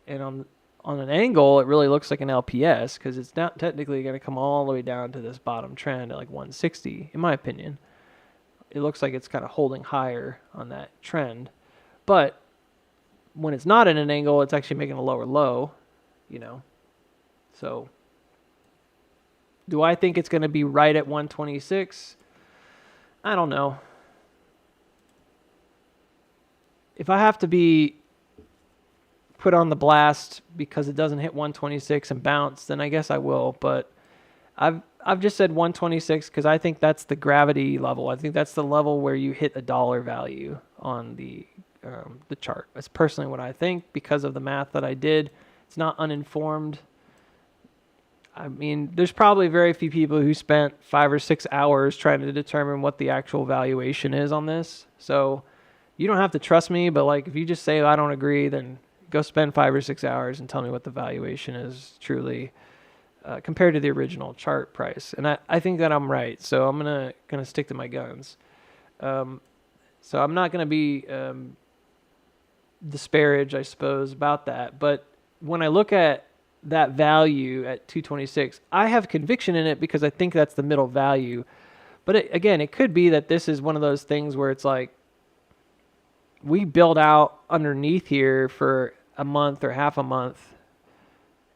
And on an angle, it really looks like an LPS because it's not technically going to come all the way down to this bottom trend at like 160, in my opinion. It looks like it's kind of holding higher on that trend. But when it's not in an angle, it's actually making a lower low, you know. So do I think it's going to be right at 126? I don't know. If I have to be put on the blast because it doesn't hit 126 and bounce, then I guess I will. But I've just said 126 because I think that's the gravity level. I think that's the level where you hit a dollar value on the chart. That's personally what I think because of the math that I did. It's not uninformed. I mean, there's probably very few people who spent 5 or 6 hours trying to determine what the actual valuation is on this. So you don't have to trust me, but like if you just say I don't agree, then go spend 5 or 6 hours and tell me what the valuation is truly compared to the original chart price. And I think that I'm right, so I'm gonna stick to my guns. So I'm not gonna be disparage, I suppose, about that. But when I look at that value at 226, I have conviction in it because I think that's the middle value. But again, it could be that this is one of those things where it's like we build out underneath here for a month or half a month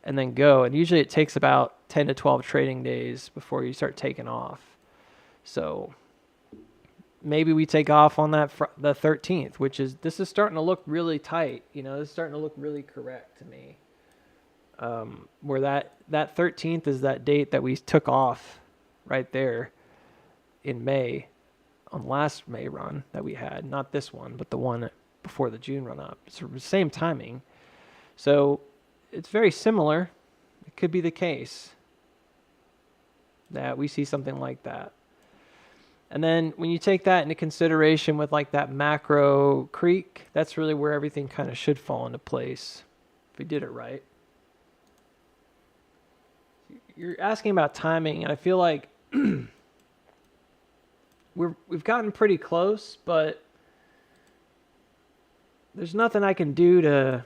and then go. And usually it takes about 10 to 12 trading days before you start taking off. So maybe we take off on that the 13th, this is starting to look really tight. You know, this is starting to look really correct to me. Where that 13th is that date that we took off right there in May, on last May run that we had, not this one, but the one before the June run up. It's the same timing. So it's very similar. It could be the case that we see something like that. And then when you take that into consideration with like that macro creek, that's really where everything kind of should fall into place if we did it right. You're asking about timing, and I feel like we've gotten pretty close, but there's nothing I can do to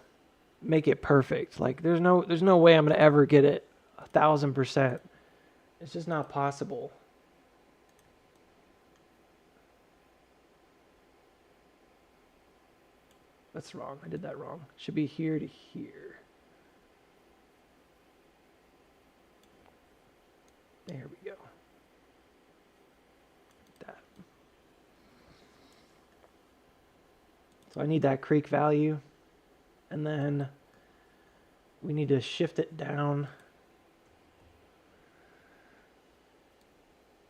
make it perfect. Like there's no way I'm gonna ever get it 1,000%. It's just not possible. That's wrong. I did that wrong. Should be here to here. There we go. That. So I need that creek value. And then we need to shift it down.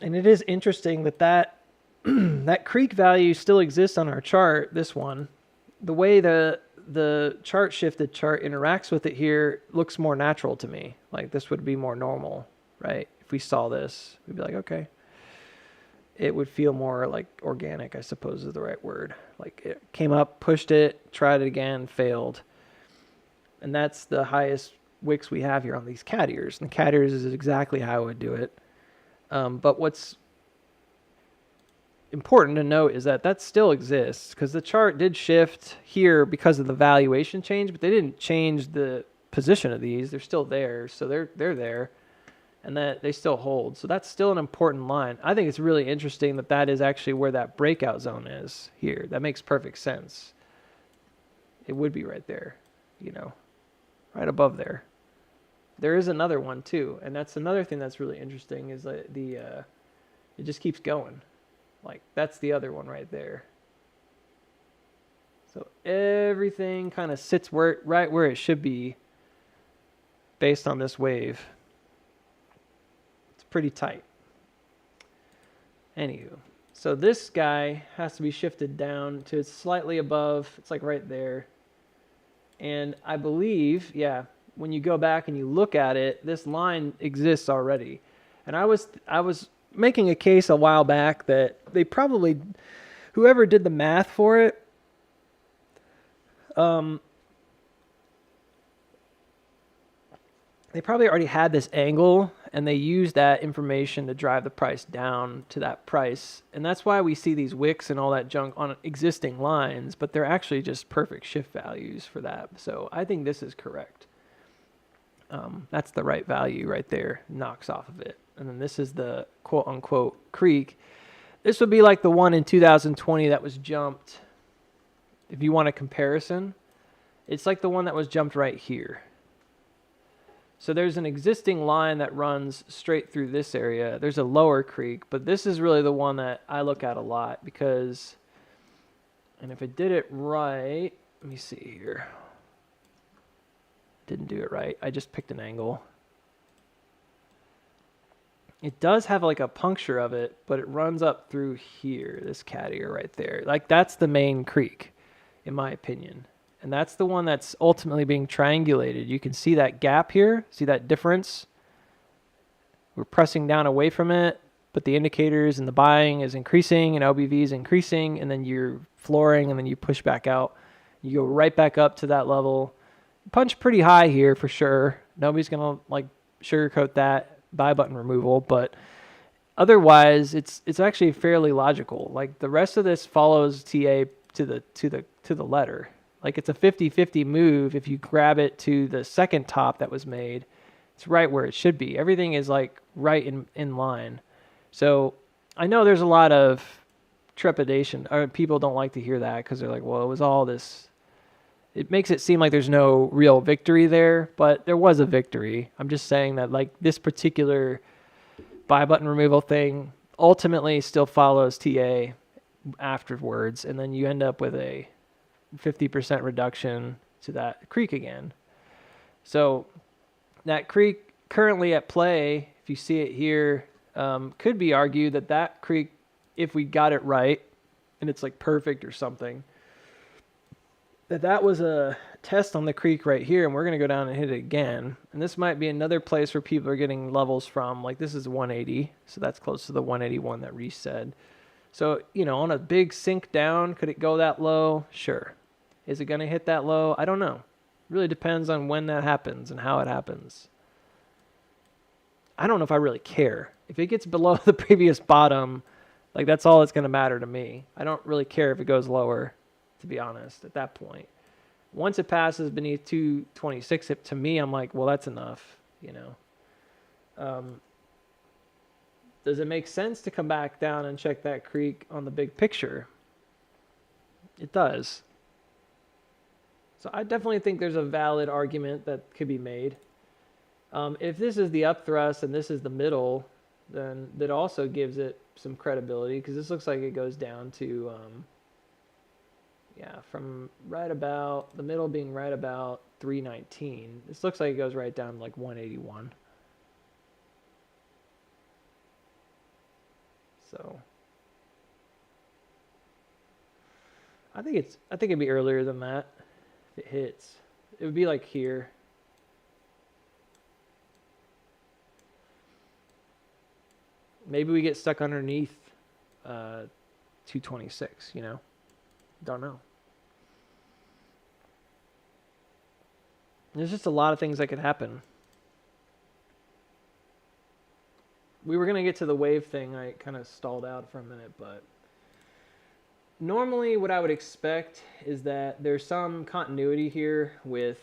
And it is interesting that that creek value still exists on our chart, this one. The way the chart shifted chart interacts with it here looks more natural to me. Like this would be more normal, right? If we saw this, we'd be like, okay. It would feel more like organic, I suppose is the right word. Like it came up, pushed it, tried it again, failed. And that's the highest wicks we have here on these cat ears. And the cat ears is exactly how I would do it. But what's important to note is that still exists, because the chart did shift here because of the valuation change, but they didn't change the position of these. They're still there, so they're there, and that they still hold. So that's still an important line. I think it's really interesting that is actually where that breakout zone is here. That makes perfect sense. It would be right there, you know, right above there. There is another one too, and that's another thing that's really interesting is that it just keeps going. Like that's the other one right there. So everything kind of sits right where it should be based on this wave. It's pretty tight. Anywho, so this guy has to be shifted down to slightly above. It's like right there. And I believe, yeah, when you go back and you look at it, this line exists already. And I was making a case a while back that they probably, whoever did the math for it, they probably already had this angle and they used that information to drive the price down to that price. And that's why we see these wicks and all that junk on existing lines, but they're actually just perfect shift values for that. So I think this is correct. That's the right value right there, knocks off of it. And then this is the quote unquote creek. This would be like the one in 2020 that was jumped. If you want a comparison, it's like the one that was jumped right here. So there's an existing line that runs straight through this area. There's a lower creek, but this is really the one that I look at a lot because, and if it did it right, let me see here. Didn't do it right. I just picked an angle. It does have like a puncture of it, but it runs up through here, this cat ear right there. Like that's the main creek, in my opinion. And that's the one that's ultimately being triangulated. You can see that gap here. See that difference? We're pressing down away from it, but the indicators and the buying is increasing and LBV is increasing, and then you're flooring and then you push back out. You go right back up to that level. Punch pretty high here for sure. Nobody's going to like sugarcoat that buy button removal, but otherwise it's actually fairly logical. Like the rest of this follows TA to the letter. Like it's a 50-50 move. If you grab it to the second top that was made, it's right where it should be. Everything is like right in line. So I know there's a lot of trepidation, or people don't like to hear that because they're like, well, it was all this. It makes it seem like there's no real victory there, but there was a victory. I'm just saying that like this particular buy button removal thing ultimately still follows TA afterwards, and then you end up with a 50% reduction to that creek again. So that creek currently at play, if you see it here, could be argued that that creek, if we got it right, and it's like perfect or something, that was a test on the creek right here, and we're going to go down and hit it again. And this might be another place where people are getting levels from. Like this is 180, so that's close to the 181 that Reese said. So, you know, on a big sink down, could it go that low? Sure. Is it going to hit that low? I don't know. Really depends on when that happens and how it happens. I don't know if I really care. If it gets below the previous bottom, like that's all that's going to matter to me. I don't really care if it goes lower, to be honest, at that point. Once it passes beneath 226, to me, I'm like, well, that's enough, you know. Does it make sense to come back down and check that creek on the big picture? It does. So I definitely think there's a valid argument that could be made. If this is the upthrust and this is the middle, then that also gives it some credibility, because this looks like it goes down to, from right about, the middle being right about 319. This looks like it goes right down to like 181. So I think it'd be earlier than that if it hits. It would be like here. Maybe we get stuck underneath 226, you know? Don't know. There's just a lot of things that could happen. We were going to get to the wave thing. I kind of stalled out for a minute, but normally what I would expect is that there's some continuity here with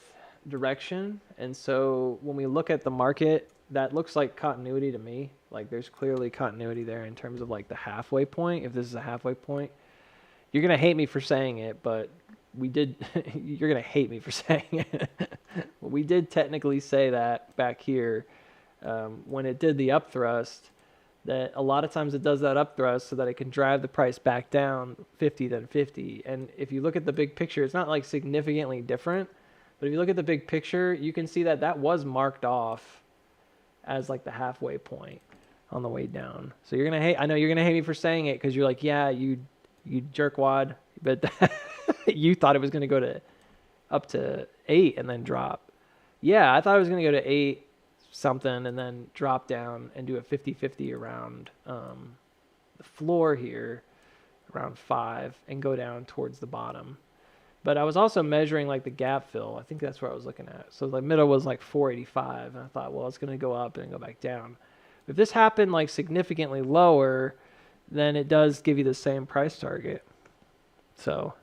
direction. And so when we look at the market, that looks like continuity to me. Like there's clearly continuity there in terms of like the halfway point. If this is a halfway point, you're going to hate me for saying it, but you're going to hate me for saying it. We did technically say that back here when it did the upthrust, that a lot of times it does that upthrust so that it can drive the price back down 50 then 50. And if you look at the big picture, it's not like significantly different, but if you look at the big picture, you can see that that was marked off as like the halfway point on the way down. So you're going to hate, I know you're going to hate me for saying it because you're like, yeah, you jerkwad, but you thought it was going to go up to 8 and then drop. Yeah, I thought it was going to go to 8 something and then drop down and do a 50-50 around the floor here, around 5, and go down towards the bottom. But I was also measuring like the gap fill. I think that's where I was looking at. So the middle was like 485, and I thought, well, it's going to go up and go back down. If this happened like significantly lower, then it does give you the same price target. So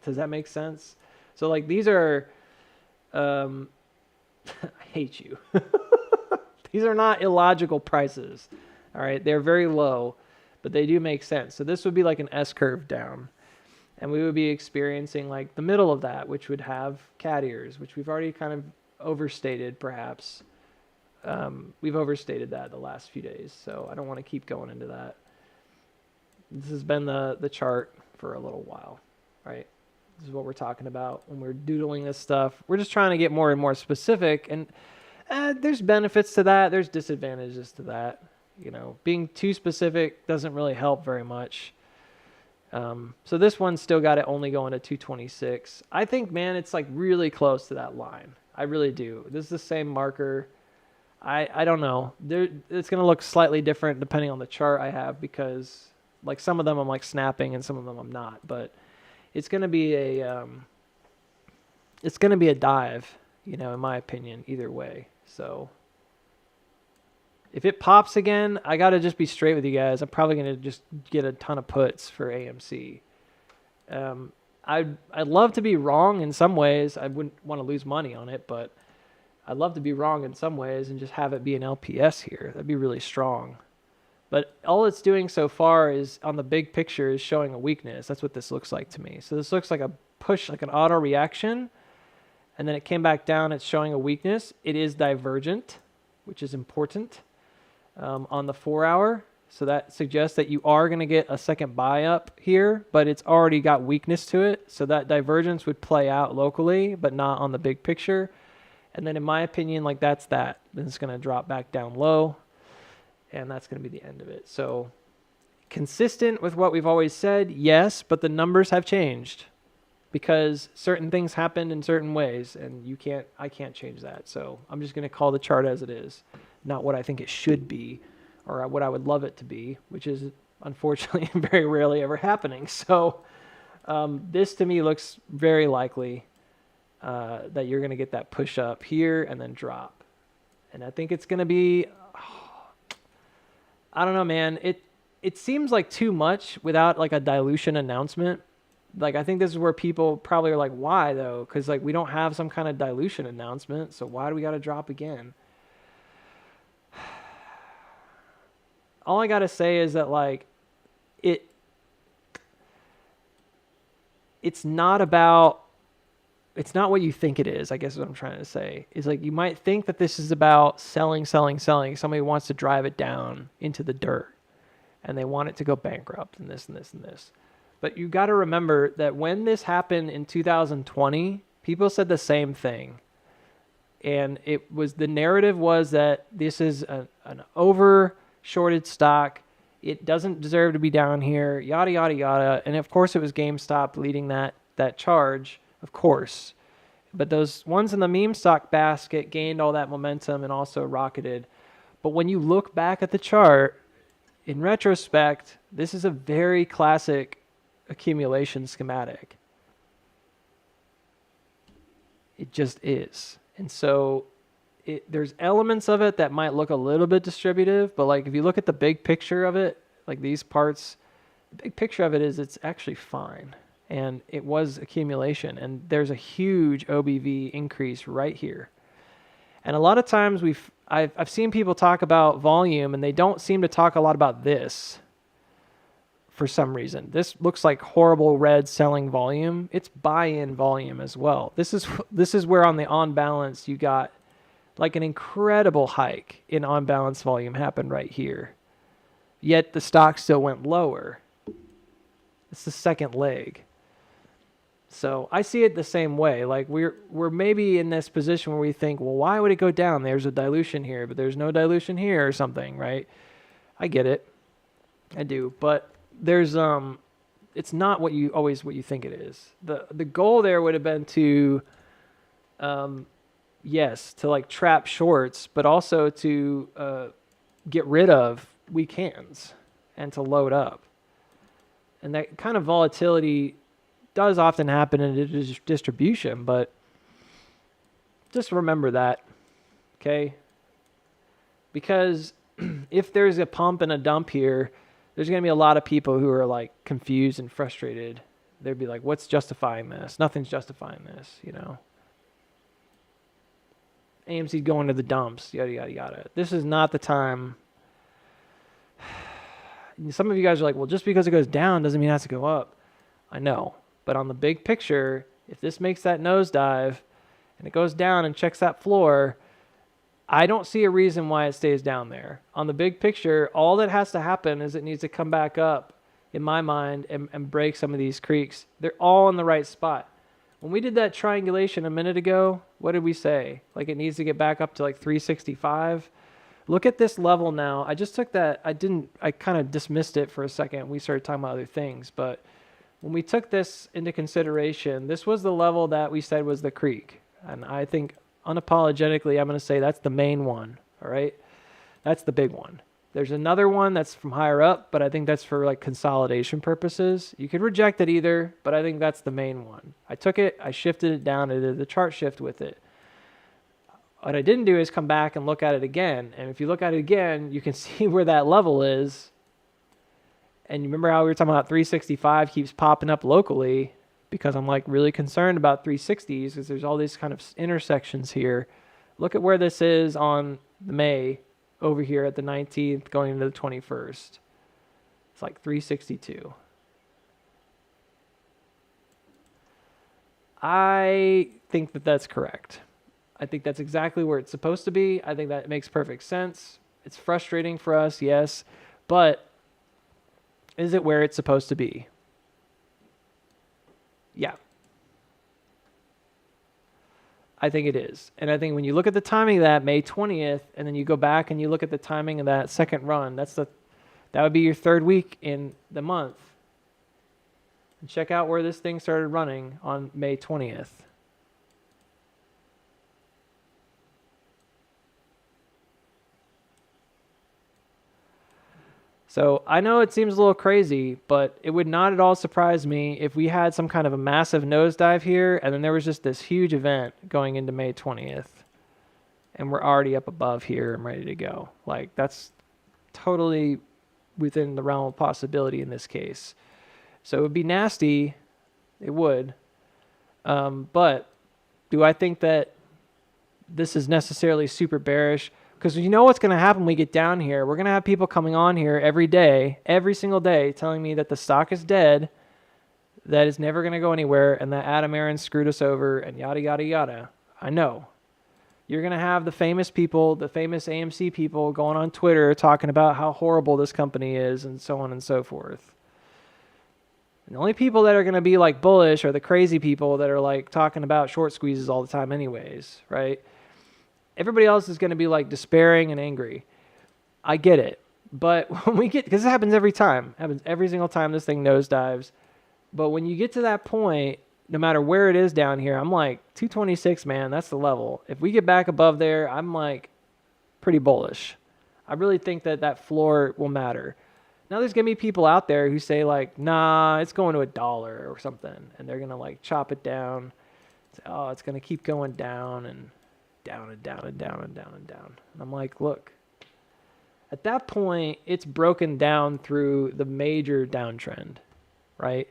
does that make sense? So like these are, I hate you. These are not illogical prices. All right. They're very low, but they do make sense. So this would be like an S curve down, and we would be experiencing like the middle of that, which would have cat ears, which we've already kind of overstated perhaps. We've overstated that the last few days, so I don't want to keep going into that. This has been the chart for a little while, right? This is what we're talking about when we're doodling this stuff. We're just trying to get more and more specific, and there's benefits to that. There's disadvantages to that. You know, being too specific doesn't really help very much. So this one's still got it only going to 226. I think, man, it's like really close to that line. I really do. This is the same marker. I don't know. It's going to look slightly different depending on the chart I have, because like some of them I'm like snapping and some of them I'm not. But it's going to be a dive, you know, in my opinion, either way. So if it pops again, I got to just be straight with you guys. I'm probably going to just get a ton of puts for AMC. I'd love to be wrong in some ways. I wouldn't want to lose money on it, but I'd love to be wrong in some ways and just have it be an LPS here. That'd be really strong. But all it's doing so far is on the big picture is showing a weakness. That's what this looks like to me. So this looks like a push, like an auto reaction, and then it came back down. It's showing a weakness. It is divergent, which is important on the 4 hour. So that suggests that you are going to get a second buy up here, but it's already got weakness to it. So that divergence would play out locally, but not on the big picture. And then in my opinion, like that's that. Then it's going to drop back down low, and that's going to be the end of it. So consistent with what we've always said, yes, but the numbers have changed because certain things happened in certain ways, and I can't change that. So I'm just going to call the chart as it is, not what I think it should be or what I would love it to be, which is unfortunately very rarely ever happening. So this to me looks very likely that you're going to get that push up here and then drop. And I think it's going to be, I don't know, man. It seems like too much without like a dilution announcement. Like I think this is where people probably are like, why though? Because like we don't have some kind of dilution announcement. So why do we got to drop again? All I got to say is that like it's not what you think it is, I guess is what I'm trying to say. Is like you might think that this is about selling. Somebody wants to drive it down into the dirt and they want it to go bankrupt and this and this and this. But you got to remember that when this happened in 2020, people said the same thing. And the narrative was that this is an over shorted stock. It doesn't deserve to be down here, yada, yada, yada. And of course it was GameStop leading that charge, of course. But those ones in the meme stock basket gained all that momentum and also rocketed. But when you look back at the chart, in retrospect, this is a very classic accumulation schematic. It just is. And so there's elements of it that might look a little bit distributive, but like if you look at the big picture of it, like these parts, the big picture of it is it's actually fine. And it was accumulation, and there's a huge OBV increase right here. And a lot of times I've seen people talk about volume, and they don't seem to talk a lot about this for some reason. This looks like horrible red selling volume. It's buy-in volume as well. This is where on the on balance you got like an incredible hike in on balance volume happened right here. Yet the stock still went lower. It's the second leg. So I see it the same way. Like we're maybe in this position where we think, well, why would it go down? There's a dilution here, but there's no dilution here or something, right? I get it. I do. But there's it's not what you think it is. The goal there would have been to yes, to like trap shorts, but also to get rid of weak hands and to load up. And that kind of volatility does often happen in a distribution, but just remember that, okay? Because if there's a pump and a dump here, there's going to be a lot of people who are like confused and frustrated. They'd be like, what's justifying this? Nothing's justifying this, you know? AMC's going to the dumps, yada, yada, yada. This is not the time. Some of you guys are like, well, just because it goes down doesn't mean it has to go up. I know. But on the big picture, if this makes that nosedive and it goes down and checks that floor, I don't see a reason why it stays down there. On the big picture, all that has to happen is it needs to come back up, in my mind, and break some of these creeks. They're all in the right spot. When we did that triangulation a minute ago, what did we say? Like it needs to get back up to like 365. Look at this level now. I just took that. I kind of dismissed it for a second. We started talking about other things. But when we took this into consideration, this was the level that we said was the creek. And I think unapologetically, I'm going to say that's the main one. All right. That's the big one. There's another one that's from higher up, but I think that's for like consolidation purposes. You could reject it either, but I think that's the main one. I took it, I shifted it down, I did the chart shift with it. What I didn't do is come back and look at it again. And if you look at it again, you can see where that level is. And you remember how we were talking about 365 keeps popping up locally because I'm like really concerned about 360s because there's all these kind of intersections here. Look at where this is on the May over here at the 19th going into the 21st. It's like 362. I think that that's correct. I think that's exactly where it's supposed to be. I think that makes perfect sense. It's frustrating for us, yes, but is it where it's supposed to be? Yeah. I think it is. And I think when you look at the timing of that, May 20th, and then you go back and you look at the timing of that second run, that would be your third week in the month. And check out where this thing started running on May 20th. So I know it seems a little crazy, but it would not at all surprise me if we had some kind of a massive nosedive here, and then there was just this huge event going into May 20th, and we're already up above here and ready to go. Like, that's totally within the realm of possibility in this case. So it would be nasty. It would. But do I think that this is necessarily super bearish? Because you know what's going to happen when we get down here. We're going to have people coming on here every day, every single day, telling me that the stock is dead, that it's never going to go anywhere, and that Adam Aron screwed us over, and yada, yada, yada. I know. You're going to have the famous people, the famous AMC people going on Twitter talking about how horrible this company is and so on and so forth. And the only people that are going to be like bullish are the crazy people that are like talking about short squeezes all the time anyways, right? Everybody else is going to be like despairing and angry. I get it. But when we get, because it happens every time, it happens every single time this thing nosedives. But when you get to that point, no matter where it is down here, I'm like 226, man, that's the level. If we get back above there, I'm like pretty bullish. I really think that that floor will matter. Now there's going to be people out there who say like, nah, it's going to $1 or something. And they're going to like chop it down. Say, oh, it's going to keep going down and down and down and down and down and down. And I'm like, look, at that point, it's broken down through the major downtrend, right?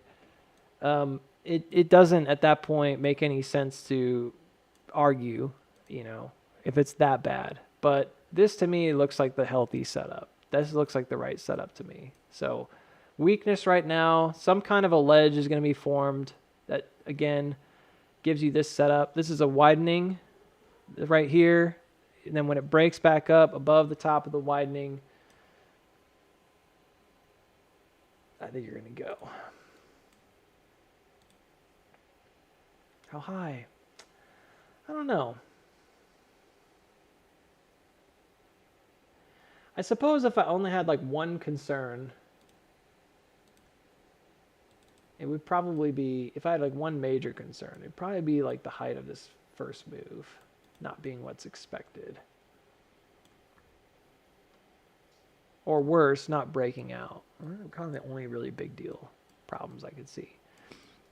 It doesn't at that point make any sense to argue, if it's that bad. But this to me looks like the healthy setup. This looks like the right setup to me. So weakness right now, some kind of a ledge is going to be formed that, again, gives you this setup. This is a widening right here, and then when it breaks back up above the top of the widening, I think you're going to go. How high? I don't know. I suppose if I only had like one concern, it would probably be, if I had like one major concern, it'd probably be like the height of this first move not being what's expected. Or worse, not breaking out. Kind of the only really big deal problems I could see.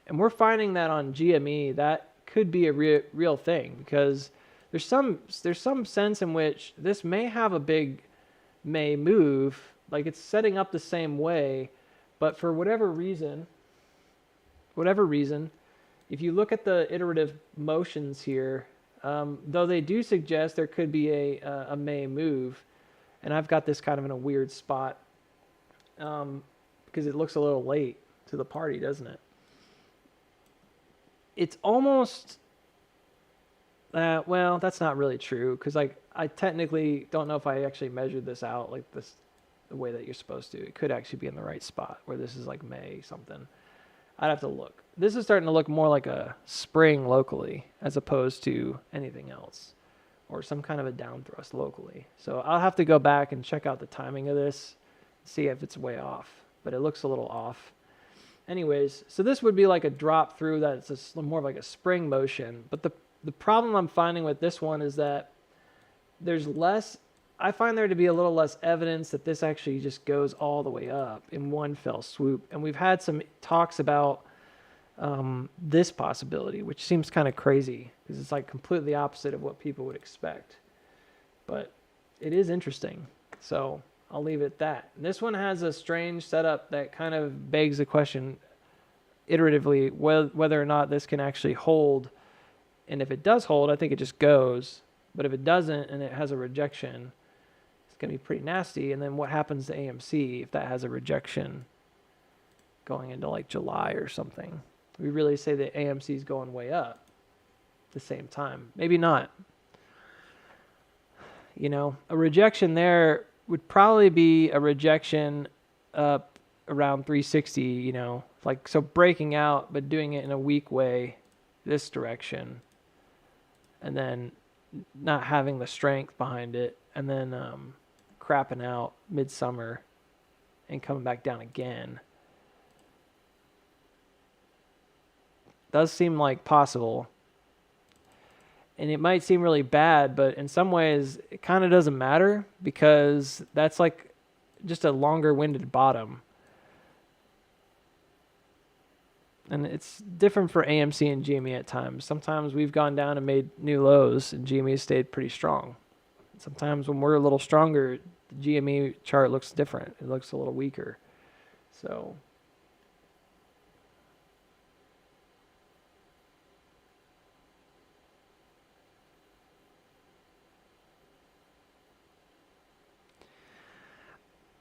And we're finding that on GME, that could be a real thing, because there's some sense in which this may have a big May move, like it's setting up the same way, but for whatever reason, if you look at the iterative motions here, though they do suggest there could be a May move, and I've got this kind of in a weird spot because it looks a little late to the party, doesn't it? It's almost, well, that's not really true, because like I technically don't know if I actually measured this out like this the way that you're supposed to. It could actually be in the right spot where this is like May something. I'd have to look. This is starting to look more like a spring locally as opposed to anything else, or some kind of a down thrust locally. So I'll have to go back and check out the timing of this, see if it's way off, but it looks a little off. Anyways, so this would be like a drop through that's more of like a spring motion. But the problem I'm finding with this one is that there's less, I find there to be a little less evidence that this actually just goes all the way up in one fell swoop. And we've had some talks about this possibility, which seems kind of crazy because it's like completely opposite of what people would expect. But it is interesting. So I'll leave it at that. And this one has a strange setup that kind of begs the question iteratively whether or not this can actually hold. And if it does hold, I think it just goes. But if it doesn't and it has a rejection, it's going to be pretty nasty. And then what happens to AMC if that has a rejection going into like July or something? We really say that AMC is going way up at the same time. Maybe not. You know, a rejection there would probably be a rejection up around 360, you know, like, so breaking out, but doing it in a weak way this direction, and then not having the strength behind it, and then crapping out midsummer and coming back down again. Does seem like possible. And it might seem really bad, but in some ways it kind of doesn't matter, because that's like just a longer winded bottom. And it's different for AMC and GME at times. Sometimes we've gone down and made new lows, and GME stayed pretty strong. Sometimes when we're a little stronger, the GME chart looks different. It looks a little weaker. So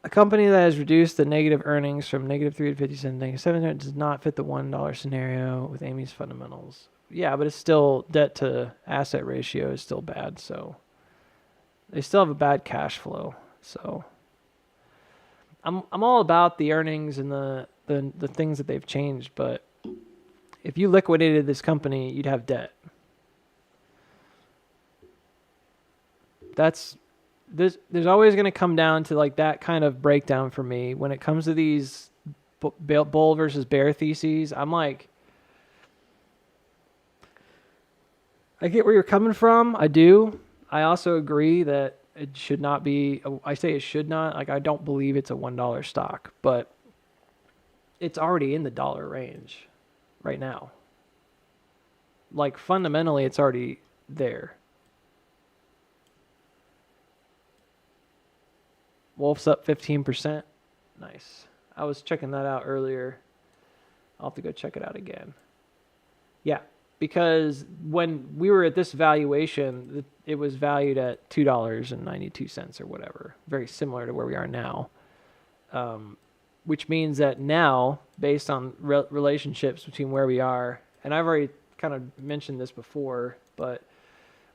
a company that has reduced the negative earnings from -3 to 50 cents to -7 does not fit the $1 scenario with Amy's fundamentals. Yeah, but it's still, debt to asset ratio is still bad, so they still have a bad cash flow. So I'm all about the earnings and the things that they've changed, but if you liquidated this company, you'd have debt. There's always going to come down to like that kind of breakdown for me when it comes to these bull versus bear theses. I'm like, I get where you're coming from. I do. I also agree that it should not be, I say it should not, like I don't believe it's a $1 stock, but it's already in the dollar range right now. Like fundamentally, it's already there. Wolf's up 15%. Nice. I was checking that out earlier. I'll have to go check it out again. Yeah, because when we were at this valuation, it was valued at $2.92 or whatever. Very similar to where we are now. Which means that now, based on relationships between where we are, and I've already kind of mentioned this before, but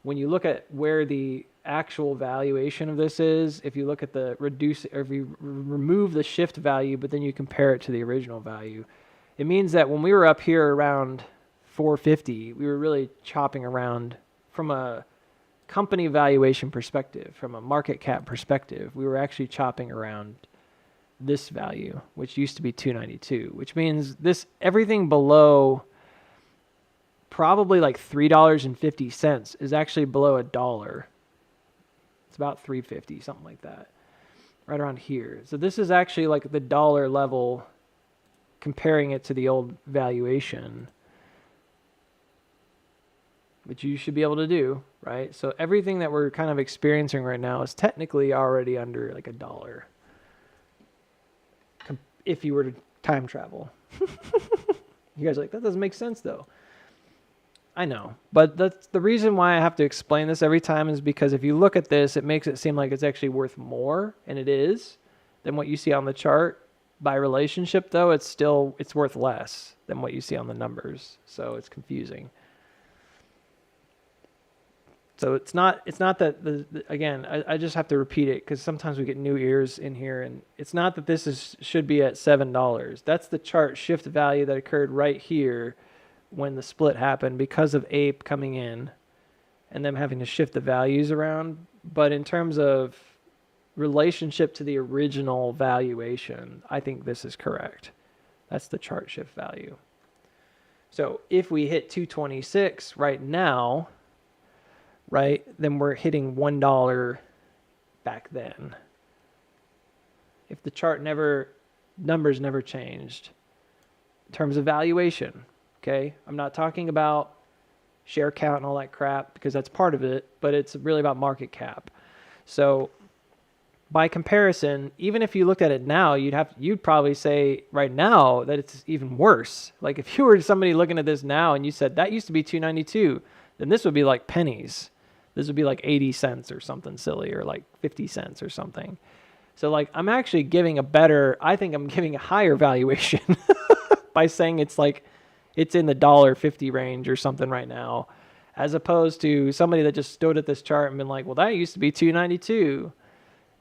when you look at where the actual valuation of this is, if you look at the reduce, or if you remove the shift value, but then you compare it to the original value, it means that when we were up here around 450, we were really chopping around from a company valuation perspective, from a market cap perspective. We were actually chopping around this value, which used to be 292, which means this, everything below probably like $3.50 is actually below $1. It's about $3.50, something like that, right around here. So this is actually like the dollar level, comparing it to the old valuation, which you should be able to do, right? So everything that we're kind of experiencing right now is technically already under like $1 if you were to time travel. You guys are like, that doesn't make sense though. I know, but that's the reason why I have to explain this every time, is because if you look at this, it makes it seem like it's actually worth more, and it is, than what you see on the chart. By relationship though, it's worth less than what you see on the numbers. So it's confusing. So it's not that again, I just have to repeat it because sometimes we get new ears in here, and it's not that this should be at $7. That's the chart shift value that occurred right here when the split happened because of Ape coming in and them having to shift the values around. But in terms of relationship to the original valuation, I think this is correct. That's the chart shift value. So if we hit 226 right now, right, then we're hitting $1 back then. If the chart numbers never changed in terms of valuation. Okay, I'm not talking about share count and all that crap because that's part of it, but it's really about market cap. So by comparison, even if you looked at it now, you'd probably say right now that it's even worse. Like if you were somebody looking at this now and you said that used to be 292, then this would be like pennies. This would be like 80 cents or something silly, or like 50 cents or something. So like I'm actually giving I think I'm giving a higher valuation by saying it's in the $1.50 range or something right now, as opposed to somebody that just stood at this chart and been like, well, that used to be 292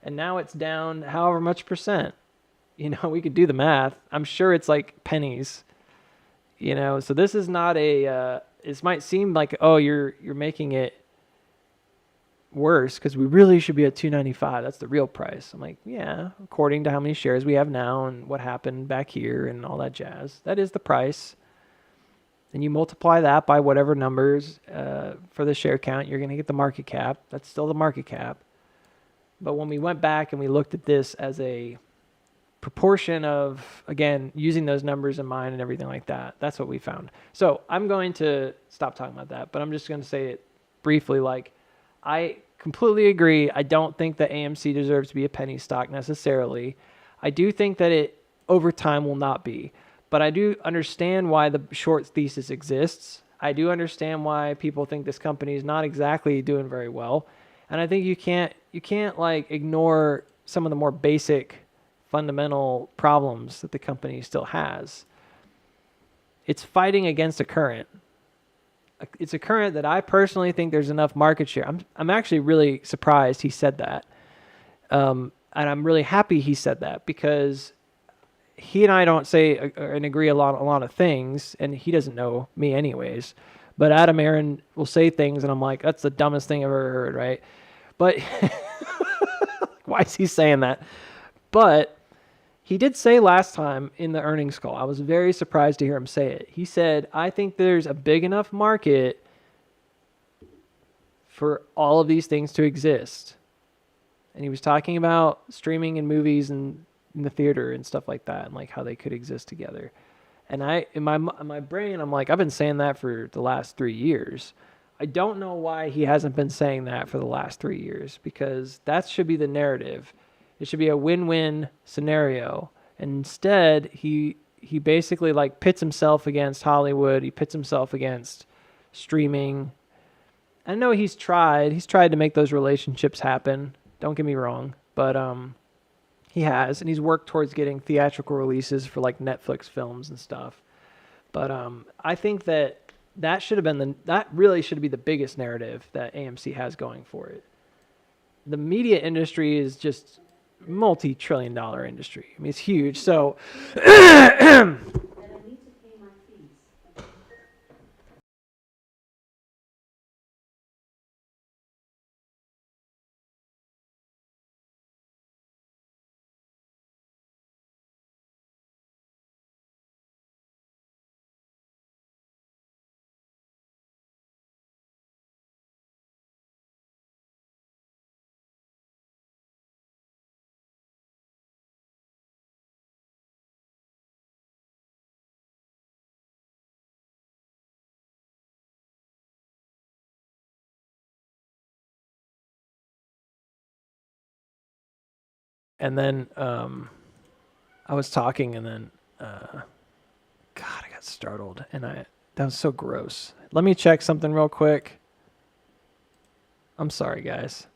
and now it's down however much percent. We could do the math. I'm sure it's like pennies, so this is not this might seem like, oh, you're making it worse because we really should be at 295. That's the real price. I'm like, yeah, according to how many shares we have now and what happened back here and all that jazz, that is the price. And you multiply that by whatever numbers for the share count, you're going to get the market cap. That's still the market cap. But when we went back and we looked at this as a proportion of, again, using those numbers in mind and everything like that, that's what we found. So I'm going to stop talking about that, but I'm just going to say it briefly. Like, I completely agree. I don't think that AMC deserves to be a penny stock necessarily. I do think that it over time will not be, but I do understand why the short thesis exists. I do understand why people think this company is not exactly doing very well. And I think you can't like ignore some of the more basic fundamental problems that the company still has. It's fighting against a current. It's a current that I personally think there's enough market share. I'm actually really surprised he said that. And I'm really happy he said that, because he and I don't say and agree a lot of things, and he doesn't know me anyways. But Adam Aaron will say things, and I'm like, that's the dumbest thing I've ever heard, right? But why is he saying that? But he did say last time in the earnings call, I was very surprised to hear him say it. He said, I think there's a big enough market for all of these things to exist. And he was talking about streaming and movies and in the theater and stuff like that, and like how they could exist together. And in my brain, I'm like, I've been saying that for the last 3 years. I don't know why he hasn't been saying that for the last 3 years, because that should be the narrative. It should be a win-win scenario. And instead, he basically like pits himself against Hollywood. He pits himself against streaming. I know he's tried to make those relationships happen. Don't get me wrong, but he has, and he's worked towards getting theatrical releases for like Netflix films and stuff. But I think that really should be the biggest narrative that AMC has going for it. The media industry is just multi-trillion-dollar industry. I mean, it's huge. So and then I was talking, and then God, I got startled, and that was so gross. Let me check something real quick. I'm sorry, guys.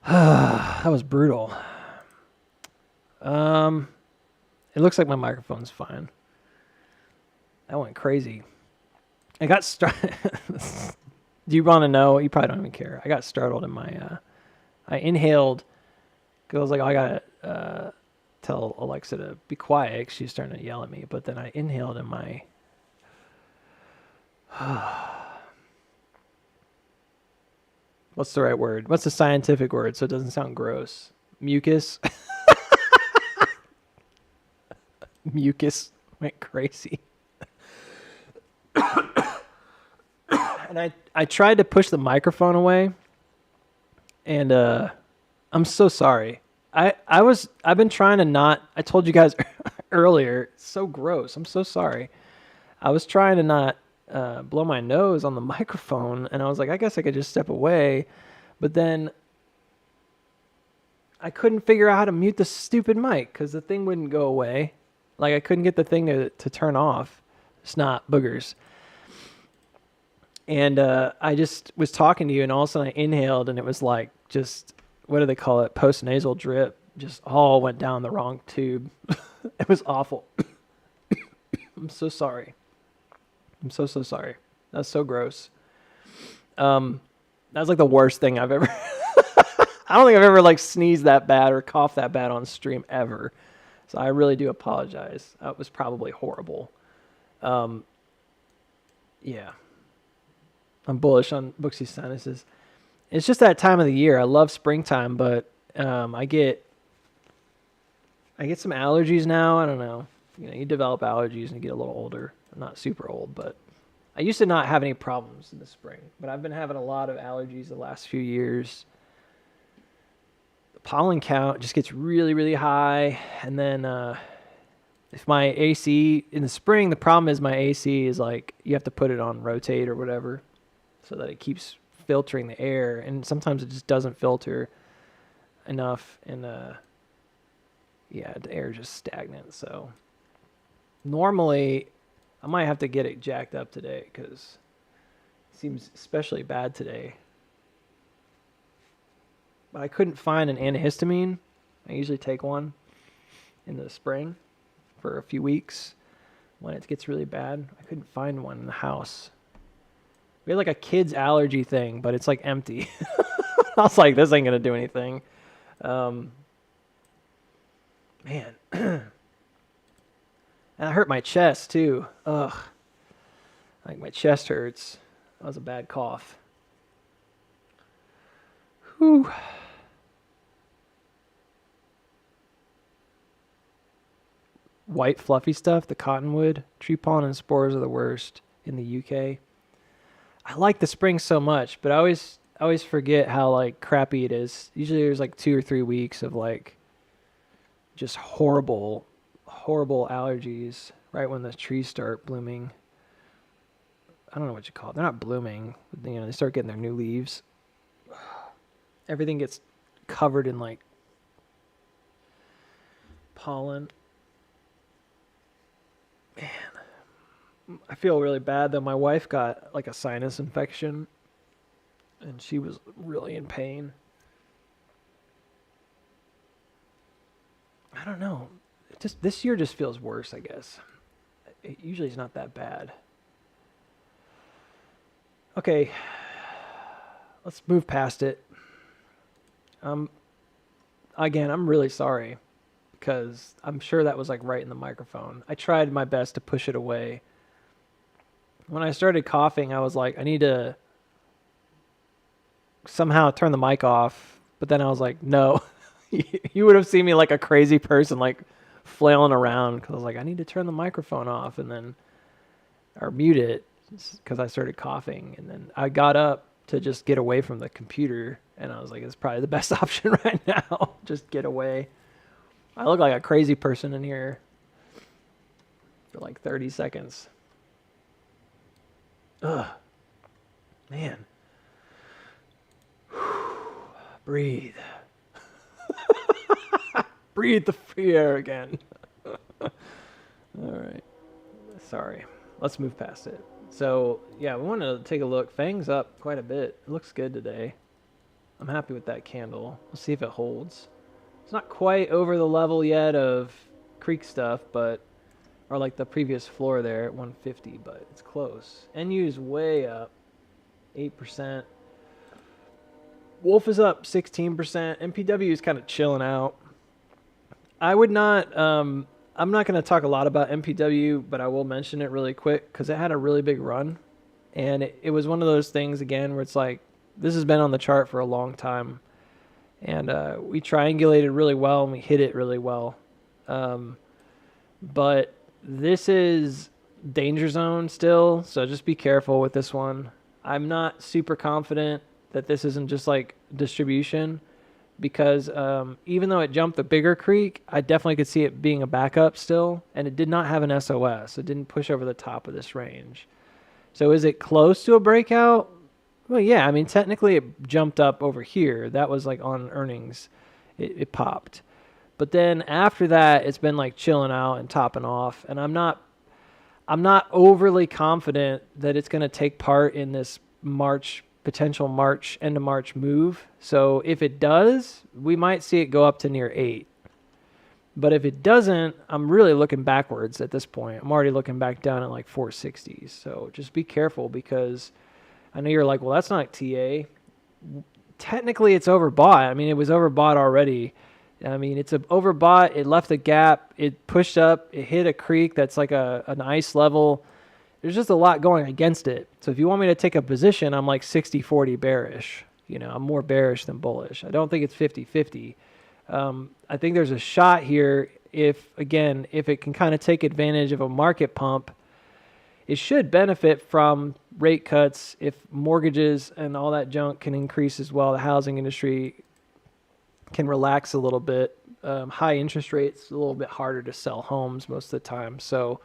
That was brutal. It looks like my microphone's fine. That went crazy. I got started. Do you want to know? You probably don't even care. I got startled in my. I inhaled because I was like, oh, I gotta tell Alexa to be quiet 'cause she's starting to yell at me. But then I inhaled in my. What's the right word? What's the scientific word so it doesn't sound gross? Mucus. Mucus went crazy. And I tried to push the microphone away, and I'm so sorry. I've been trying to not. I told you guys earlier. It's so gross. I'm so sorry. I was trying to not blow my nose on the microphone, and I was like, I guess I could just step away, but then I couldn't figure out how to mute the stupid mic because the thing wouldn't go away. Like I couldn't get the thing to turn off. Snot boogers. And I just was talking to you, and all of a sudden I inhaled, and it was like just, what do they call it? Post-nasal drip. Just all went down the wrong tube. It was awful. I'm so sorry. I'm so sorry. That's so gross. That's like the worst thing I've ever... I don't think I've ever like sneezed that bad or coughed that bad on stream ever. So I really do apologize. That was probably horrible. Yeah. I'm bullish on Booksy's sinuses. It's just that time of the year. I love springtime, but I get some allergies now. I don't know. You develop allergies and you get a little older. I'm not super old, but I used to not have any problems in the spring. But I've been having a lot of allergies the last few years. The pollen count just gets really, really high. And then if my AC, in the spring, the problem is my AC is like, you have to put it on rotate or whatever so that it keeps filtering the air. And sometimes it just doesn't filter enough. And yeah, the air is just stagnant. So normally I might have to get it jacked up today because it seems especially bad today. But I couldn't find an antihistamine. I usually take one in the spring for a few weeks when it gets really bad. I couldn't find one in the house. We had like a kid's allergy thing, but it's like empty. I was like, this ain't going to do anything. Man. And I hurt my chest too. Ugh. Like my chest hurts. That was a bad cough. Whew. White fluffy stuff, the cottonwood, tree pollen and spores are the worst in the UK. I like the spring so much, but I always forget how like crappy it is. Usually there's like 2 or 3 weeks of like just horrible allergies right when the trees start blooming. I don't know what you call it. They're not blooming. They start getting their new leaves. Everything gets covered in like pollen. Man, I feel really bad though. My wife got like a sinus infection and she was really in pain. I don't know. This year just feels worse, I guess. It usually is not that bad. Okay, let's move past it. Again, I'm really sorry because I'm sure that was like right in the microphone. I tried my best to push it away. When I started coughing, I was like, I need to somehow turn the mic off. But then I was like, no. You would have seen me like a crazy person, like flailing around because I was like, I need to turn the microphone off or mute it because I started coughing. And then I got up to just get away from the computer. And I was like, it's probably the best option right now. Just get away. I look like a crazy person in here for like 30 seconds. Ugh. Man. Breathe. Breathe the free air again. All right. Sorry. Let's move past it. So, yeah, we want to take a look. Fang's up quite a bit. It looks good today. I'm happy with that candle. We'll see if it holds. It's not quite over the level yet of creek stuff, or like the previous floor there at 150, but it's close. NU is way up, 8%. Wolf is up 16%. MPW is kind of chilling out. I would not, I'm not going to talk a lot about MPW, but I will mention it really quick because it had a really big run. And it was one of those things, again, where it's like, this has been on the chart for a long time. And we triangulated really well and we hit it really well. But this is danger zone still, so just be careful with this one. I'm not super confident that this isn't just like distribution because even though it jumped the bigger creek, I definitely could see it being a backup still, and it did not have an SOS. It didn't push over the top of this range. So is it close to a breakout? Well, yeah, I mean, technically it jumped up over here. That was like on earnings. It popped. But then after that, it's been like chilling out and topping off. And I'm not overly confident that it's going to take part in this potential end of March move. So if it does, we might see it go up to near 8. But if it doesn't, I'm really looking backwards at this point. I'm already looking back down at like 460s. So just be careful, because I know you're like, well, that's not TA. Technically, it's overbought. I mean, it was overbought already. I mean, it's overbought. It left a gap. It pushed up. It hit a creek that's like an ice level. There's just a lot going against it. So if you want me to take a position, I'm like 60-40 bearish. I'm more bearish than bullish. I don't think it's 50-50. I think there's a shot here if it can kind of take advantage of a market pump. It should benefit from rate cuts if mortgages and all that junk can increase as well. The housing industry can relax a little bit. High interest rates, a little bit harder to sell homes most of the time. So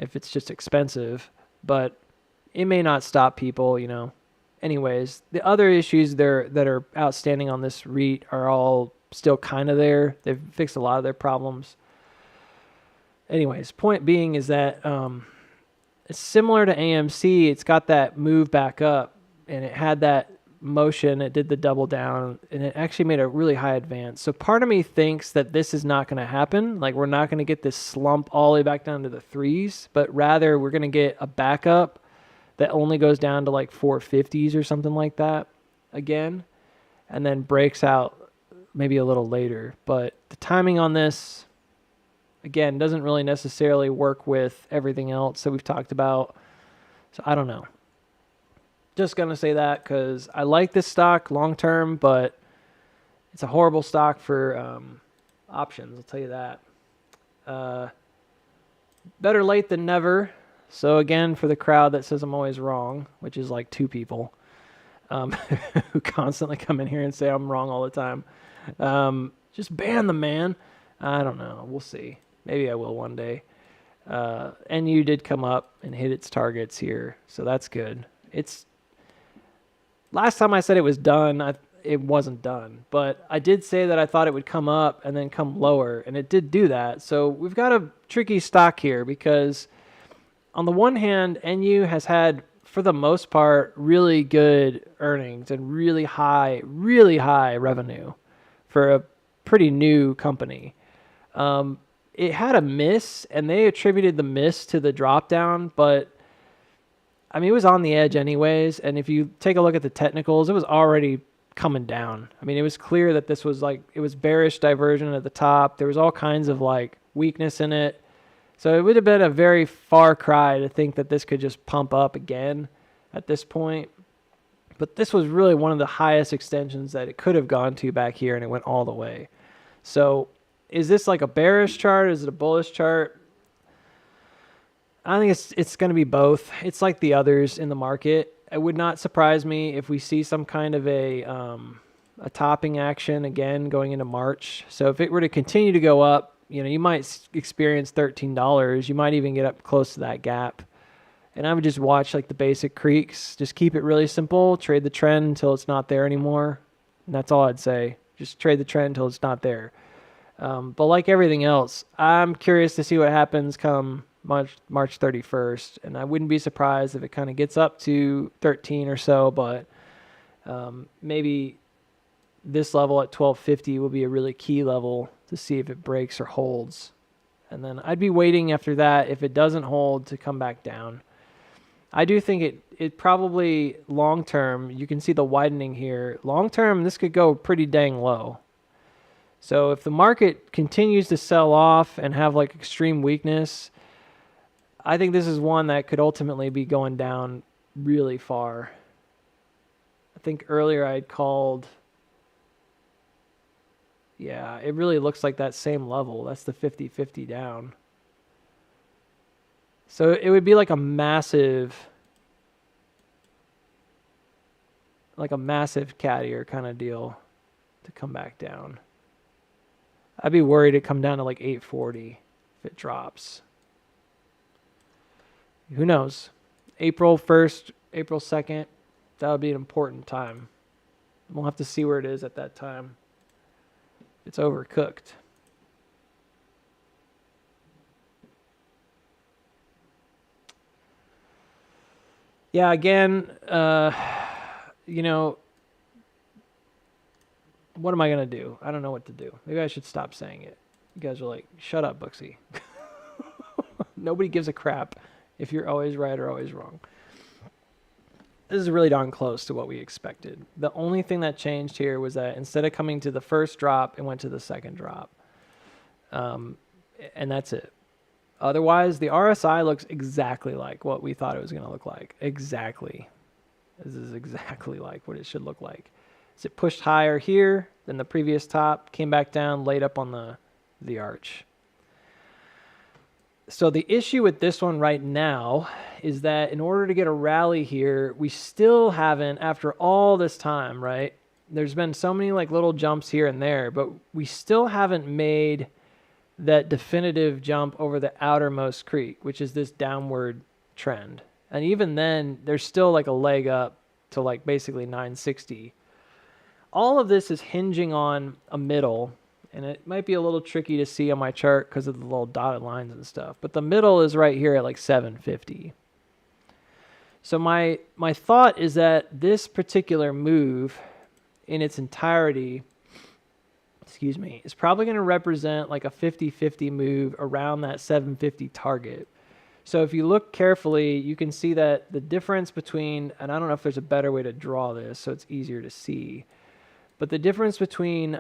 if it's just expensive, but it may not stop people, Anyways, the other issues that are outstanding on this REIT are all still kind of there. They've fixed a lot of their problems. Anyways, point being is that it's similar to AMC. It's got that move back up, and it had that motion. It did the double down, and it actually made a really high advance. So part of me thinks that this is not going to happen. Like, we're not going to get this slump all the way back down to the 3s, but rather we're going to get a backup that only goes down to like 450s or something like that again, and then breaks out maybe a little later. But the timing on this, again, doesn't really necessarily work with everything else that we've talked about. So I don't know. Just going to say that because I like this stock long term, but it's a horrible stock for options. I'll tell you that. Better late than never. So again, for the crowd that says I'm always wrong, which is like 2 people who constantly come in here and say I'm wrong all the time. Just ban the man. I don't know. We'll see. Maybe I will one day. NU did come up and hit its targets here, so that's good. Last time I said it was done, it wasn't done. But I did say that I thought it would come up and then come lower, and it did do that. So we've got a tricky stock here because on the one hand, NU has had, for the most part, really good earnings and really high revenue for a pretty new company. It had a miss, and they attributed the miss to the drop down, but I mean, it was on the edge anyways. And if you take a look at the technicals, it was already coming down. I mean, it was clear that this was it was bearish diversion at the top. There was all kinds of weakness in it. So it would have been a very far cry to think that this could just pump up again at this point. But this was really one of the highest extensions that it could have gone to back here, and it went all the way. So is this like a bearish chart? Is it a bullish chart? I think it's going to be both. It's like the others in the market. It would not surprise me if we see some kind of a topping action again going into March. So if it were to continue to go up, you might experience $13. You might even get up close to that gap. And I would just watch the basic creeks. Just keep it really simple. Trade the trend until it's not there anymore. And that's all I'd say. Just trade the trend until it's not there. But like everything else, I'm curious to see what happens come March 31st. And I wouldn't be surprised if it kind of gets up to 13 or so. But maybe this level at 1250 will be a really key level to see if it breaks or holds. And then I'd be waiting after that, if it doesn't hold, to come back down. I do think it probably long term, you can see the widening here. Long term, this could go pretty dang low. So if the market continues to sell off and have extreme weakness, I think this is one that could ultimately be going down really far. I think earlier I had called... Yeah, it really looks like that same level. That's the 50-50 down. So it would be like a massive cat ear kind of deal to come back down. I'd be worried it come down to 840 if it drops. Who knows? April 1st, April 2nd, that would be an important time. We'll have to see where it is at that time. It's overcooked. Yeah, again, you know, what am I going to do? I don't know what to do. Maybe I should stop saying it. You guys are like, shut up, Buxy. Nobody gives a crap if you're always right or always wrong. This is really darn close to what we expected. The only thing that changed here was that instead of coming to the first drop, it went to the second drop. And that's it. Otherwise, the RSI looks exactly like what we thought it was going to look like. Exactly. This is exactly like what it should look like. So it pushed higher here than the previous top, came back down, laid up on the arch. So the issue with this one right now is that in order to get a rally here, we still haven't, after all this time, right? There's been so many like little jumps here and there, but we still haven't made that definitive jump over the outermost creek, which is this downward trend. And even then, there's still like a leg up to like basically 960. All of this is hinging on a middle, and it might be a little tricky to see on my chart because of the little dotted lines and stuff, but the middle is right here at like 750. So my thought is that this particular move in its entirety, is probably going to represent like a 50-50 move around that 750 target. So if you look carefully, you can see that the difference between, and I don't know if there's a better way to draw this so it's easier to see, but the difference between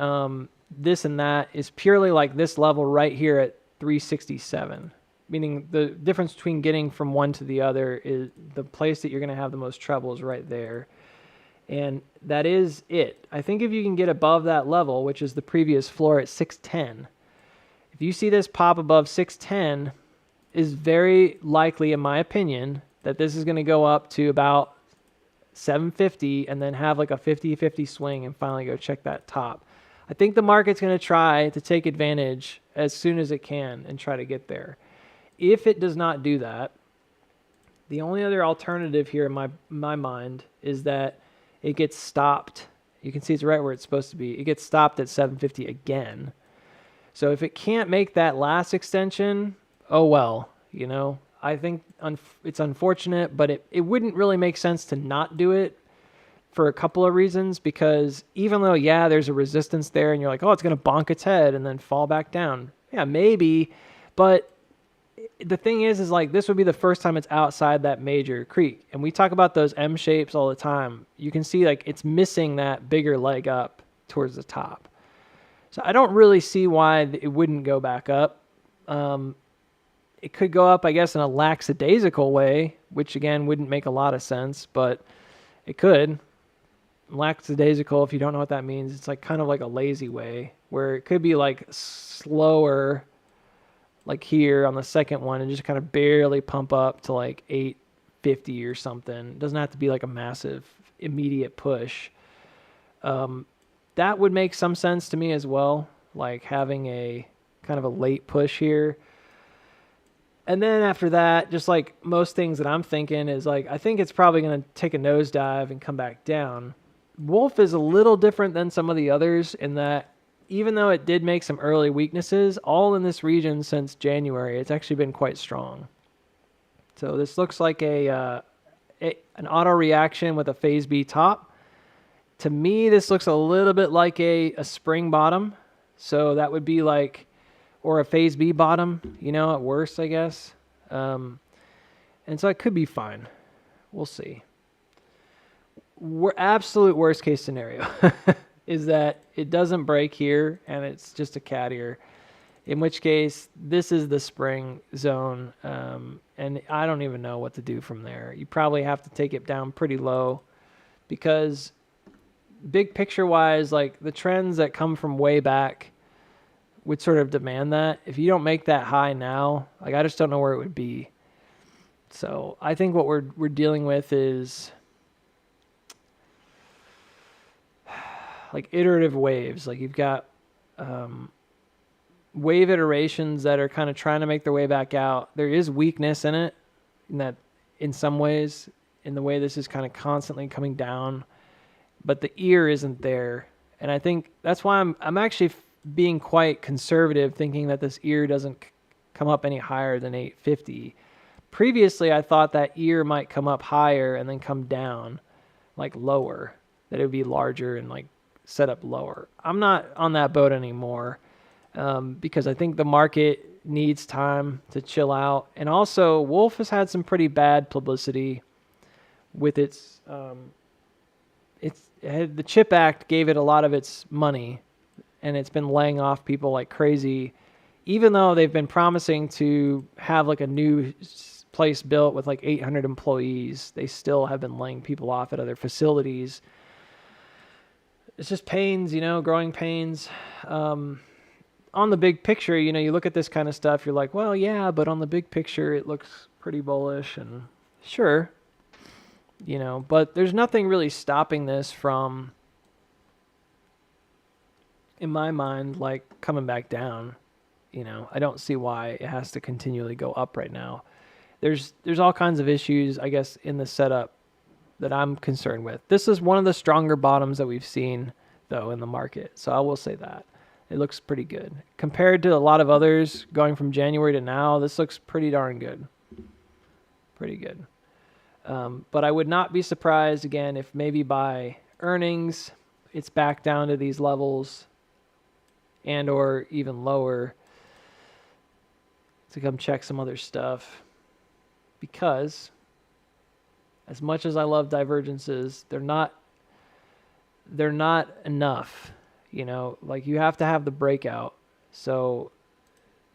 this and that is purely like this level right here at 367, meaning the difference between getting from one to the other is the place that you're going to have the most trouble is right there. And that is it. I think if you can get above that level, which is the previous floor at 610, if you see this pop above 610, is very likely, in my opinion, that this is going to go up to about 750 and then have like a 50-50 swing and finally go check that top. I think the market's going to try to take advantage as soon as it can and try to get there. If it does not do that, the only other alternative here in my mind is that it gets stopped. You can see it's right where it's supposed to be. It gets stopped at 750 again. So if it can't make that last extension, oh well, you know. I think it's unfortunate, but it wouldn't really make sense to not do it for a couple of reasons, because even though, yeah, there's a resistance there and you're like, oh, it's going to bonk its head and then fall back down. Yeah, maybe. But the thing is like this would be the first time it's outside that major creek. And we talk about those M shapes all the time. You can see like it's missing that bigger leg up towards the top. So I don't really see why it wouldn't go back up. It could go up, I guess, in a lackadaisical way, which again wouldn't make a lot of sense, but it could. Lackadaisical, if you don't know what that means, it's like kind of like a lazy way where it could be like slower, like here on the second one, and just kind of barely pump up to like 850 or something. It doesn't have to be like a massive immediate push. That would make some sense to me as well, like having a kind of a late push here. And then after that, just like most things that I'm thinking is like, I think it's probably going to take a nosedive and come back down. Wolf is a little different than some of the others in that even though it did make some early weaknesses, all in this region since January, it's actually been quite strong. So this looks like an auto reaction with a phase B top. To me, this looks a little bit like a spring bottom. So that would be like, or a phase B bottom, you know, at worst, I guess. And so it could be fine. We'll see. Absolute worst case scenario is that it doesn't break here and it's just a cat ear, in which case this is the spring zone. And I don't even know what to do from there. You probably have to take it down pretty low because big picture wise, like the trends that come from way back would sort of demand that. If you don't make that high now, like I just don't know where it would be. So I think what we're dealing with is like iterative waves. Like you've got wave iterations that are kind of trying to make their way back out. There is weakness in it, in that in some ways, in the way this is kind of constantly coming down, but the ear isn't there. And I think that's why I'm actually being quite conservative, thinking that this ear doesn't come up any higher than 850. previously I thought that ear might come up higher and then come down, like lower, that it would be larger and like set up lower. I'm not on that boat anymore, because I think the market needs time to chill out. And also, Wolf has had some pretty bad publicity with the CHIP Act gave it a lot of its money, and it's been laying off people like crazy, even though they've been promising to have like a new place built with like 800 employees. They still have been laying people off at other facilities. It's just pains, growing pains. On the big picture, you look at this kind of stuff, you're like, well, yeah, but on the big picture, it looks pretty bullish, and sure, but there's nothing really stopping this from, in my mind, like coming back down. I don't see why it has to continually go up right now. There's all kinds of issues, I guess, in the setup that I'm concerned with. This is one of the stronger bottoms that we've seen, though, in the market. So I will say that. It looks pretty good. Compared to a lot of others going from January to now, this looks pretty darn good. Pretty good. But I would not be surprised, again, if maybe by earnings, it's back down to these levels and or even lower to come check some other stuff. Because as much as I love divergences, they're not enough. Like you have to have the breakout. So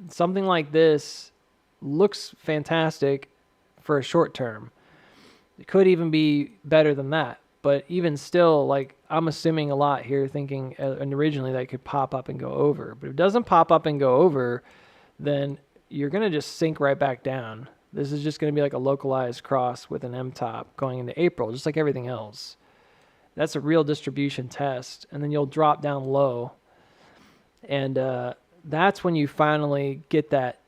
something like this looks fantastic for a short term. It could even be better than that. But even still, like I'm assuming a lot here, thinking and originally that it could pop up and go over. But if it doesn't pop up and go over, then you're going to just sink right back down. This is just going to be like a localized cross with an M-top going into April, just like everything else. That's a real distribution test. And then you'll drop down low. And that's when you finally get that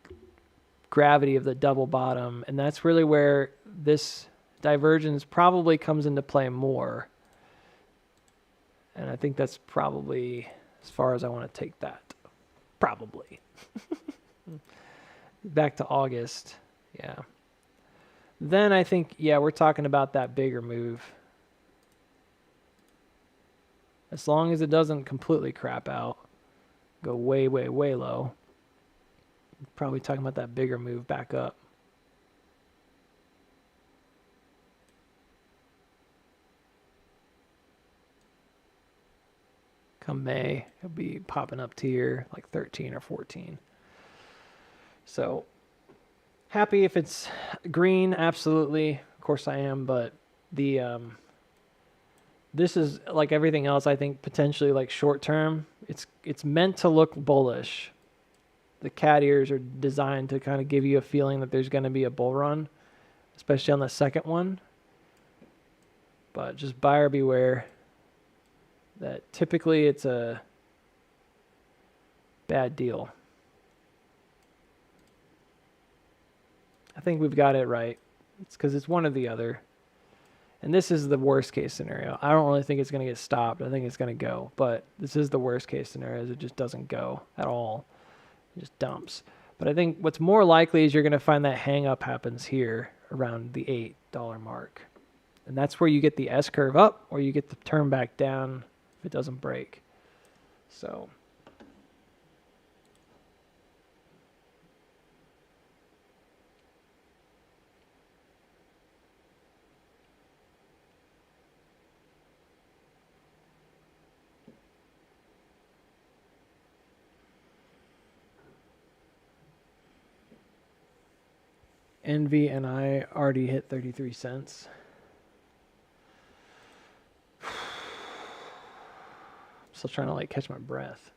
gravity of the double bottom. And that's really where this divergence probably comes into play more. And I think that's probably as far as I want to take that. Probably. Back to August. Yeah. Then I think, we're talking about that bigger move. As long as it doesn't completely crap out, go way, way, way low. Probably talking about that bigger move back up. Come May, it'll be popping up to here like 13 or 14. So happy if it's green, absolutely. Of course I am, but the this is like everything else, I think potentially like short term. It's meant to look bullish. The cat ears are designed to kind of give you a feeling that there's going to be a bull run, especially on the second one. But just buyer beware that typically it's a bad deal. I think we've got it right. It's because it's one or the other. And this is the worst case scenario. I don't really think it's going to get stopped. I think it's going to go. But this is the worst case scenario, is it just doesn't go at all. It just dumps. But I think what's more likely is you're going to find that hang up happens here around the $8 mark. And that's where you get the S curve up or you get the turn back down if it doesn't break. So Envy and I already hit 33 cents. Still trying to like catch my breath.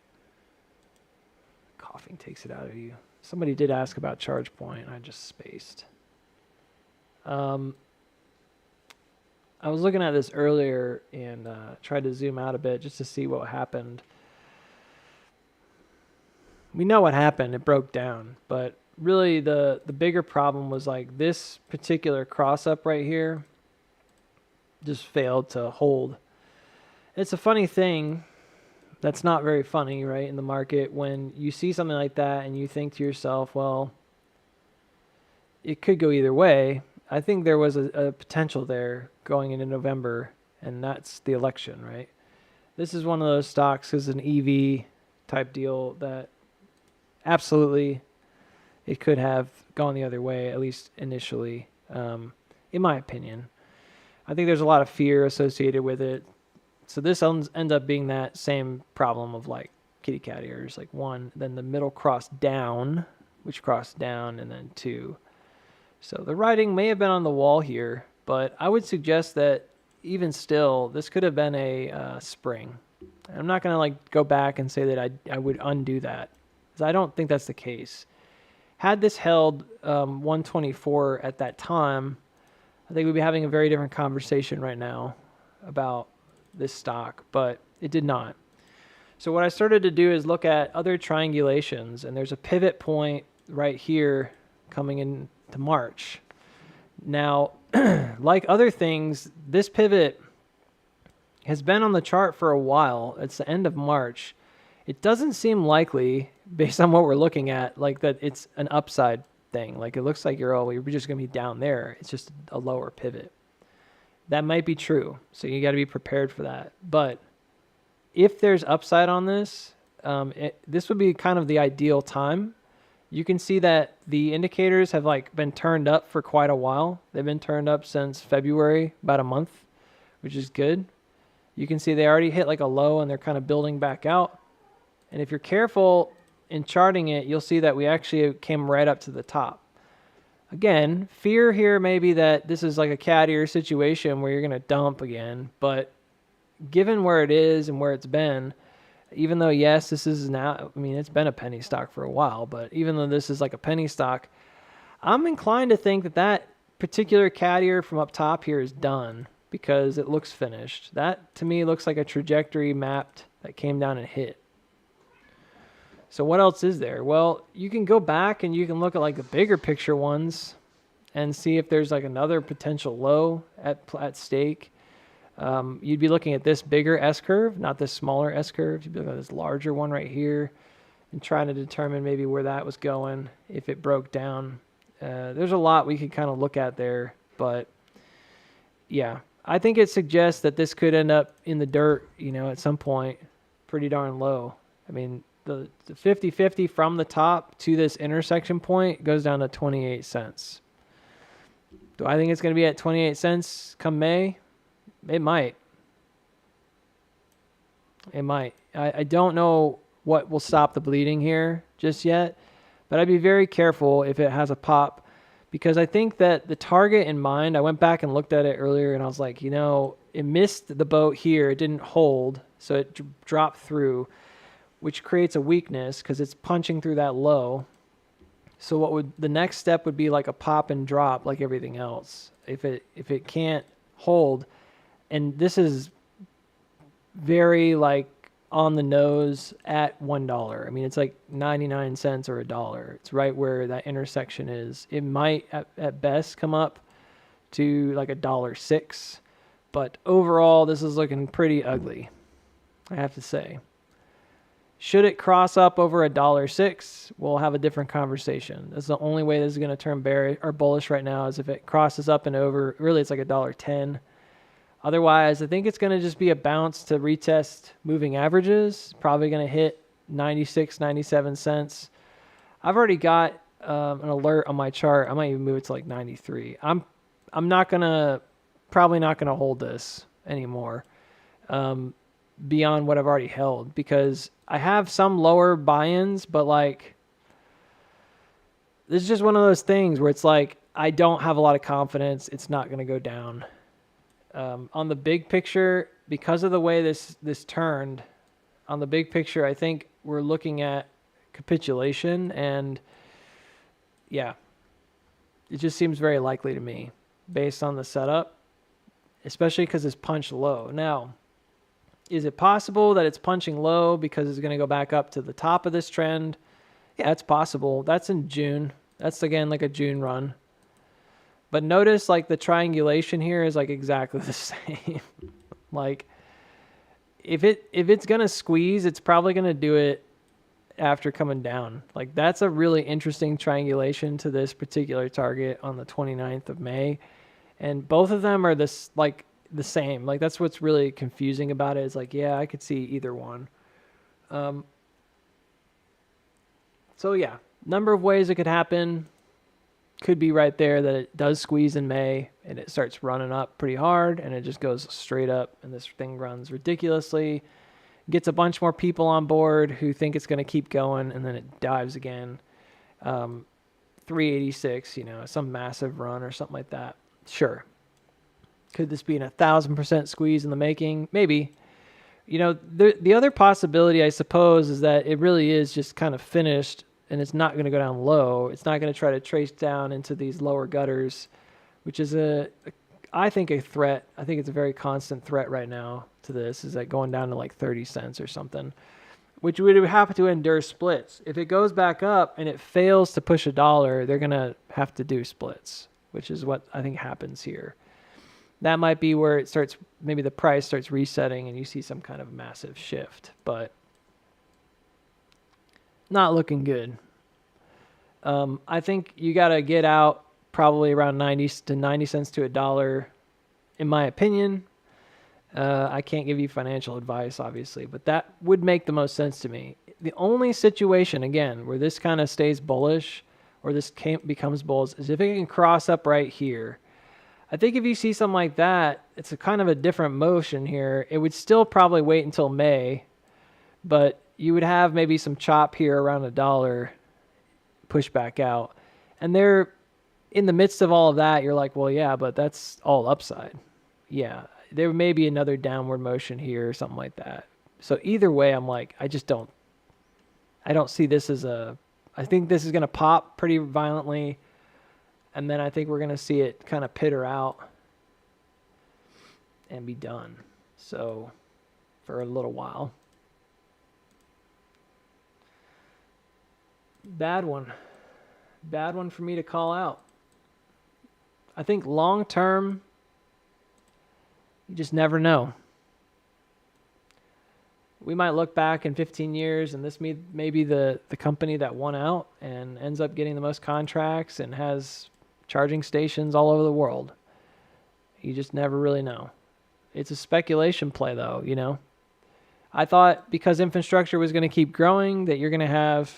Coughing takes it out of you. Somebody did ask about charge point. I just spaced. I was looking at this earlier and tried to zoom out a bit just to see what happened. We know what happened. It broke down, but really the bigger problem was like this particular cross up right here just failed to hold. It's a funny thing that's not very funny, right, in the market when you see something like that and you think to yourself, well, it could go either way. I think there was a potential there going into November, and that's the election, right? This is one of those stocks is an EV type deal that absolutely it could have gone the other way, at least initially, in my opinion. I think there's a lot of fear associated with it. So this ends up being that same problem of like kitty cat ears, like one, then the middle cross down, which crossed down, and then two. So the writing may have been on the wall here, but I would suggest that even still, this could have been a spring. I'm not going to like go back and say that I would undo that, because I don't think that's the case. Had this held 124 at that time, I think we'd be having a very different conversation right now about this stock, but it did not. So what I started to do is look at other triangulations, and there's a pivot point right here coming into March. Now, like other things, this pivot has been on the chart for a while. It's the end of March. It doesn't seem likely, based on what we're looking at, like that it's an upside thing. Like it looks like you're just going to be down there. It's just a lower pivot. That might be true. So you got to be prepared for that. But if there's upside on this, this would be kind of the ideal time. You can see that the indicators have like been turned up for quite a while. They've been turned up since February, about a month, which is good. You can see they already hit like a low and they're kind of building back out. And if you're careful in charting it, you'll see that we actually came right up to the top. Again, fear here may be that this is like a cat ear situation where you're going to dump again. But given where it is and where it's been, even though, yes, this is now, I mean, it's been a penny stock for a while, but even though this is like a penny stock, I'm inclined to think that that particular cat ear from up top here is done because it looks finished. That, to me, looks like a trajectory mapped that came down and hit. So what else is there? Well, you can go back and you can look at like the bigger picture ones and see if there's like another potential low at stake. You'd be looking at this bigger S-curve, not this smaller S-curve. You'd be looking at this larger one right here and trying to determine maybe where that was going if it broke down. There's a lot we could kind of look at there, but yeah, I think it suggests that this could end up in the dirt, at some point, pretty darn low. I mean, the 50-50 from the top to this intersection point goes down to 28 cents. Do I think it's going to be at 28 cents come May? It might. It might. I don't know what will stop the bleeding here just yet, but I'd be very careful if it has a pop, because I think that the target in mind, I went back and looked at it earlier and I was like, it missed the boat here. It didn't hold, so it dropped through, which creates a weakness because it's punching through that low. So the next step would be like a pop and drop like everything else. If it can't hold, and this is very like on the nose at $1. I mean, it's like 99 cents or $1. It's right where that intersection is. It might at best come up to like $1.06, but overall this is looking pretty ugly, I have to say. Should it cross up over $1.06, we'll have a different conversation. That's the only way this is going to turn bearish or bullish right now, is if it crosses up and over. Really, it's like $1.10. Otherwise, I think it's going to just be a bounce to retest moving averages. Probably going to hit 96, 97 cents. I've already got an alert on my chart. I might even move it to like 93. I'm probably not gonna hold this anymore beyond what I've already held, because I have some lower buy-ins, but like this is just one of those things where it's like I don't have a lot of confidence it's not going to go down. On the big picture, because of the way this turned, on the big picture, I think we're looking at capitulation, and yeah, it just seems very likely to me based on the setup, especially because it's punched low. Now, is it possible that it's punching low because it's going to go back up to the top of this trend? Yeah, it's possible. That's in June. That's, again, like a June run. But notice, like, the triangulation here is, like, exactly the same. Like, if it's going to squeeze, it's probably going to do it after coming down. Like that's a really interesting triangulation to this particular target on the 29th of May. And both of them are this like the same. Like that's what's really confusing about it. Is like, yeah, I could see either one. Um, so yeah, number of ways it could happen. Could be right there that it does squeeze in May and it starts running up pretty hard and it just goes straight up and this thing runs ridiculously, gets a bunch more people on board who think it's going to keep going, and then it dives again. 386, some massive run or something like that. Sure. Could this be an 1,000% squeeze in the making? Maybe. The other possibility, I suppose, is that it really is just kind of finished and it's not going to go down low. It's not going to try to trace down into these lower gutters, which is I think a threat. I think it's a very constant threat right now to this, is that going down to like 30 cents or something, which would have to endure splits. If it goes back up and it fails to push $1, they're going to have to do splits, which is what I think happens here. That might be where it starts, maybe the price starts resetting and you see some kind of massive shift, but not looking good. I think you got to get out probably around 90 cents to $1, in my opinion. I can't give you financial advice, obviously, but that would make the most sense to me. The only situation, again, where this kind of stays bullish or this becomes bullish is if it can cross up right here. I think if you see something like that, it's a kind of a different motion here. It would still probably wait until May, but you would have maybe some chop here around $1, push back out. And they're in the midst of all of that, you're like, well, yeah, but that's all upside. Yeah, there may be another downward motion here or something like that. So either way, I'm like, I don't see this as I think this is going to pop pretty violently. And then I think we're going to see it kind of pitter out and be done. So for a little while. Bad one for me to call out. I think long term, you just never know. We might look back in 15 years and this may be the company that won out and ends up getting the most contracts and has charging stations all over the world. You just never really know. It's a speculation play though, I thought because infrastructure was going to keep growing that you're going to have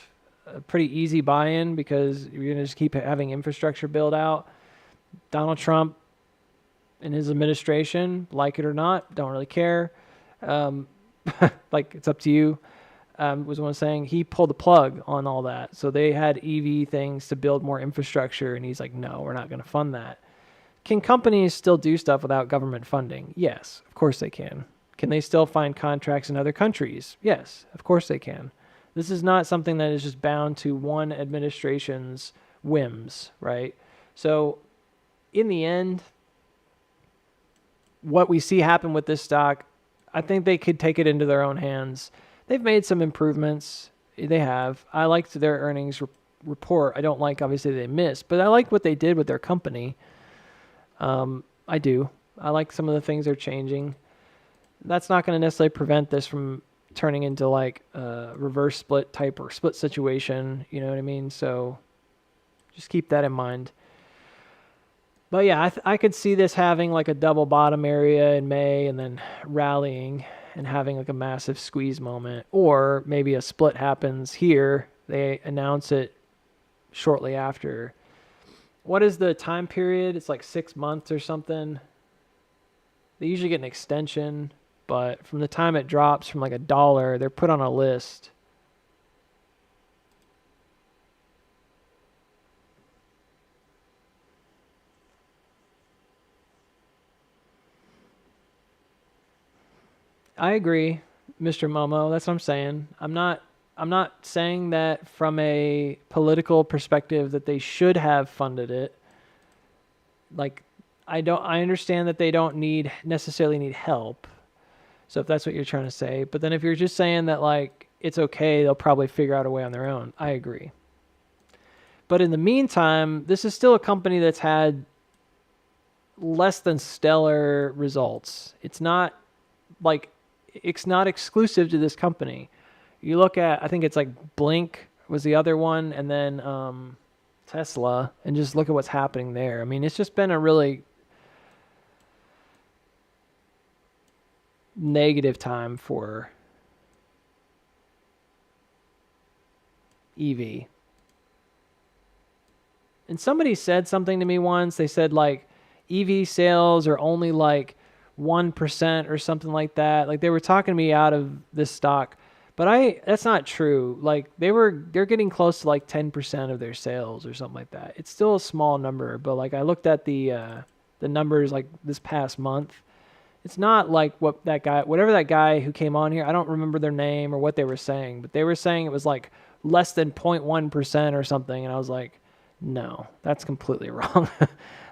a pretty easy buy-in because you're going to just keep having infrastructure build out. Donald Trump and his administration, like it or not, don't really care. Like it's up to you. Was one saying he pulled the plug on all that. So they had EV things to build more infrastructure. And he's like, no, we're not going to fund that. Can companies still do stuff without government funding? Yes, of course they can. Can they still find contracts in other countries? Yes, of course they can. This is not something that is just bound to one administration's whims, right? So in the end, what we see happen with this stock, I think they could take it into their own hands. They've made some improvements. They have. I liked their earnings report. I don't like, obviously, they missed, but I like what they did with their company. I do. I like some of the things they're changing. That's not going to necessarily prevent this from turning into like a reverse split type or split situation. You know what I mean? So just keep that in mind. But yeah, I could see this having like a double bottom area in May and then rallying and having like a massive squeeze moment. Or maybe a split happens here. They announce it shortly after. What is the time period? It's like 6 months or something. They usually get an extension, but from the time it drops from like $1, they're put on a list. I agree, Mr. Momo. That's what I'm saying. I'm not saying that from a political perspective that they should have funded it. Like I understand that they don't necessarily need help. So if that's what you're trying to say, but then if you're just saying that like it's okay, they'll probably figure out a way on their own. I agree. But in the meantime, this is still a company that's had less than stellar results. It's not exclusive to this company. You look at, I think it's like Blink was the other one, and then Tesla, and just look at what's happening there. I mean, it's just been a really negative time for EV. And somebody said something to me once. They said like EV sales are only like 1% or something like that. Like they were talking me out of this stock, but that's not true. Like they're getting close to like 10% of their sales or something like that. It's still a small number, but like I looked at the numbers like this past month. It's not like whatever that guy who came on here, I don't remember their name or what they were saying, but they were saying it was like less than 0.1% or something. And I was like, no, that's completely wrong.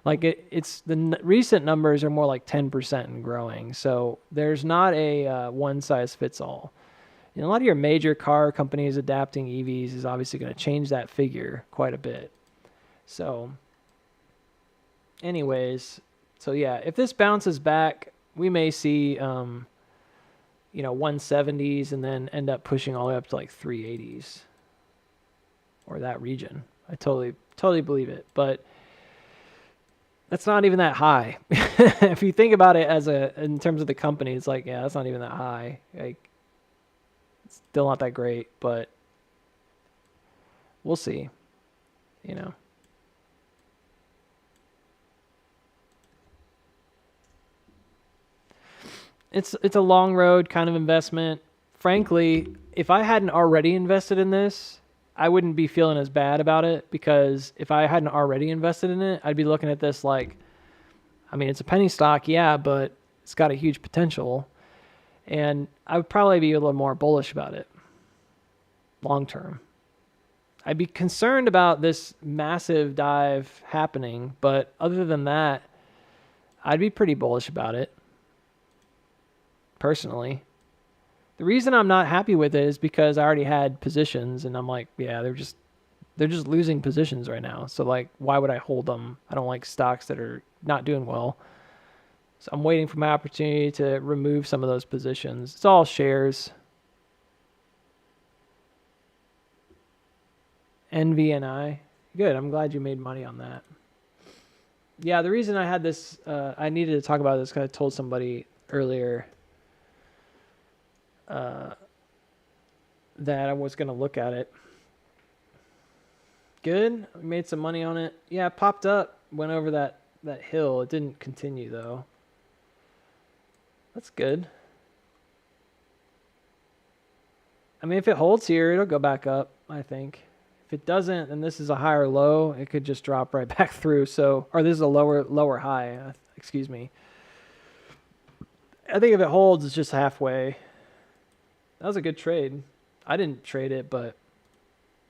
Like it's the recent numbers are more like 10% and growing. So there's not a one size fits all. A lot of your major car companies adapting EVs is obviously going to change that figure quite a bit. So anyways, so yeah, if this bounces back, we may see 170s and then end up pushing all the way up to like 380s or that region. I totally believe it, but that's not even that high. If you think about it in terms of the company, it's like, yeah, that's not even that high. Like, it's still not that great, but we'll see. It's a long road kind of investment. Frankly, if I hadn't already invested in this, I wouldn't be feeling as bad about it, because if I hadn't already invested in it, I'd be looking at this like, I mean, it's a penny stock, yeah, but it's got a huge potential. And I would probably be a little more bullish about it long term. I'd be concerned about this massive dive happening, but other than that, I'd be pretty bullish about it. Personally, the reason I'm not happy with it is because I already had positions, and I'm like, yeah, they're just losing positions right now. So like, why would I hold them? I don't like stocks that are not doing well. So I'm waiting for my opportunity to remove some of those positions. It's all shares. NVNI. Good. I'm glad you made money on that. Yeah, the reason I had this, I needed to talk about this because I told somebody earlier that I was going to look at it. Good. We made some money on it. Yeah, it popped up, went over that hill. It didn't continue though. That's good. I mean, if it holds here, it'll go back up, I think. If it doesn't, then this is a higher low. It could just drop right back through. Or this is a lower high. Excuse me. I think if it holds, it's just halfway. That was a good trade. I didn't trade it, but it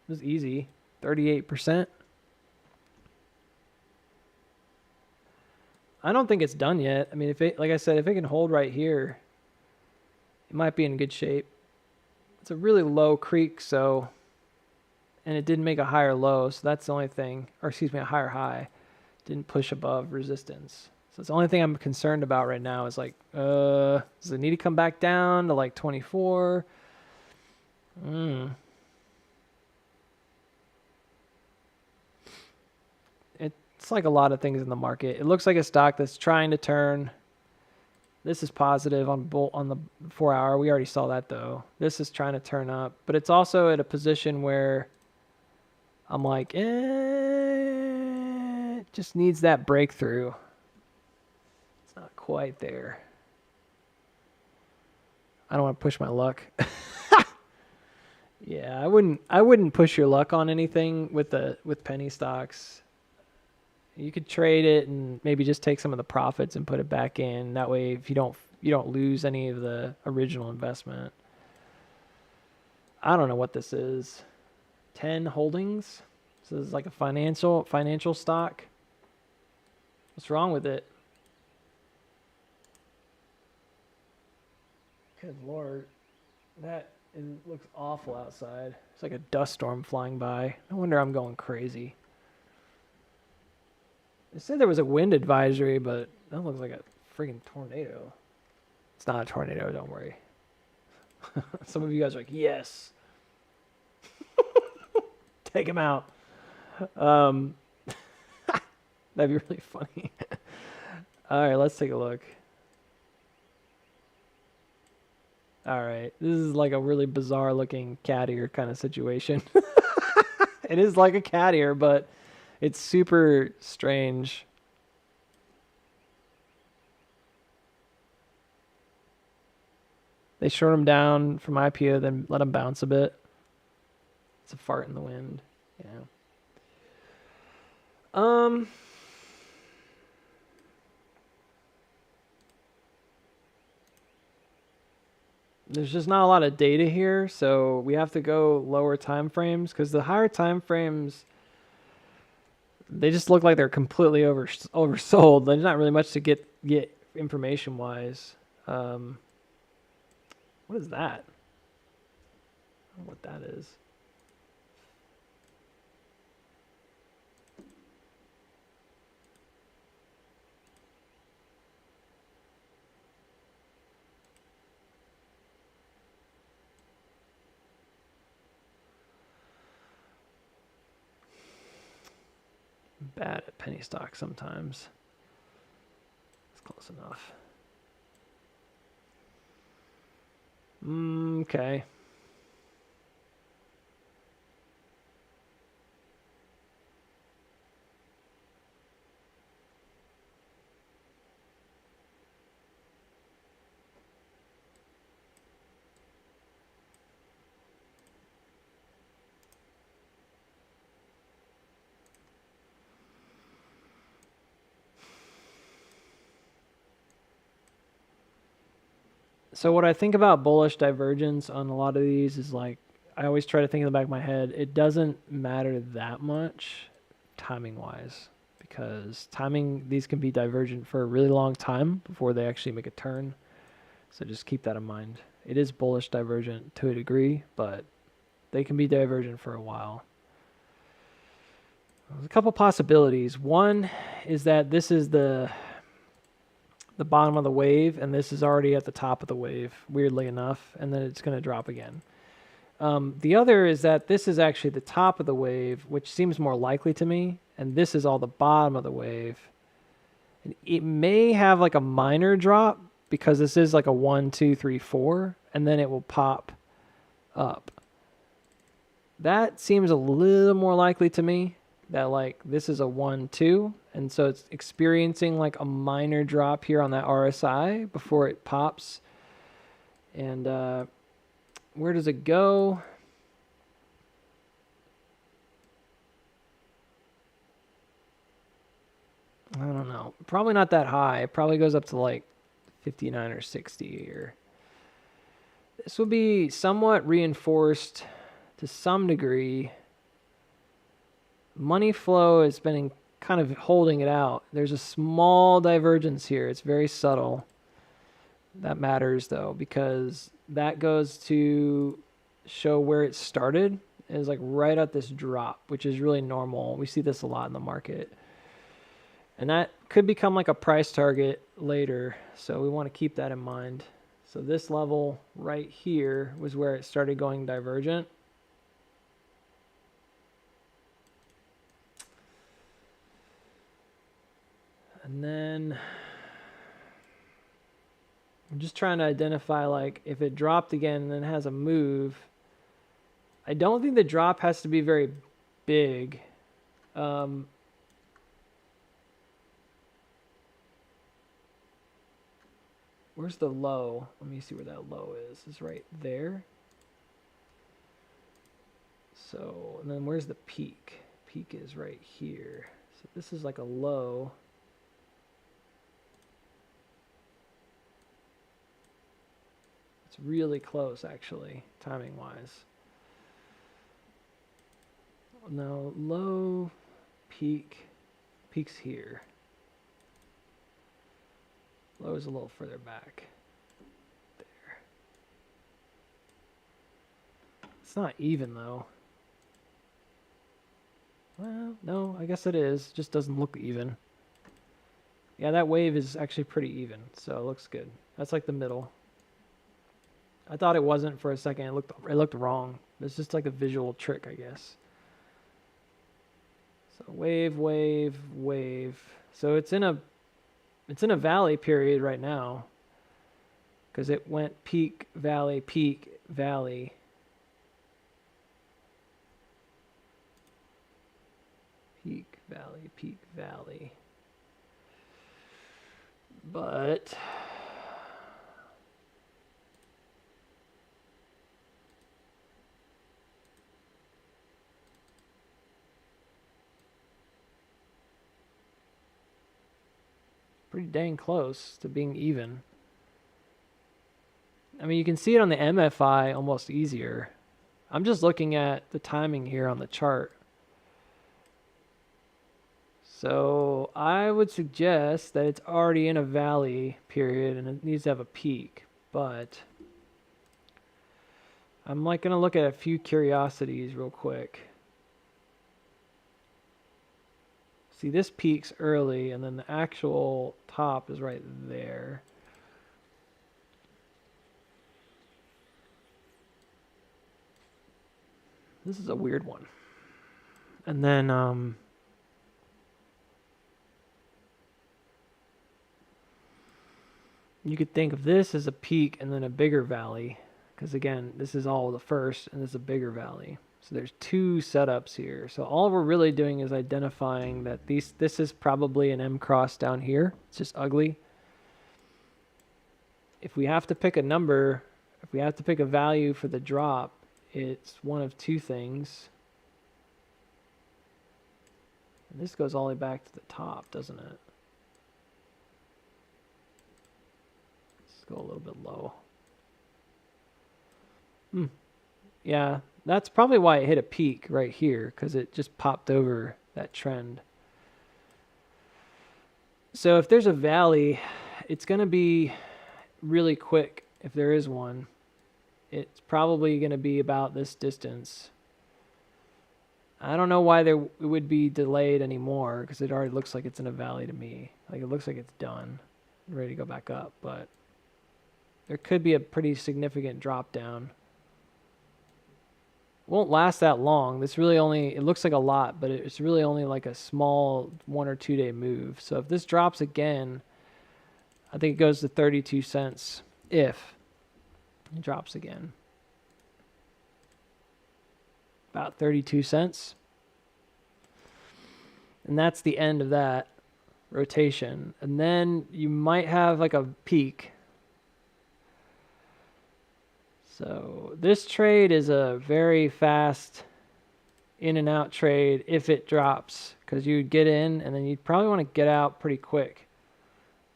was easy. 38%. I don't think it's done yet. I mean, like I said, if it can hold right here, it might be in good shape. It's a really low creek, and it didn't make a higher low, so that's the only thing, or excuse me, a higher high. Didn't push above resistance. So it's the only thing I'm concerned about right now is like, does it need to come back down to like 24? It's like a lot of things in the market. It looks like a stock that's trying to turn. This is positive on the 4 hour. We already saw that though. This is trying to turn up, but it's also at a position where I'm like, it just needs that breakthrough. It's not quite there. I don't want to push my luck. Yeah, I wouldn't push your luck on anything with penny stocks. You could trade it and maybe just take some of the profits and put it back in. That way, if you don't lose any of the original investment. I don't know what this is. 10 Holdings. This is like a financial stock. What's wrong with it? Good Lord. It looks awful outside. It's like a dust storm flying by. No wonder I'm going crazy. They said there was a wind advisory, but that looks like a freaking tornado. It's not a tornado, don't worry. Some of you guys are like, yes. Take him out. Um, that'd be really funny. All right, let's take a look. All right, this is like a really bizarre looking cat ear kind of situation. It is like a cat ear, but it's super strange. They short him down from IPO, then let him bounce a bit. It's a fart in the wind, you know. There's just not a lot of data here, so we have to go lower time frames because the higher time frames, they just look like they're completely oversold. There's not really much to get information wise. What is that? I don't know what that is. I'm bad at penny stock sometimes. It's close enough. Okay. So what I think about bullish divergence on a lot of these is like, I always try to think in the back of my head, it doesn't matter that much timing wise, because timing, these can be divergent for a really long time before they actually make a turn. So just keep that in mind. It is bullish divergent to a degree, but they can be divergent for a while. There's a couple possibilities. One is that this is the bottom of the wave, and this is already at the top of the wave, weirdly enough, and then it's going to drop again. The other is that this is actually the top of the wave, which seems more likely to me, and this is all the bottom of the wave. And it may have like a minor drop because this is like a 1, 2, 3, 4, and then it will pop up. That seems a little more likely to me, that like this is a 1, 2, and so it's experiencing like a minor drop here on that RSI before it pops. And where does it go? I don't know. Probably not that high. It probably goes up to like 59 or 60 here. This will be somewhat reinforced to some degree. Money flow has been kind of holding it out. There's a small divergence here. It's very subtle. That matters though, because that goes to show where it started. It's like right at this drop, which is really normal. We see this a lot in the market. And that could become like a price target later. So we want to keep that in mind. So this level right here was where it started going divergent. And then I'm just trying to identify like if it dropped again and then has a move. I don't think the drop has to be very big. Where's the low? Let me see where that low is. It's right there. So, and then where's the peak? Peak is right here. So this is like a low. It's really close actually, timing wise. No, low, peak, peak's here. Low is a little further back. There. It's not even though. Well, no, I guess it is. Just doesn't look even. Yeah, that wave is actually pretty even, so it looks good. That's like the middle. I thought it wasn't for a second. It looked wrong. It's just like a visual trick, I guess. So wave, wave, wave. So it's in a valley period right now because it went peak, valley, peak, valley. Peak, valley, peak, valley. But pretty dang close to being even. I mean, you can see it on the MFI almost easier. I'm just looking at the timing here on the chart. So I would suggest that it's already in a valley period and it needs to have a peak, but I'm like going to look at a few curiosities real quick. See, this peaks early and then the actual top is right there. This is a weird one. And then you could think of this as a peak and then a bigger valley, because again, this is all the first and this is a bigger valley. So there's two setups here. So all we're really doing is identifying that this is probably an M cross down here. It's just ugly. If we have to pick a number, if we have to pick a value for the drop, it's one of two things. And this goes all the way back to the top, doesn't it? Let's go a little bit low. Yeah, that's probably why it hit a peak right here, because it just popped over that trend. So if there's a valley, it's going to be really quick if there is one. It's probably going to be about this distance. I don't know why it would be delayed anymore, because it already looks like it's in a valley to me. Like it looks like it's done, ready to go back up, but there could be a pretty significant drop down. Won't last that long. This really only, it looks like a lot, but it's really only like a small 1 or 2 day move. So if this drops again, I think it goes to 32 cents if it drops again. About 32 cents. And that's the end of that rotation. And then you might have like a peak. So this trade is a very fast in and out trade if it drops, because you'd get in and then you'd probably want to get out pretty quick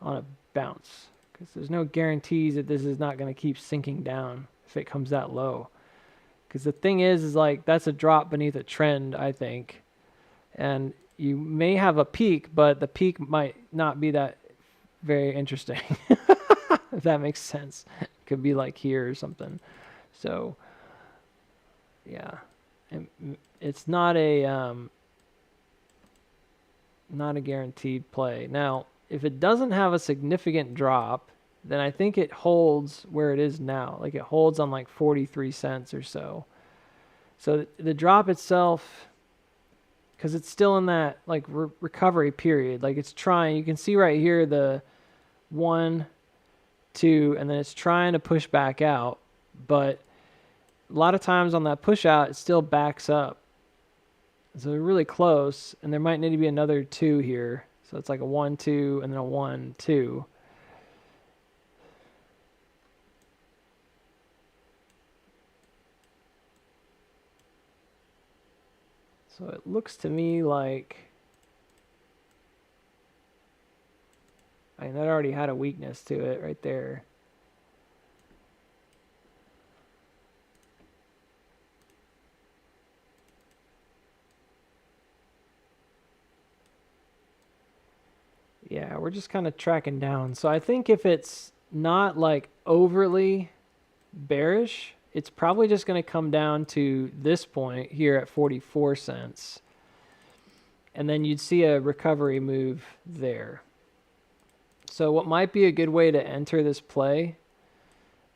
on a bounce, because there's no guarantees that this is not going to keep sinking down if it comes that low. Because the thing is like that's a drop beneath a trend, I think. And you may have a peak, but the peak might not be that very interesting. If that makes sense. Could be like here or something. So yeah, it's not a guaranteed play. Now if it doesn't have a significant drop, then I think it holds where it is now. Like it holds on like 43 cents or so. So the drop itself, because it's still in that like recovery period, like it's trying, you can see right here the 1, 2, and then it's trying to push back out, but a lot of times on that push out it still backs up, so they're really close, and there might need to be another 2 here, so it's like a 1, 2, and then a 1, 2. So it looks to me like, I mean, that already had a weakness to it right there. Yeah, we're just kind of tracking down. So I think if it's not like overly bearish, it's probably just going to come down to this point here at 44 cents. And then you'd see a recovery move there. So what might be a good way to enter this play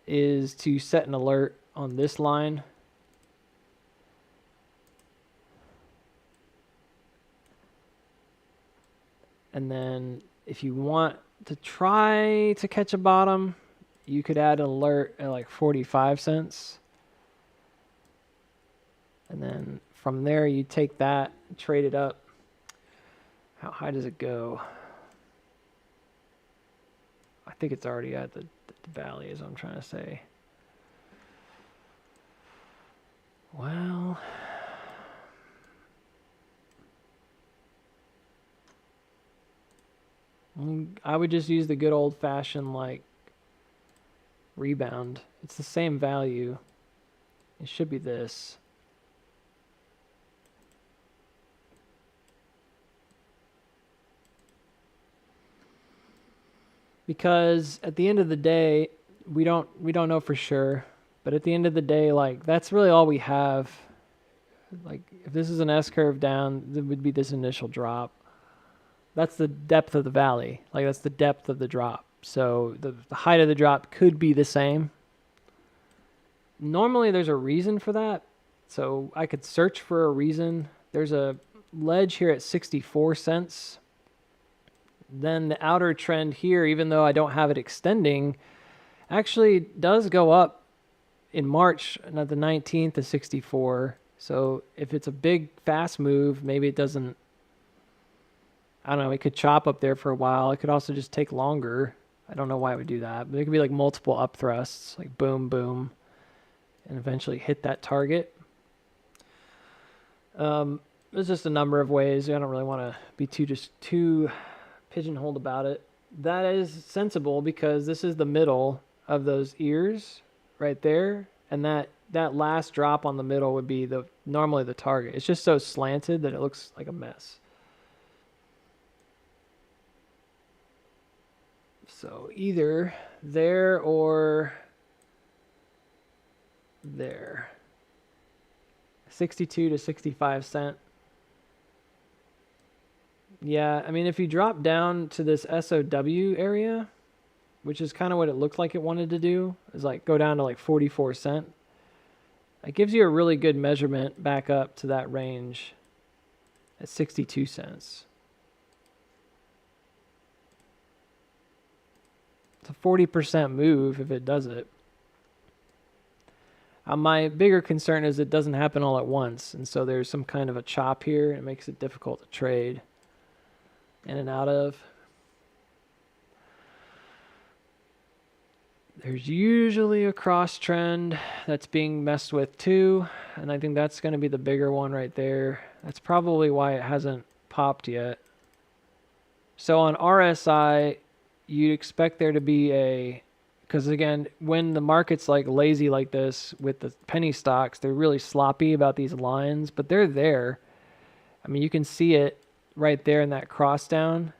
is to set an alert on this line. And then if you want to try to catch a bottom, you could add an alert at like 45 cents. And then from there, you take that, trade it up. How high does it go? I think it's already at the valley, is what I'm trying to say. Well, I would just use the good old-fashioned like rebound. It's the same value. It should be this. Because at the end of the day, we don't know for sure, but at the end of the day, like that's really all we have. Like if this is an S curve down, it would be this initial drop. That's the depth of the valley. Like that's the depth of the drop. So the height of the drop could be the same. Normally there's a reason for that. So I could search for a reason. There's a ledge here at 64 cents. Then the outer trend here, even though I don't have it extending, actually does go up in March, not the 19th to 64. So if it's a big fast move, maybe it doesn't, I don't know, it could chop up there for a while. It could also just take longer. I don't know why it would do that, but it could be like multiple up thrusts, like boom, boom, and eventually hit that target. There's just a number of ways. I don't really want to be too pigeonholed about it. That is sensible because this is the middle of those ears right there, and that last drop on the middle would be normally the target. It's just so slanted that it looks like a mess. So either there or there. 62 to 65 cent. Yeah, I mean, if you drop down to this SOW area, which is kind of what it looked like it wanted to do, is like go down to like 44 cent. It gives you a really good measurement back up to that range at 62 cents. It's a 40% move if it does it. My bigger concern is it doesn't happen all at once, and so there's some kind of a chop here, and it makes it difficult to trade in and out of. There's usually a cross trend that's being messed with too, and I think that's going to be the bigger one right there. That's probably why it hasn't popped yet. So on RSI, you'd expect there to be because again, when the market's like lazy like this with the penny stocks, they're really sloppy about these lines, but they're there. I mean, you can see it right there in that cross down.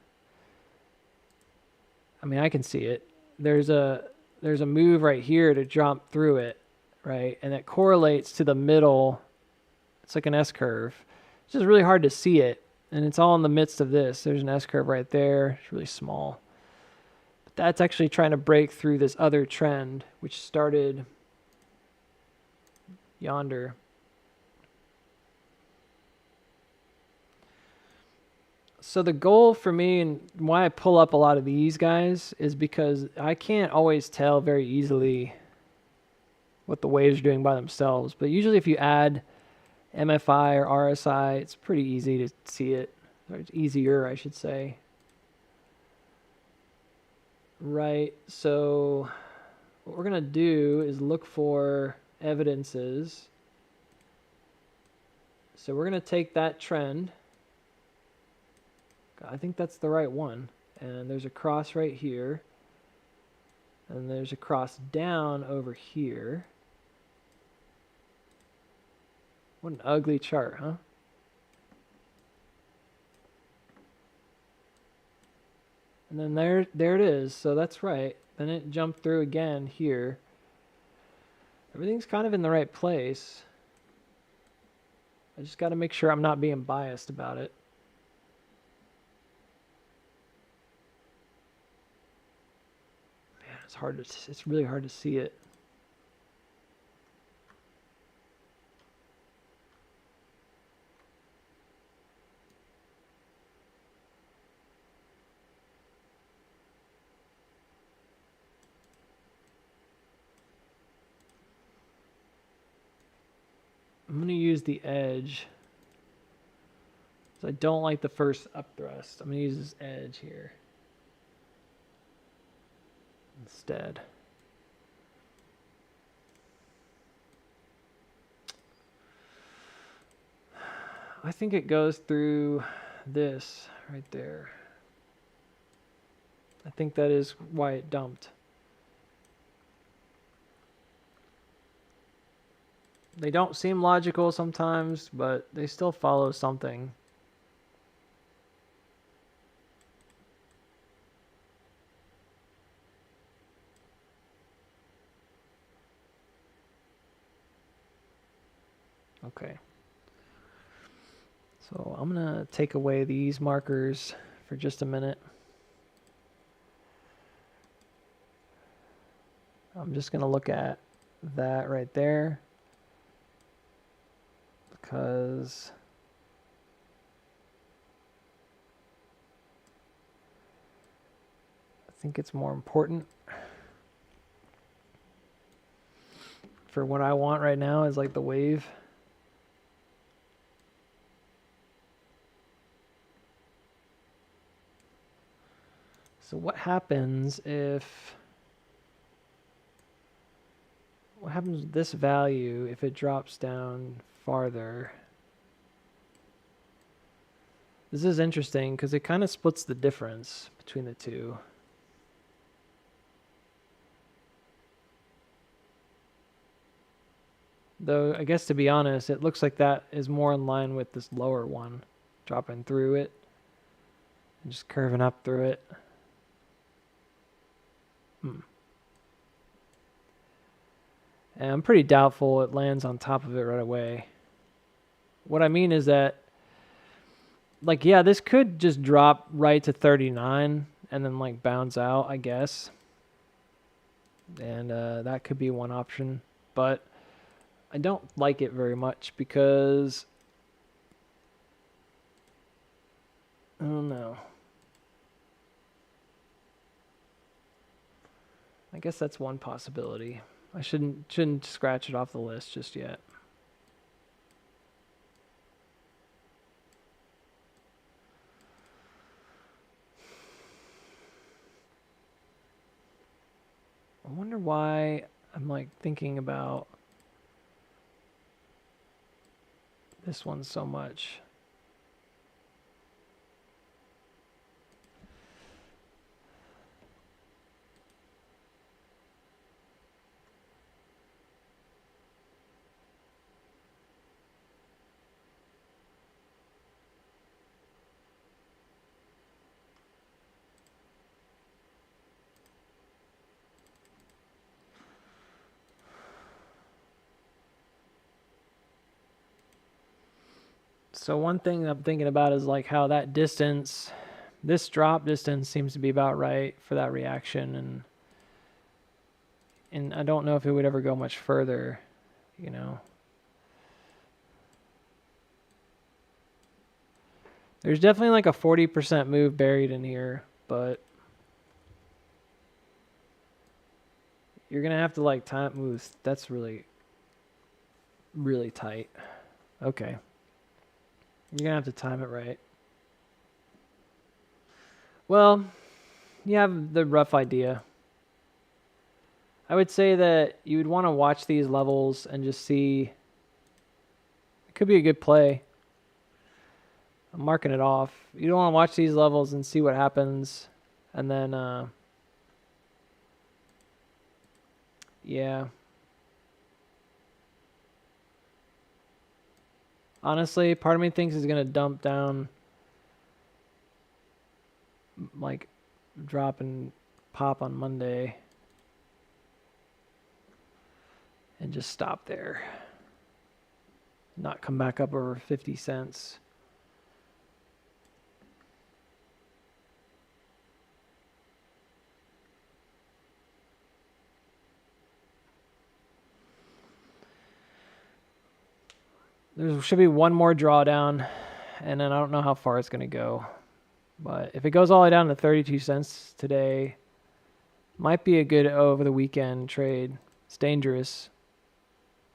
I mean, I can see it. There's a move right here to jump through it, right? And it correlates to the middle. It's like an S curve. It's just really hard to see it. And it's all in the midst of this. There's an S curve right there. It's really small. But that's actually trying to break through this other trend, which started yonder. So the goal for me and why I pull up a lot of these guys is because I can't always tell very easily what the waves are doing by themselves. But usually if you add MFI or RSI, it's pretty easy to see it. Or it's easier, I should say. Right, so what we're going to do is look for evidences. So we're going to take that trend. I think that's the right one. And there's a cross right here. And there's a cross down over here. What an ugly chart, huh? And then there it is. So that's right. Then it jumped through again here. Everything's kind of in the right place. I just got to make sure I'm not being biased about it. It's really hard to see it. I'm going to use the edge. So I don't like the first up thrust. I'm going to use this edge here instead. I think it goes through this right there. I think that is why it dumped. They don't seem logical sometimes, but they still follow something. Okay. So I'm going to take away these markers for just a minute. I'm just going to look at that right there because I think it's more important for what I want right now is like the wave. So what happens with this value if it drops down farther? This is interesting because it kind of splits the difference between the two. Though, I guess to be honest, it looks like that is more in line with this lower one, dropping through it and just curving up through it. And I'm pretty doubtful it lands on top of it right away. What I mean is that, like, yeah, this could just drop right to 39 and then, like, bounce out, I guess. And that could be one option. But I don't like it very much because, I don't know. I guess that's one possibility. I shouldn't scratch it off the list just yet. I wonder why I'm like thinking about this one so much. So one thing I'm thinking about is like how that distance, this drop distance seems to be about right for that reaction, and I don't know if it would ever go much further, you know. There's definitely like a 40% move buried in here, but you're going to have to like time moves. That's really, really tight. Okay. You're going to have to time it right. Well, you have the rough idea. I would say that you would want to watch these levels and just see. It could be a good play. I'm marking it off. You don't want to watch these levels and see what happens. And then, yeah. Honestly, part of me thinks it's going to dump down, like drop and pop on Monday and just stop there. Not come back up over 50 cents. There should be one more drawdown, and then I don't know how far it's going to go. But if it goes all the way down to 32 cents today, might be a good over the weekend trade. It's dangerous,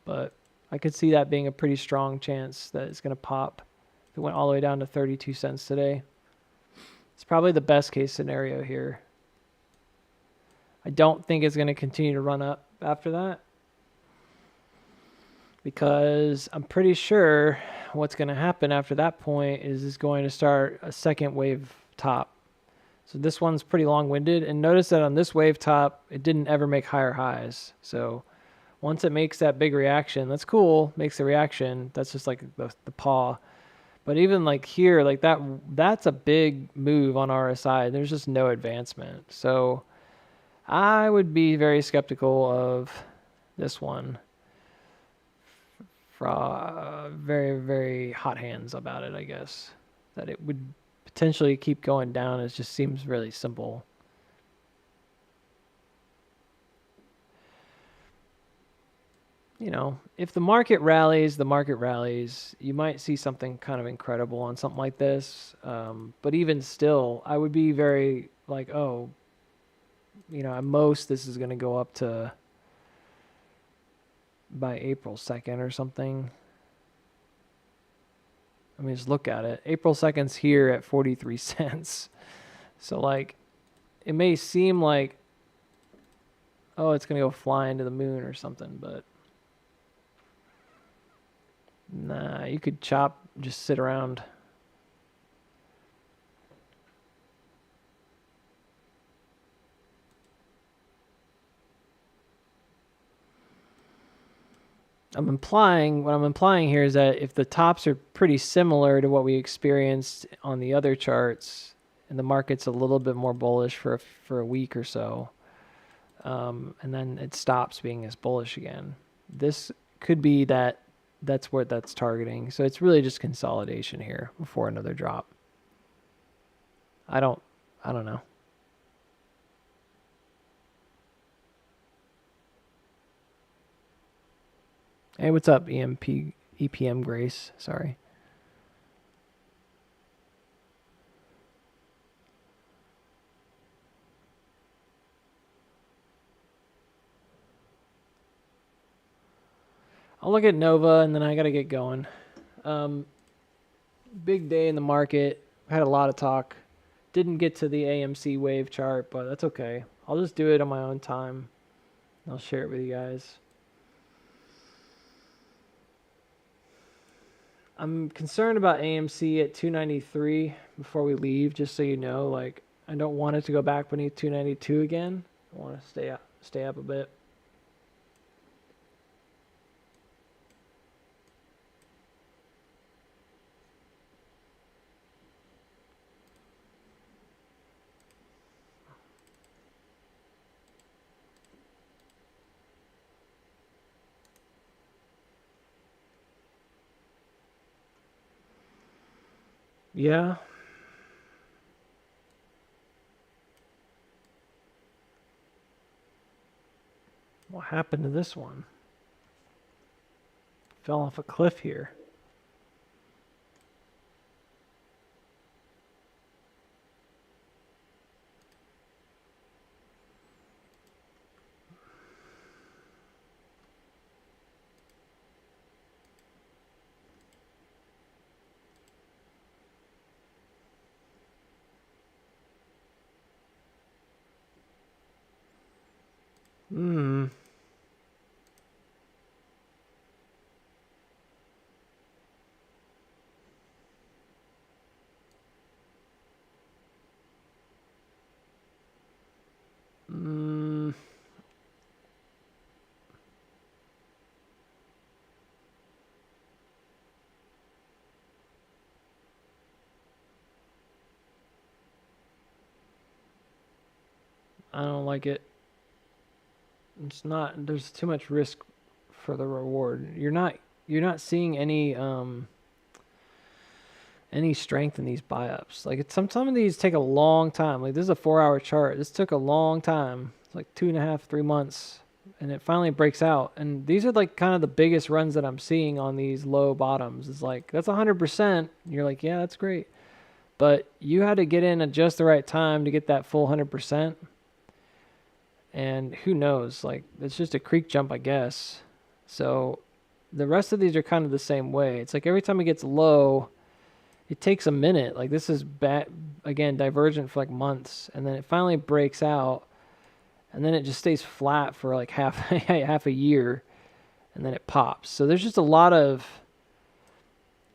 but I could see that being a pretty strong chance that it's going to pop. If it went all the way down to 32 cents today. It's probably the best case scenario here. I don't think it's going to continue to run up after that, because I'm pretty sure what's going to happen after that point is it's going to start a second wave top. So this one's pretty long-winded, and notice that on this wave top, it didn't ever make higher highs. So once it makes that big reaction, that's cool, makes the reaction, that's just like the paw. But even like here, like that's a big move on RSI. There's just no advancement. So I would be very skeptical of this one. Very, very hot hands about it, I guess. That it would potentially keep going down. It just seems really simple. You know, if the market rallies, the market rallies. You might see something kind of incredible on something like this. But even still, I would be very like, oh, you know, at most this is going to go up to by April 2nd or something. I mean, just look at it. April 2nd's here at 43 cents. So, like, it may seem like, oh, it's going to go flying to the moon or something, but nah, you could just sit around. What I'm implying here is that if the tops are pretty similar to what we experienced on the other charts, and the market's a little bit more bullish for a week or so, and then it stops being as bullish again, this could be that's what that's targeting. So it's really just consolidation here before another drop. I don't know. Hey, what's up, EPM Grace? Sorry. I'll look at Nova, and then I got to get going. Big day in the market. Had a lot of talk. Didn't get to the AMC wave chart, but that's okay. I'll just do it on my own time. I'll share it with you guys. I'm concerned about AMC at 293 before we leave, just so you know. Like, I don't want it to go back beneath 292 again. I want to stay up a bit. Yeah. What happened to this one? Fell off a cliff here. I don't like it. It's not. There's too much risk for the reward. You're not seeing any strength in these buy-ups. Like, some of these take a long time. Like, this is a 4-hour chart. This took a long time. It's like 2.5, 3 months, and it finally breaks out. And these are like kind of the biggest runs that I'm seeing on these low bottoms. It's like, that's 100%. You're like, yeah, that's great. But you had to get in at just the right time to get that full 100%. And who knows? Like, it's just a creek jump, I guess. So The rest of these are kind of the same way. It's like every time it gets low, it takes a minute. Like this is again, divergent for like months, and then it finally breaks out, and then it just stays flat for like half a year, and then it pops. So there's just a lot of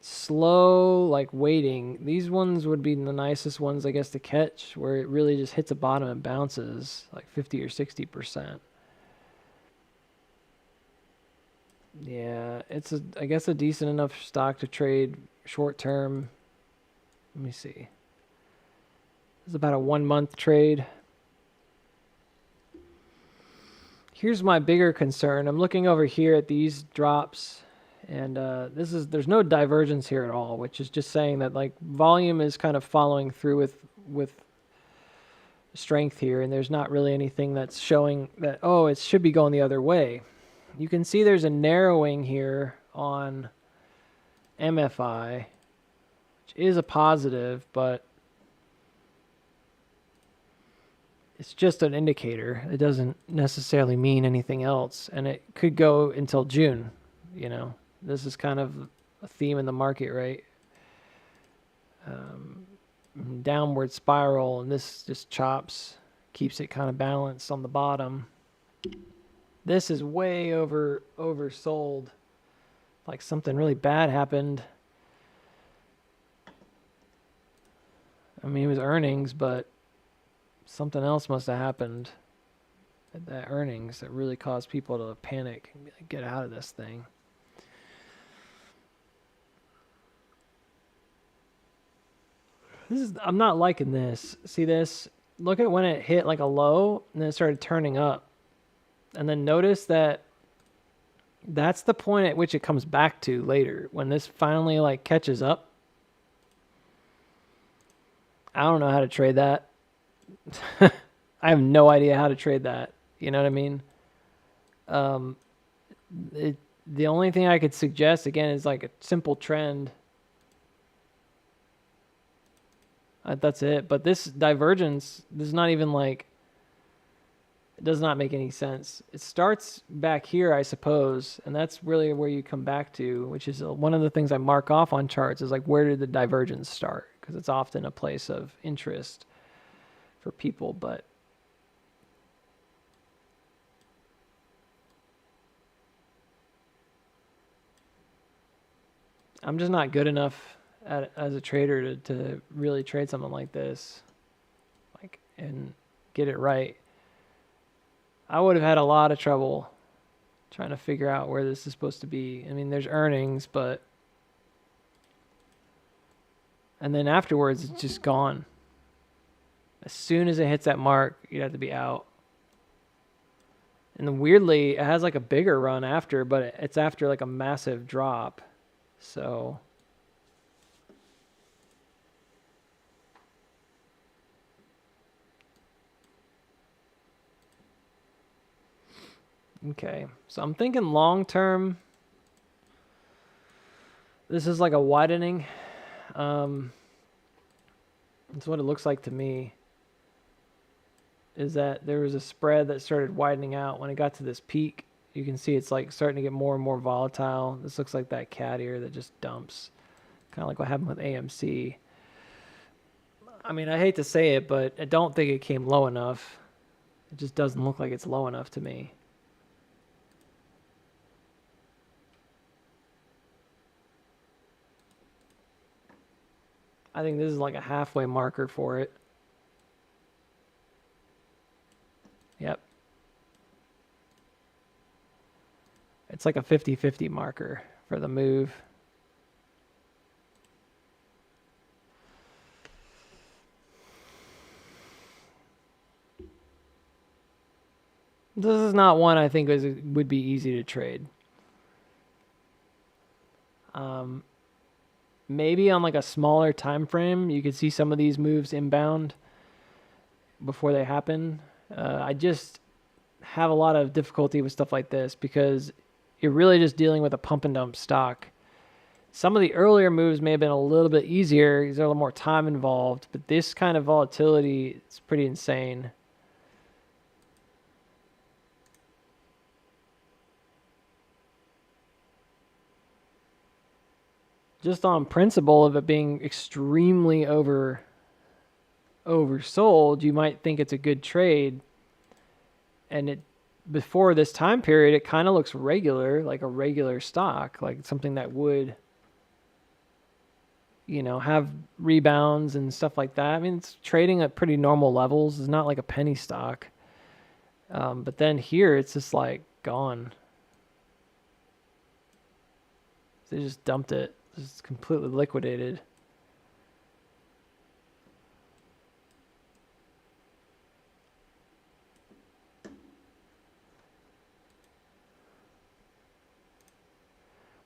slow like waiting. These ones would be the nicest ones, I guess, to catch, where it really just hits a bottom and bounces like 50 or 60%. Yeah, it's I guess a decent enough stock to trade short term. Let me see. It's about a 1 month trade. Here's my bigger concern. I'm looking over here at these drops, and there's no divergence here at all, which is just saying that like volume is kind of following through with strength here, and there's not really anything that's showing that, oh, it should be going the other way. You can see there's a narrowing here on MFI, which is a positive, but it's just an indicator. It doesn't necessarily mean anything else, and it could go until June. You know, this is kind of a theme in the market, right? Downward spiral, and this just chops, keeps it kind of balanced on the bottom. This is way oversold. Like something really bad happened. I mean, it was earnings, but something else must have happened at that earnings that really caused people to panic and get out of this thing. I'm not liking this. See this? Look at when it hit like a low and then it started turning up. And then notice that that's the point at which it comes back to later. When this finally like catches up. I don't know how to trade that. I have no idea how to trade that. You know what I mean? The only thing I could suggest, again, is like a simple trend. That's it. But this divergence, this is not even like, it does not make any sense. It starts back here, I suppose, and that's really where you come back to, which is one of the things I mark off on charts is like, where did the divergence start? Because it's often a place of interest for people, but I'm just not good enough as a trader to really trade something like this, like, and get it right. I would have had a lot of trouble trying to figure out where this is supposed to be. I mean, there's earnings, but and then afterwards it's just gone. As soon as it hits that mark, you'd have to be out. And then weirdly, it has like a bigger run after, but it's after like a massive drop. So okay, so I'm thinking long term, this is like a widening. That's what it looks like to me. Is that there was a spread that started widening out when it got to this peak. You can see it's like starting to get more and more volatile. This looks like that cat ear that just dumps. Kind of like what happened with AMC. I mean, I hate to say it, but I don't think it came low enough. It just doesn't look like it's low enough to me. I think this is like a halfway marker for it. Yep. It's like a 50-50 marker for the move. This is not one I think would be easy to trade. Maybe on like a smaller time frame, you could see some of these moves inbound before they happen. I just have a lot of difficulty with stuff like this because you're really just dealing with a pump and dump stock. Some of the earlier moves may have been a little bit easier. There's a little more time involved, but this kind of volatility is pretty insane. just on principle of it being extremely oversold, you might think it's a good trade. And it before this time period, it kind of looks regular, like a regular stock, like something that would, have rebounds and stuff like that. I mean, it's trading at pretty normal levels. It's not like a penny stock. But then here, it's just like gone. They just dumped it. Just completely liquidated.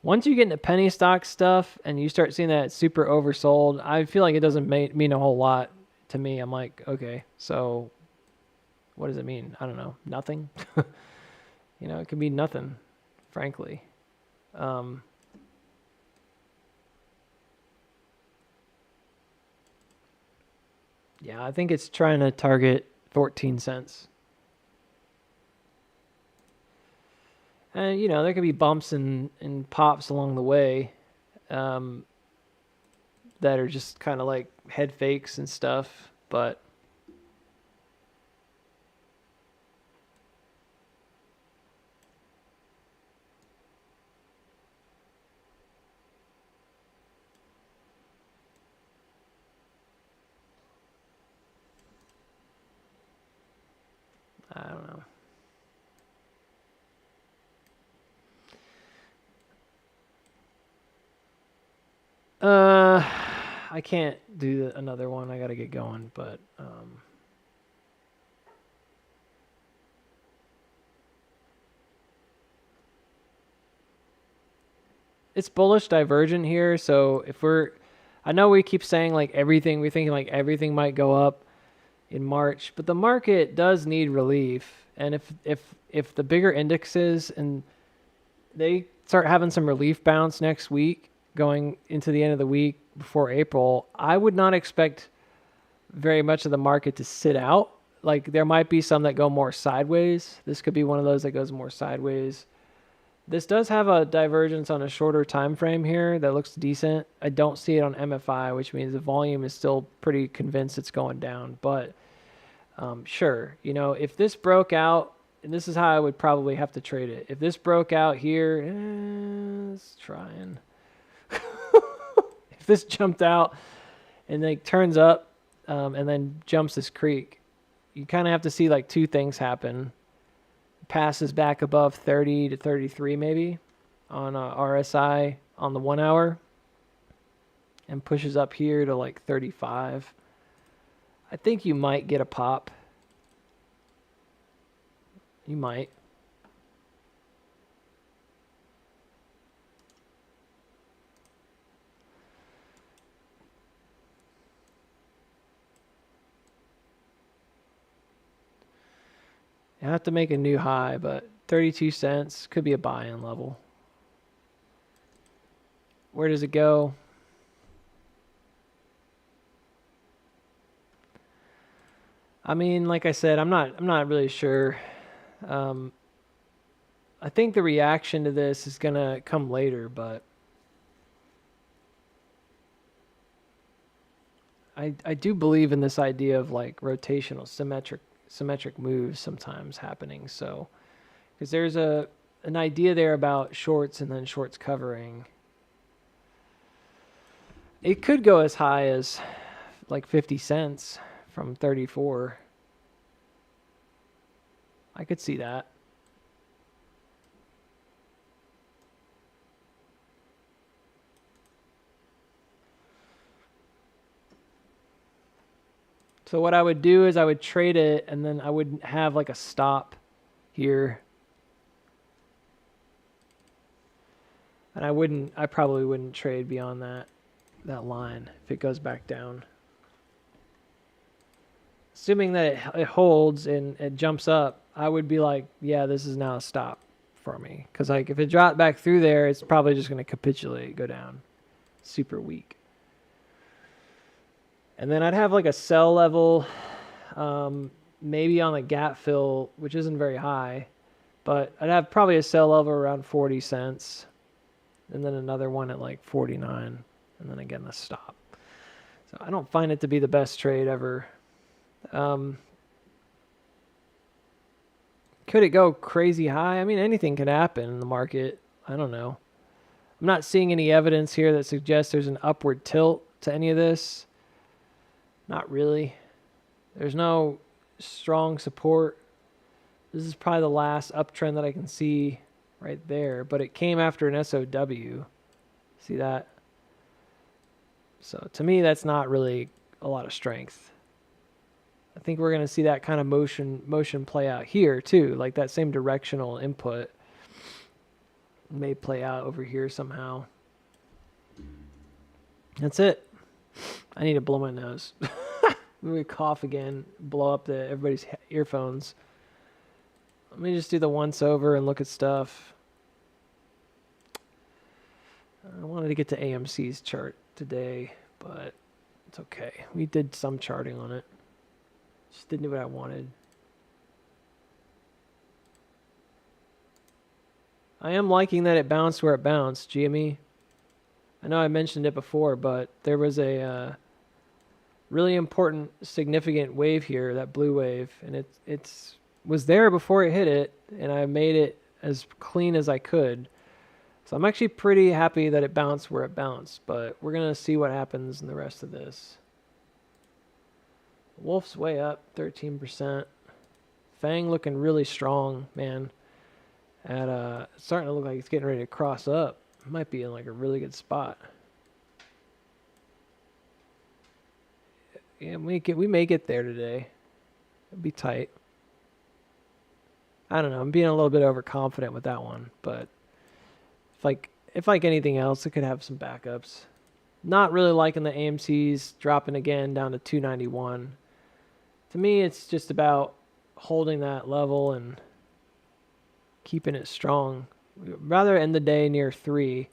Once you get into penny stock stuff and you start seeing that it's super oversold, I feel like it doesn't mean a whole lot to me. I'm like, okay, so what does it mean? I don't know. Nothing. It could be nothing, frankly. Yeah, I think it's trying to target 14 cents. And, there could be bumps and pops along the way that are just kind of like head fakes and stuff. But I don't know. I can't do another one. I got to get going, but it's bullish divergent here. So I know we keep saying like everything, we're thinking like everything might go up in March, but the market does need relief. And if the bigger indexes and they start having some relief bounce next week, going into the end of the week before April, I would not expect very much of the market to sit out. Like there might be some that go more sideways. This could be one of those that goes more sideways. This does have a divergence on a shorter time frame here that looks decent. I don't see it on MFI, which means the volume is still pretty convinced it's going down. But sure, if this broke out, and this is how I would probably have to trade it. If this broke out here, let's try and if this jumped out and like turns up and then jumps this creek, you kind of have to see like two things happen. Passes back above 30 to 33 maybe on RSI on the 1 hour and pushes up here to like 35. I think you might get a pop. You might. You have to make a new high, but 32 cents could be a buy-in level. Where does it go? I mean, like I said, I'm not really sure. I think the reaction to this is gonna come later, but I do believe in this idea of like rotational symmetric moves sometimes happening. So because there's an idea there about shorts and then shorts covering. It could go as high as like 50 cents from 34. I could see that. So what I would do is I would trade it and then I would have like a stop here. And I probably wouldn't trade beyond that line if it goes back down. Assuming that it holds and it jumps up, I would be like, yeah, this is now a stop for me. Because like if it dropped back through there, it's probably just going to capitulate, go down. Super weak. And then I'd have like a sell level, maybe on the gap fill, which isn't very high. But I'd have probably a sell level around 40 cents. And then another one at like 49. and then again the stop. So I don't find it to be the best trade ever. Could it go crazy high? I mean, anything could happen in the market. I don't know. I'm not seeing any evidence here that suggests there's an upward tilt to any of this. Not really. There's no strong support. This is probably the last uptrend that I can see right there, but it came after an SOW. See that? So to me, that's not really a lot of strength. I think we're going to see that kind of motion play out here too, like that same directional input may play out over here somehow. That's it. I need to blow my nose. Maybe cough again, blow up everybody's earphones. Let me just do the once over and look at stuff. I wanted to get to AMC's chart today, but it's okay. We did some charting on it. Just didn't do what I wanted. I am liking that it bounced where it bounced, GME. I know I mentioned it before, but there was a really important, significant wave here, that blue wave, and it's was there before it hit it, and I made it as clean as I could. So I'm actually pretty happy that it bounced where it bounced, but we're going to see what happens in the rest of this. Wolf's way up, 13%. Fang looking really strong, man. It's starting to look like it's getting ready to cross up. It might be in like a really good spot. Yeah, we may get there today. It'd be tight. I don't know. I'm being a little bit overconfident with that one, but if like anything else, it could have some backups. Not really liking the AMC's dropping again down to 291. To me, it's just about holding that level and keeping it strong. We'd rather end the day near 3.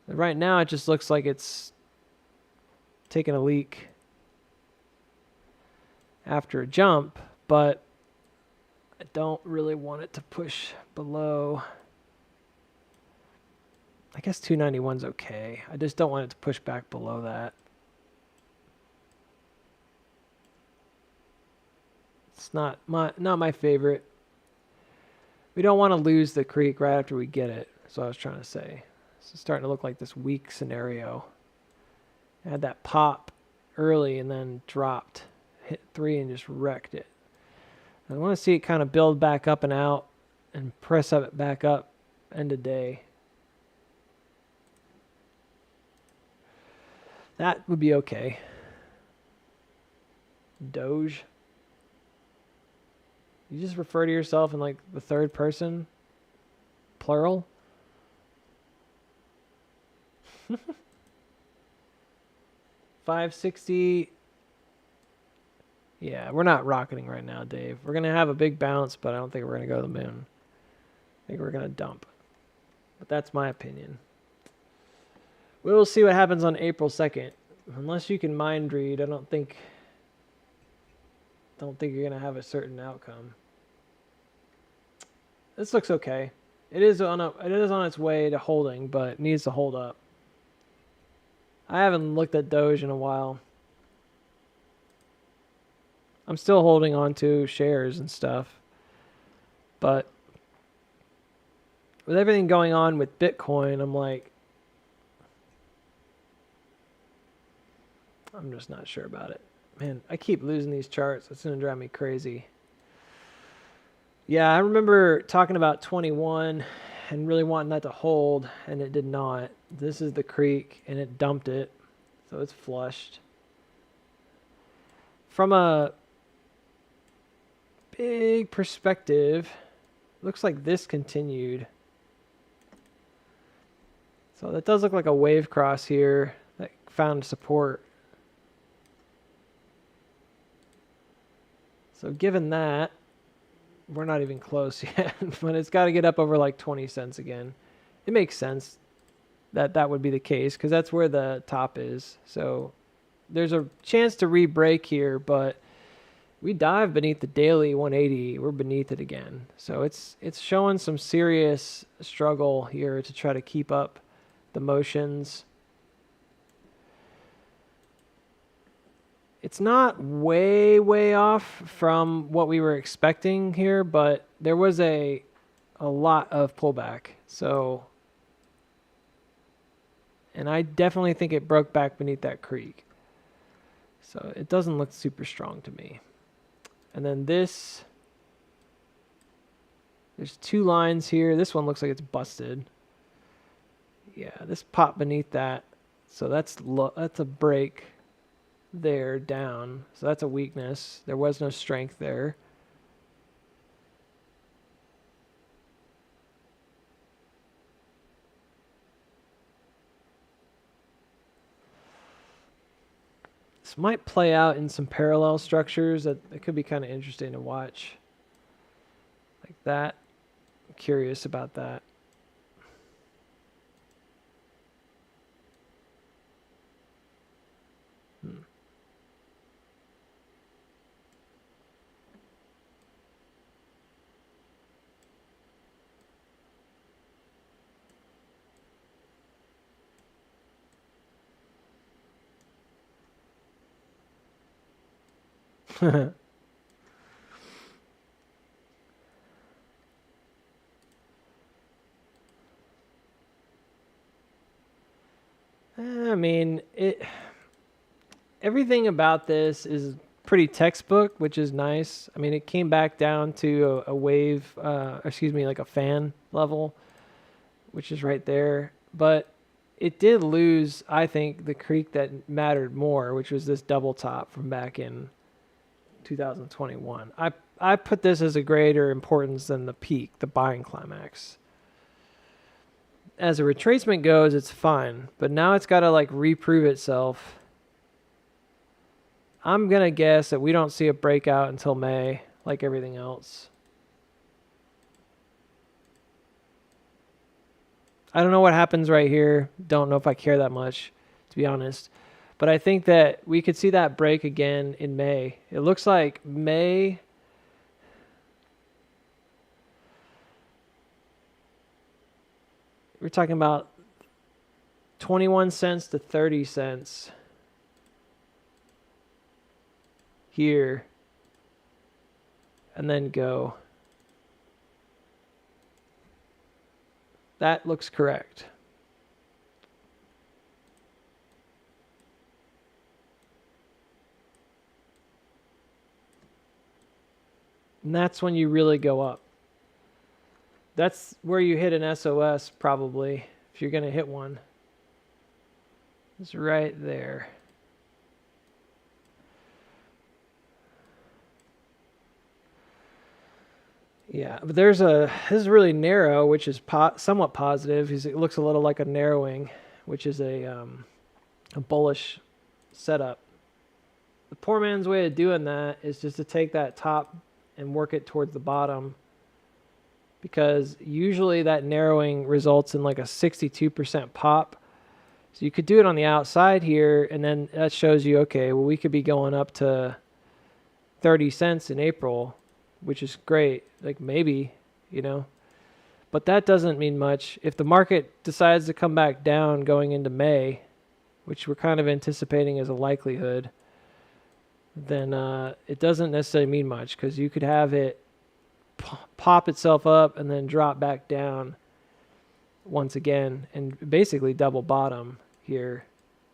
Right now, it just looks like it's taking a leak after a jump, but I don't really want it to push below. I guess 291's okay. I just don't want it to push back below that. It's not my favorite. We don't want to lose the creek right after we get it. That's what I was trying to say. It's starting to look like this weak scenario. I had that pop early and then dropped. Hit 3 and just wrecked it. I want to see it kind of build back up and out and press up it back up end of day. That would be okay. Doge. You just refer to yourself in like the third person? Plural? $560. Yeah, we're not rocketing right now, Dave. We're going to have a big bounce, but I don't think we're going to go to the moon. I think we're going to dump. But that's my opinion. We will see what happens on April 2nd. Unless you can mind read, I don't think you're going to have a certain outcome. This looks okay. It is on its way to holding, but it needs to hold up. I haven't looked at Doge in a while. I'm still holding on to shares and stuff. But with everything going on with Bitcoin, I'm just not sure about it. Man, I keep losing these charts. It's going to drive me crazy. Yeah, I remember talking about 21 and really wanting that to hold, and it did not. This is the creek, and it dumped it, so it's flushed. From a big perspective, looks like this continued. So that does look like a wave cross here that found support. So given that, we're not even close yet, but it's got to get up over like 20 cents again. It makes sense that that would be the case because that's where the top is. So there's a chance to re-break here, but we dive beneath the daily 180. We're beneath it again. So it's showing some serious struggle here to try to keep up the motions. It's not way off from what we were expecting here, but there was a lot of pullback. So, and I definitely think it broke back beneath that creek. So it doesn't look super strong to me. And then this, there's two lines here. This one looks like it's busted. Yeah, this popped beneath that. So that's a break there down. So that's a weakness. There was no strength there. This might play out in some parallel structures that it could be kind of interesting to watch. Like that. I'm curious about that. I mean, everything about this is pretty textbook, which is nice. I mean, it came back down to a wave, like a fan level, which is right there. But it did lose, I think, the creek that mattered more, which was this double top from back in 2021. I put this as a greater importance than the peak, the buying climax. As a retracement goes, it's fine, but now it's got to like reprove itself. I'm going to guess that we don't see a breakout until May, like everything else. I don't know what happens right here. Don't know if I care that much, to be honest. But I think that we could see that break again in May. It looks like May. We're talking about 21 cents to 30 cents here. And then go. That looks correct. And that's when you really go up. That's where you hit an SOS probably, if you're going to hit one. It's right there. Yeah, but this is really narrow, which is somewhat positive. It looks a little like a narrowing, which is a bullish setup. The poor man's way of doing that is just to take that top and work it towards the bottom, because usually that narrowing results in like a 62% pop. So you could do it on the outside here, and then that shows you, okay, well, we could be going up to 30 cents in April, which is great. Like maybe, but that doesn't mean much. If the market decides to come back down going into May, which we're kind of anticipating as a likelihood, then it doesn't necessarily mean much, because you could have it pop itself up and then drop back down once again and basically double bottom here.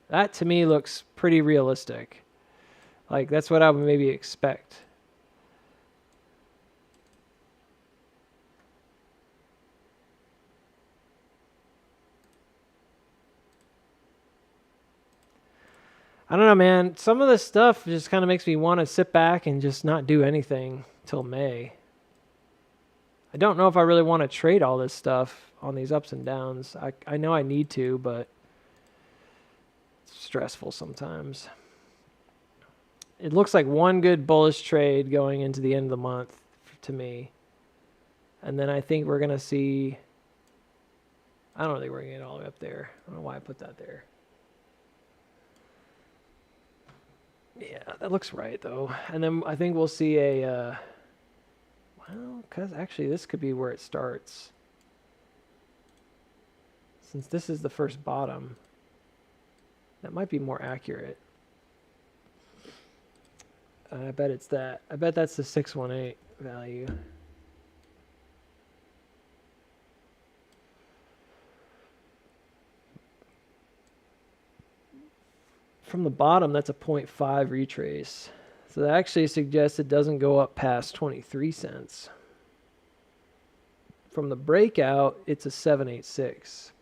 That to me looks pretty realistic. Like that's what I would maybe expect. I don't know, man. Some of this stuff just kind of makes me want to sit back and just not do anything till May. I don't know if I really want to trade all this stuff on these ups and downs. I know I need to, but it's stressful sometimes. It looks like one good bullish trade going into the end of the month to me. And then I think we're going to see... I don't think we're going to get all the way up there. I don't know why I put that there. Yeah, that looks right, though. And then I think we'll see a... well, because actually this could be where it starts. Since this is the first bottom, that might be more accurate. I bet it's that. I bet that's the 618 value. From the bottom, that's a 0.5 retrace. So that actually suggests it doesn't go up past 23 cents. From the breakout, it's a 786.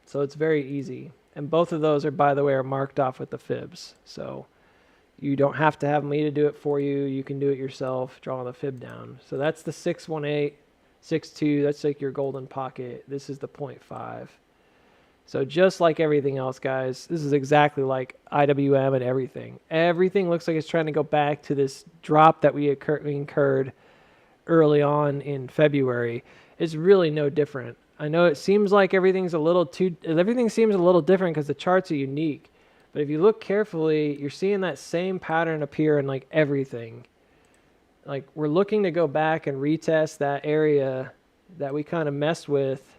So it's very easy. And both of those are, by the way, are marked off with the fibs. So you don't have to have me to do it for you. You can do it yourself, draw the fib down. So that's the 618, 62. That's like your golden pocket. This is the 0.5. So just like everything else, guys, this is exactly like IWM and everything. Everything looks like it's trying to go back to this drop that we incurred early on in February. It's really no different. I know it seems like everything seems a little different because the charts are unique. But if you look carefully, you're seeing that same pattern appear in like everything. Like we're looking to go back and retest that area that we kind of messed with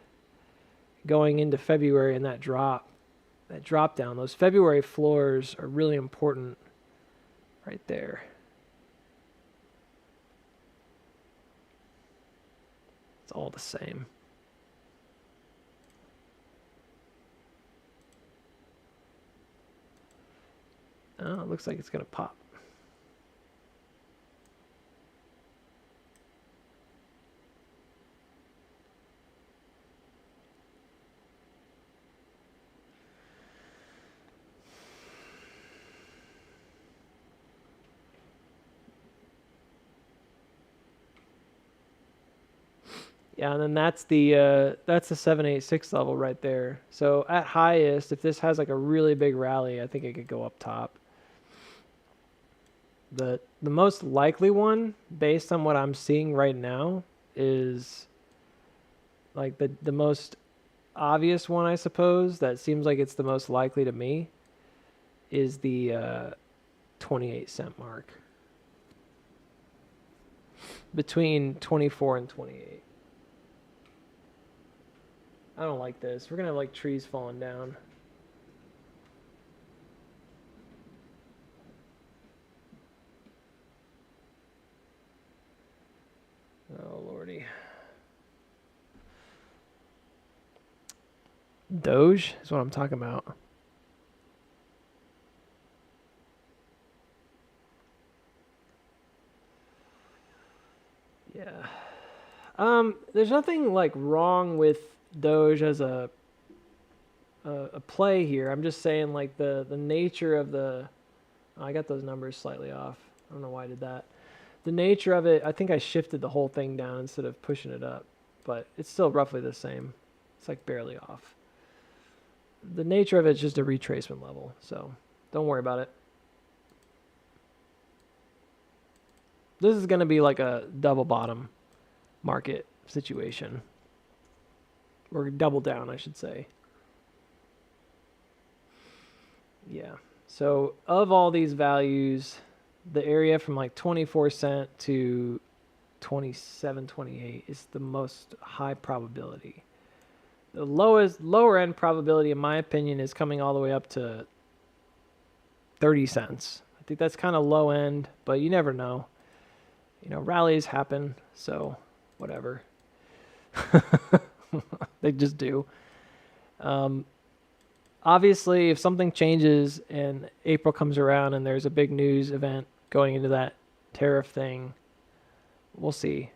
going into February, and that drop down. Those February floors are really important right there. It's all the same. Oh, it looks like it's going to pop. Yeah, and then that's the 786 level right there. So at highest, if this has like a really big rally, I think it could go up top. The most likely one, based on what I'm seeing right now, is like the most obvious one, I suppose, that seems like it's the most likely to me, is the 28 cent mark. Between 24 and 28. I don't like this. We're going to have like trees falling down. Oh, lordy. Doge is what I'm talking about. Yeah. There's nothing like wrong with Doge as a play here. I'm just saying like the nature of the. Oh, I got those numbers slightly off. I don't know why I did that. The nature of it, I think I shifted the whole thing down instead of pushing it up, but it's still roughly the same. It's like barely off. The nature of it is just a retracement level, so don't worry about it. This is going to be like a double bottom market situation. Or double down, I should say. Yeah. So of all these values, the area from like 24 cent to 27, 28 is the most high probability. The lower end probability, in my opinion, is coming all the way up to 30 cents. I think that's kind of low end, but you never know. You know, rallies happen, so whatever. They just do. Obviously, if something changes and April comes around and there's a big news event going into that tariff thing, we'll see.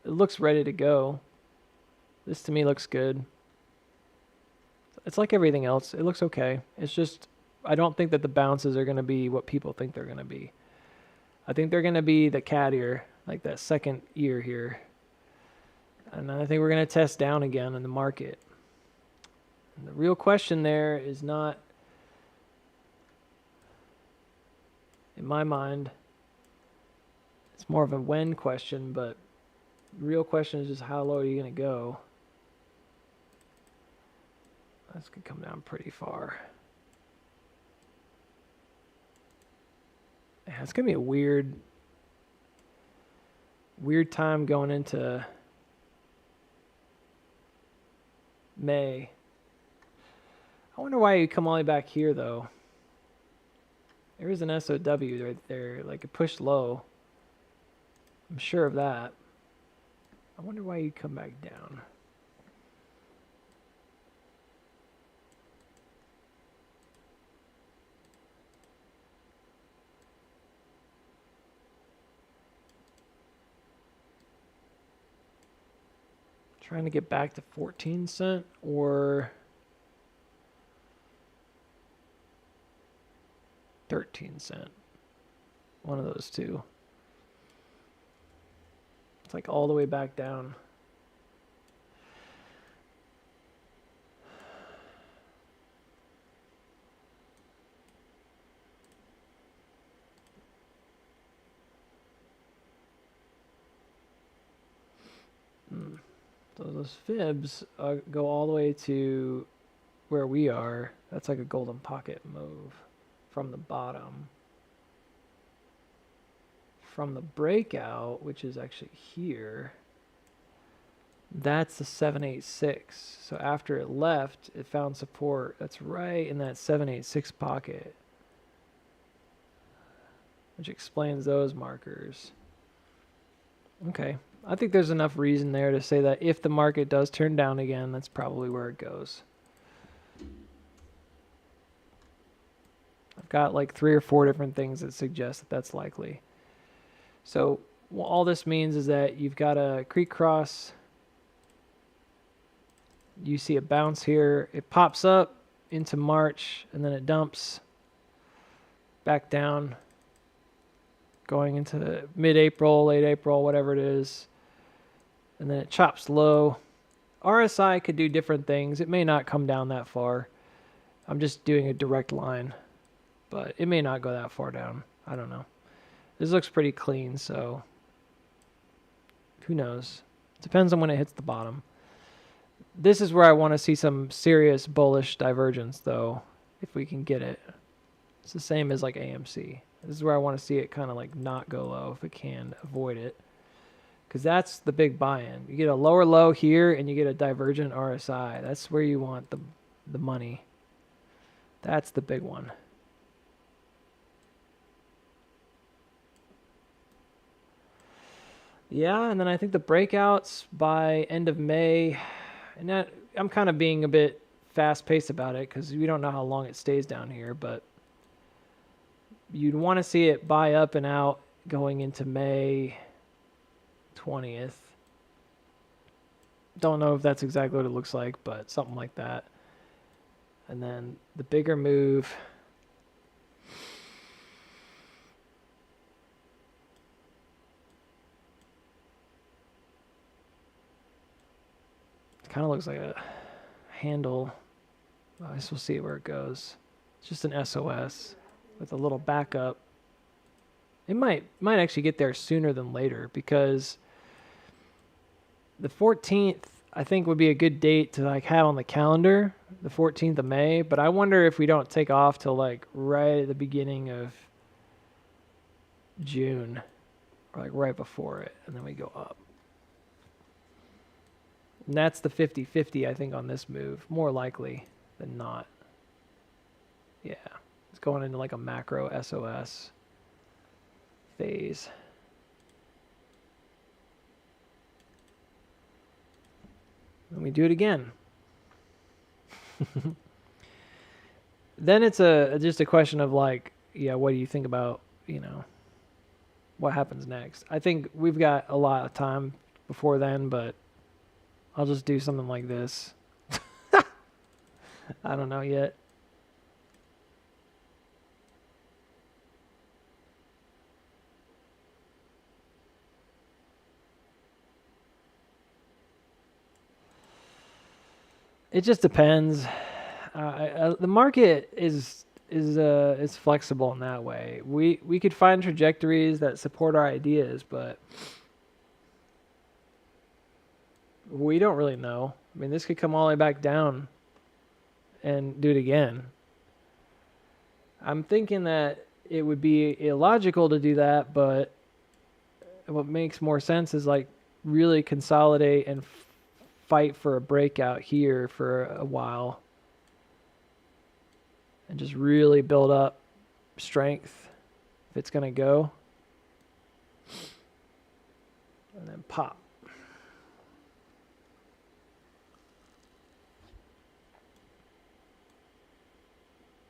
It looks ready to go. This to me looks good. It's like everything else. It looks okay. It's just, I don't think that the bounces are going to be what people think they're going to be. I think they're going to be the cat ear, like that second ear here. And I think we're going to test down again in the market. And the real question there is not, in my mind, it's more of a when question, but the real question is just how low are you going to go? This could come down pretty far. Yeah, it's going to be a weird time going into May. I wonder why you come all the way back here though. There is an SOW right there, like it pushed low. I'm sure of that. I wonder why you come back down. Trying to get back to 14 cent or 13 cent. One of those two. It's like all the way back down. So those fibs go all the way to where we are. That's like a golden pocket move from the bottom. From the breakout, which is actually here, that's the 786. So after it left, it found support. That's right in that 786 pocket, which explains those markers. Okay. I think there's enough reason there to say that if the market does turn down again, that's probably where it goes. I've got like 3 or 4 different things that suggest that that's likely. So all this means is that you've got a creek cross. You see a bounce here. It pops up into March and then it dumps back down going into mid-April, late April, whatever it is. And then it chops low. RSI could do different things. It may not come down that far. I'm just doing a direct line, but it may not go that far down. I don't know. This looks pretty clean, so who knows? Depends on when it hits the bottom. This is where I want to see some serious bullish divergence, though, if we can get it. It's the same as like AMC. This is where I want to see it kind of like not go low if it can avoid it. Because that's the big buy-in. You get a lower low here and you get a divergent RSI. That's where you want the money. That's the big one. Yeah, and then I think the breakouts by end of May, and that I'm kind of being a bit fast-paced about it because we don't know how long it stays down here, but you'd want to see it buy up and out going into May 20th. Don't know if that's exactly what it looks like, but something like that. And then the bigger move. It kind of looks like a handle. I guess we'll see where it goes. It's just an SOS with a little backup. It might actually get there sooner than later because the 14th I think would be a good date to like have on the calendar, the 14th of May, but I wonder if we don't take off till like right at the beginning of June or like right before it and then we go up. And that's the 50-50 I think on this move, more likely than not. Yeah, it's going into like a macro SOS phase. And we do it again. Then it's just a question of like, yeah, what do you think about, what happens next? I think we've got a lot of time before then, but I'll just do something like this. I don't know yet. It just depends. The market is flexible in that way. We could find trajectories that support our ideas, but we don't really know. I mean, this could come all the way back down and do it again. I'm thinking that it would be illogical to do that, but what makes more sense is like really consolidate and fight for a breakout here for a while and just really build up strength if it's going to go. And then pop.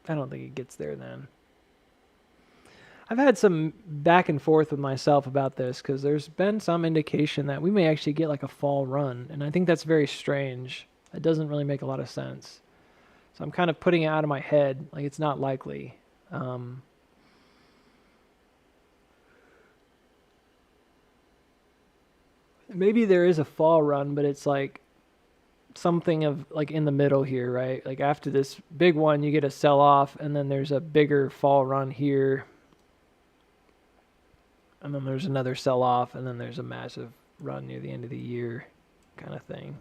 I don't think it gets there then. I've had some back and forth with myself about this because there's been some indication that we may actually get like a fall run, and I think that's very strange. It doesn't really make a lot of sense. So I'm kind of putting it out of my head, like it's not likely. Maybe there is a fall run, but it's like something of like in the middle here, right? Like after this big one, you get a sell off, and then there's a bigger fall run here. And then there's another sell off, and then there's a massive run near the end of the year kind of thing.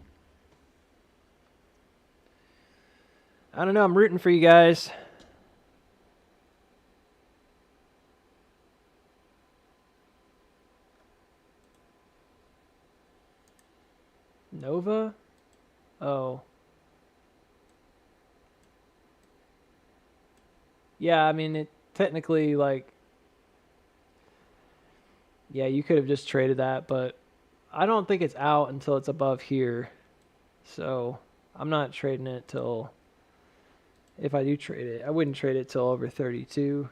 I don't know. I'm rooting for you guys. Nova? Oh. Yeah, I mean, it technically, like, yeah, you could have just traded that, but I don't think it's out until it's above here. So I'm not trading it till, if I do trade it, I wouldn't trade it till over 32.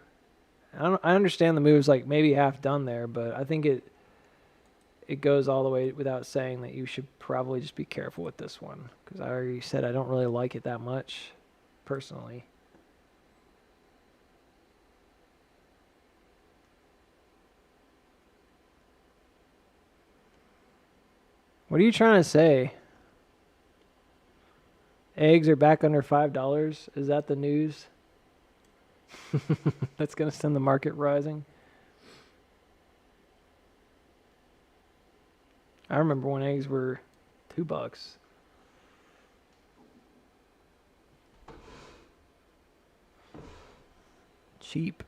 I understand the move's like maybe half done there, but I think it goes all the way without saying that you should probably just be careful with this one, because I already said I don't really like it that much personally. What are you trying to say? Eggs are back under $5. Is that the news? That's going to send the market rising. I remember when eggs were $2. Cheap.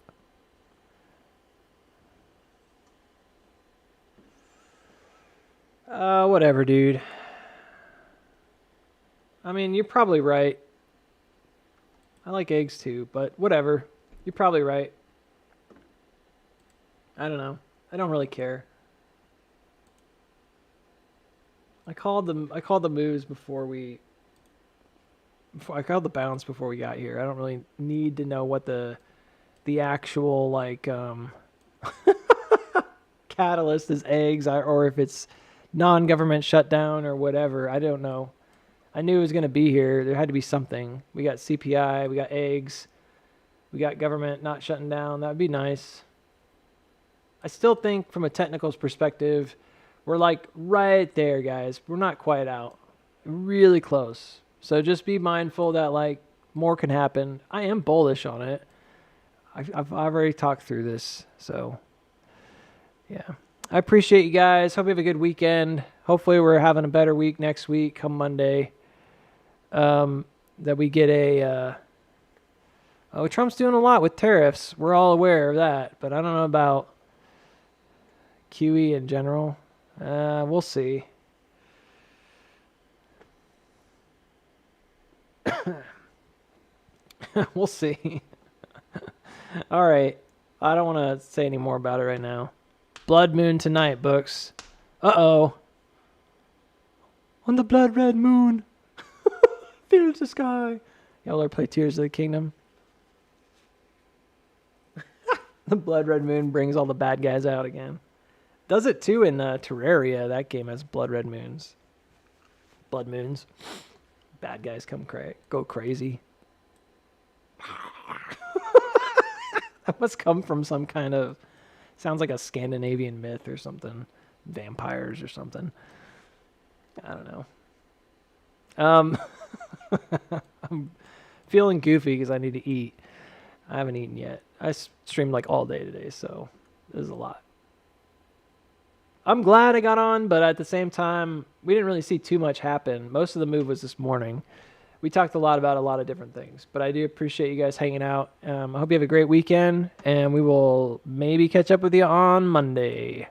Whatever, dude. I mean, you're probably right. I like eggs too, but whatever. You're probably right. I don't know. I don't really care. I called the moves I called the bounce before we got here. I don't really need to know what the actual like catalyst is eggs, or if it's non-government shutdown or whatever. I don't know. I knew it was going to be here. There had to be something. We got CPI, we got eggs, we got government not shutting down. That would be nice. I still think from a technicals perspective, we're like right there, guys. We're not quite out. Really close. So just be mindful that like more can happen. I am bullish on it. I've already talked through this. So yeah. I appreciate you guys. Hope you have a good weekend. Hopefully we're having a better week next week come Monday. That we get Trump's doing a lot with tariffs. We're all aware of that, but I don't know about QE in general. We'll see. We'll see. All right. I don't want to say any more about it right now. Blood moon tonight, books. Uh-oh. On the blood red moon. Fills the sky. Y'all ever play Tears of the Kingdom? The blood red moon brings all the bad guys out again. Does it too in Terraria. That game has blood red moons. Blood moons. Bad guys go crazy. That must come from some kind of, sounds like a Scandinavian myth or something. Vampires or something. I don't know. I'm feeling goofy because I need to eat. I haven't eaten yet. I streamed like all day today, so this is a lot. I'm glad I got on, but at the same time, we didn't really see too much happen. Most of the move was this morning. We talked a lot about a lot of different things, but I do appreciate you guys hanging out. I hope you have a great weekend, and we will maybe catch up with you on Monday.